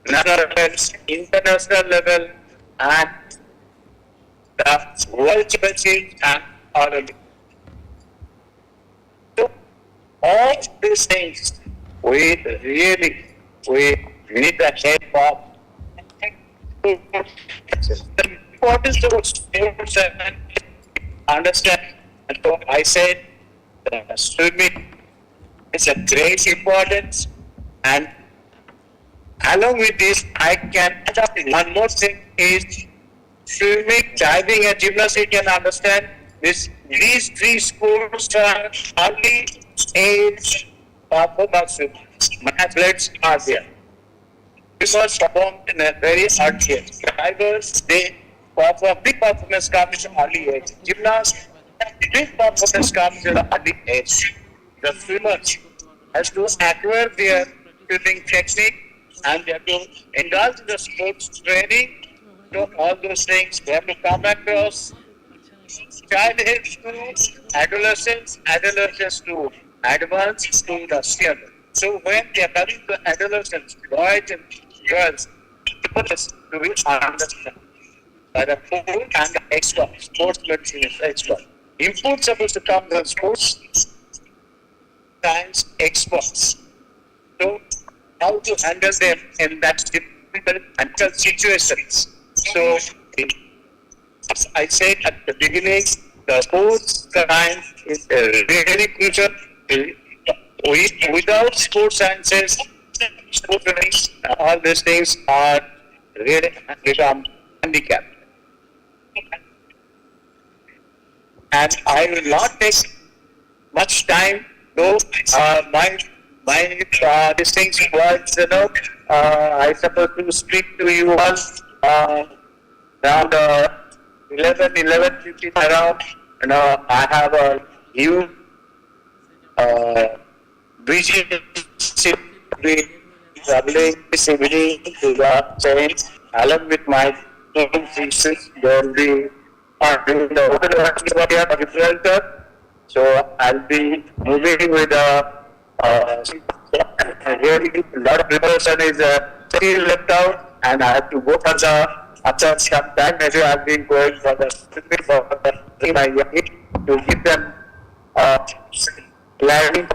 national level, international level, and the world championship and Olympics. So all these things we need the help of the importance of sports and understand. And so I said swimming is a great importance, and along with this I can add up one more thing is swimming, diving and gymnastics. You can understand this. These three sports are early age performance. My athletes are there because performed in a very early age. Divers, they perform big performance comes in early age. Gymnasts, big performance comes in early age. The swimmers has to acquire their swimming technique and they have to indulge in the sports training. So all those things they have to come across childhood to adolescence, adolescence to advanced to the senior. So when they are coming to adolescence, boys and girls, to be understand by the coach and the expert, sports medicine expert. Input supposed to come from sports science experts. So how to handle them in that difficult mental situations. So as I said at the beginning, the sports science is really crucial. Without sports sciences, sports all these things are really become handicapped. And I will not take much time. Though my these things was, I supposed to speak to you all around 11:15 around. I have a new vision to be traveling this evening to the Saints along with my own sisters. There will be doing the open agriculture. So I'll be moving with really a lot of preparation is still left out, and I have to go for the after some time. Maybe I've been going for the to give them learning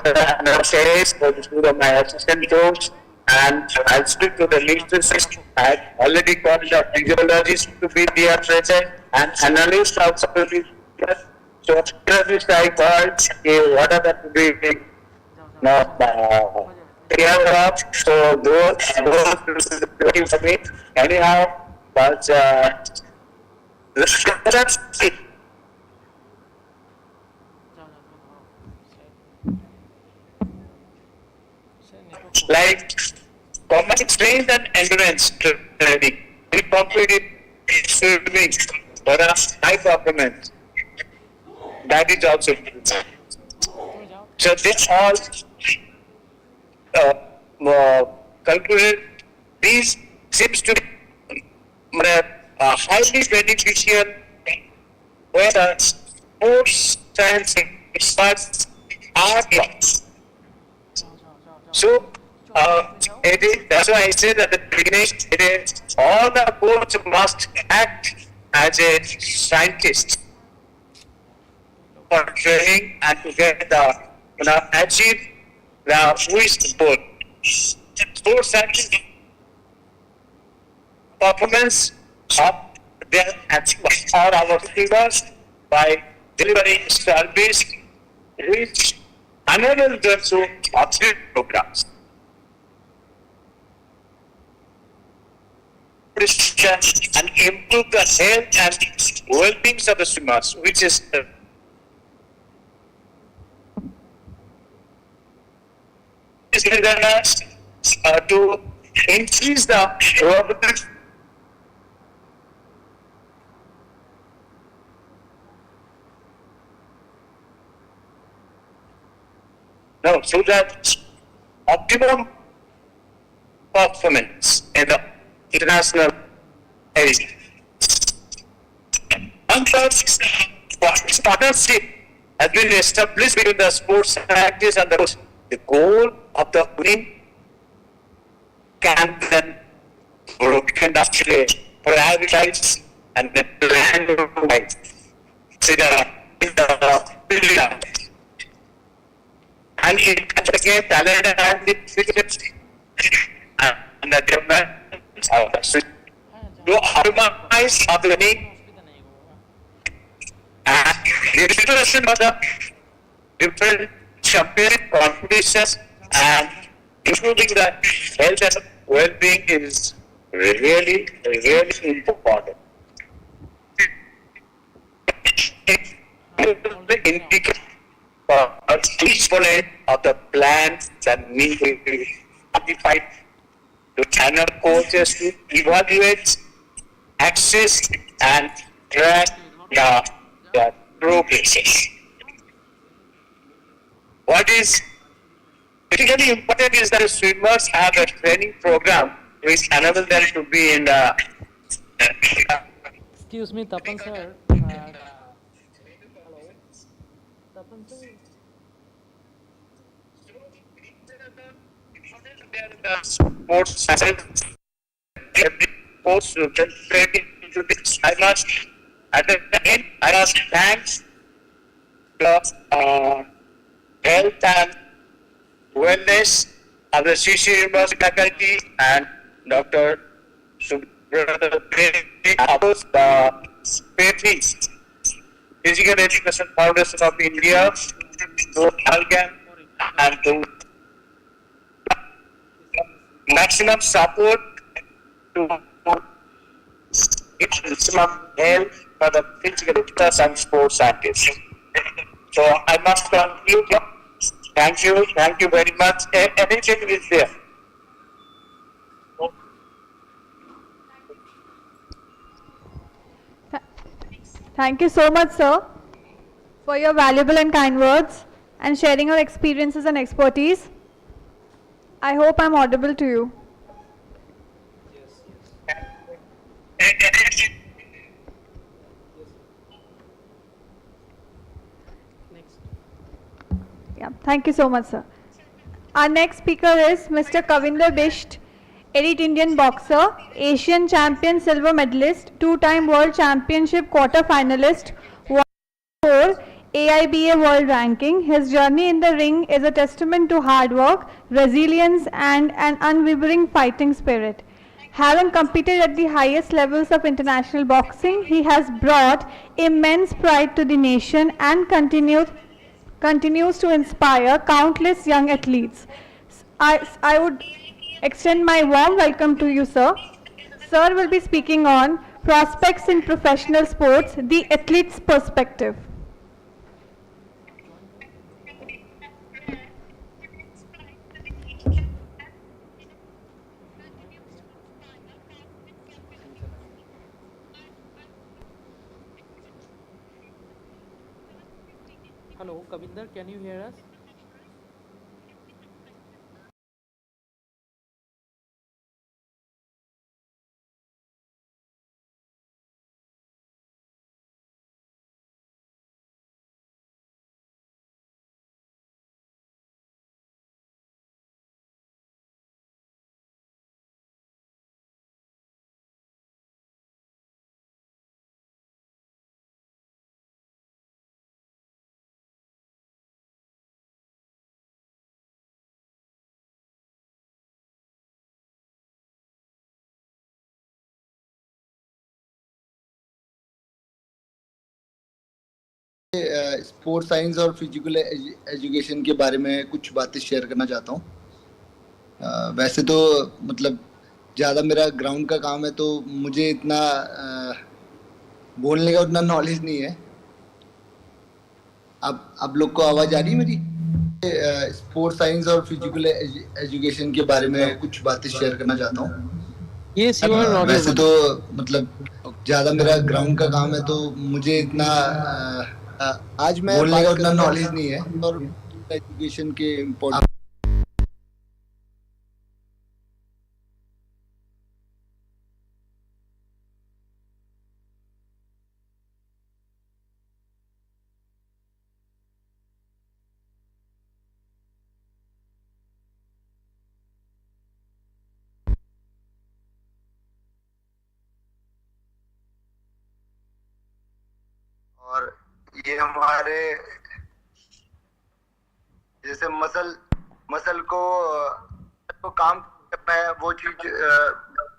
nurseries for the school of my assistant coach, and I'll speak to the leaders. I've already got the physiologist to be there present and analyst also to be there. So physiologist I got what are the big clear up. So those is looking for me anyhow, but that's it. Like combined strength and endurance training, we completed swimming for a high performance. That is also so this all concluded. These seems to be highly beneficial where the sports science experts are taught. So, that's why I said at the beginning, all the coaches must act as a scientist for training and to get the achieve the wish goal. Sports scientists performance of their achievements or our figures by delivering service which enable them to operate programs. And improve the health and well-being of the swimmers, which is to increase the so that optimum performance in the international area. Partnership has been established between the sports scientists and the coach. The goal of the winning can then actually prioritize and then plan and it can get talent and the development to harmonize of the winning and the preparation of the different champion competitions and improving the health and well-being is really important. Indicate each component of the plan that need to be modified to channel coaches to evaluate, access, and track the progress. What is critically important is that swimmers have a training program which enable them to be in the. Excuse me, Tapan sir. Hello. Tapan sir. Sports science, every course you can training into this. I must at the end I must thanks the health and wellness of the CC University faculty and Dr. Subrata the PETI, Physical Education Foundation of India, to Algan and to maximum support to maximum help for the physical education and sports scientists. So I must conclude. Thank you very much. Anything is there. Thank you so much, sir, for your valuable and kind words and sharing your experiences and expertise. I hope I'm audible to you. Yeah, thank you so much, sir. Our next speaker is Mr. Kavinder Bisht, elite Indian boxer, Asian champion silver medalist, two-time world championship quarter finalist, 1/4 AIBA world ranking. His journey in the ring is a testament to hard work, resilience and an unwavering fighting spirit. Having competed at the highest levels of international boxing, he has brought immense pride to the nation and continues to inspire countless young athletes. I would extend my warm welcome to you, sir. Sir will be speaking on prospects in professional sports, the athlete's perspective. Hello, Kavinder, can you hear us? Sports science और physical education के बारे में कुछ बातें share करना चाहता हूँ। वैसे तो मतलब ज़्यादा मेरा ग्राउंड का काम है तो मुझे इतना बोलने का उतना नॉलेज नहीं है। अब लोग को आवाज़ आ रही है मेरी? स्पोर्ट्स साइंस और फिजिकल एजुकेशन के बारे में कुछ बातें शेयर करना चाहता हूँ। Yes, you are audible. वैसे तो मतलब ज़्यादा मेरा ग्राउंड का काम है तो मुझे इतना आज मैं बोलने का उतना नॉलेज नहीं है और एजुकेशन के इम्पोर्टेंट और ये हमारे जैसे मसल को काम करना है वो चीज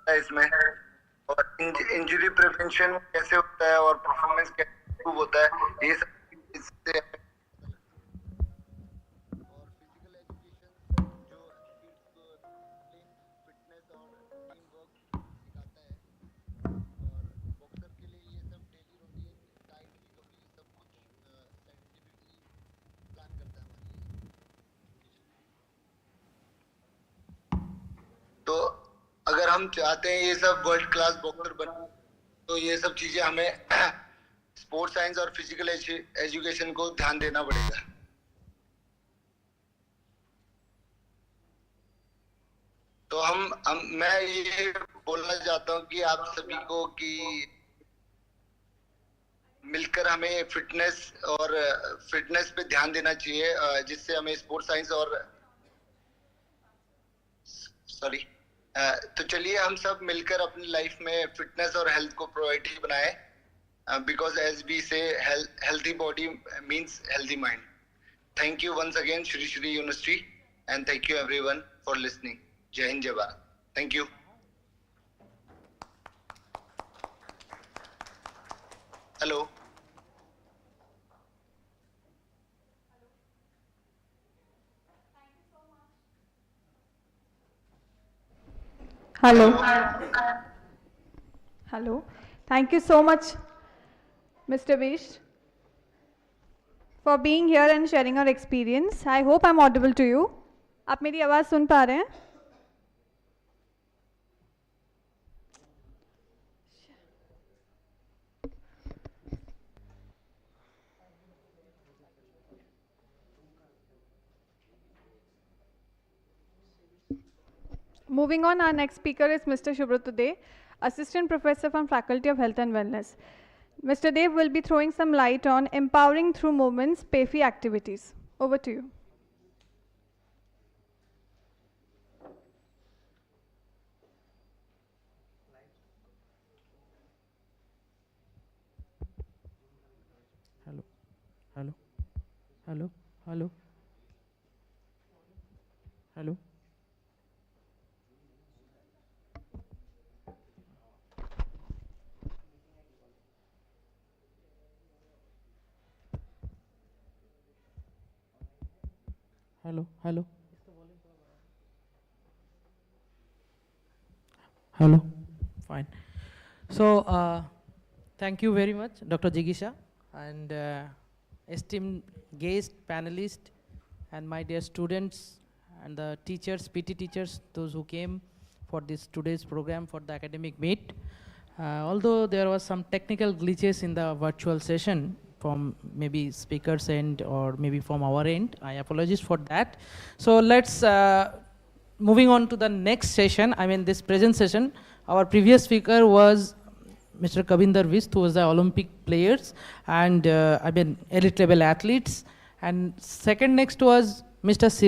है इसमें और इंजरी प्रिवेंशन कैसे होता है और परफॉर्मेंस कैसे इम्प्रूव होता है ये सब इससे तो अगर हम चाहते हैं ये सब वर्ल्ड क्लास बॉक्सर बने तो ये सब चीजें हमें स्पोर्ट्स साइंस और फिजिकल एजुकेशन को ध्यान देना पड़ेगा। तो मैं ये बोलना चाहता हूँ कि आप सभी को कि मिलकर हमें फिटनेस पे ध्यान देना चाहिए जिससे हमें स्पोर्ट्स साइंस और तो चलिए हम सब मिलकर अपनी लाइफ में फिटनेस और हेल्थ को प्रायोरिटी बनाएं because as we say healthy body means healthy mind. Thank you once again Sri Sri university and thank you everyone for listening. जय हिंद जय Bharat. Thank you. Hello Hello. Hello. Thank you so much, Mr. Bisht, for being here and sharing your experience. I hope I'm audible to you. आप मेरी आवाज़ सुन पा रहे हैं? Moving on, our next speaker is Mr. Subroto De, Assistant Professor from Faculty of Health and Wellness. Mr. Dev will be throwing some light on empowering through movements, PAFI activities. Over to you. Hello, hello, hello, hello, hello. Hello, hello. Hello. Fine. So, thank you very much, Dr. Jigisha, and esteemed guest, panelists, and my dear students, and the teachers, PT teachers, those who came for this today's program for the academic meet. Although there was some technical glitches in the virtual session, from maybe speakers end or maybe from our end, I apologize for that. So let's moving on to the next session. I mean this present session, our previous speaker was Mr. Kavinder Vist, who was the Olympic players and I mean elite level athletes, and second next was Mr. Siva.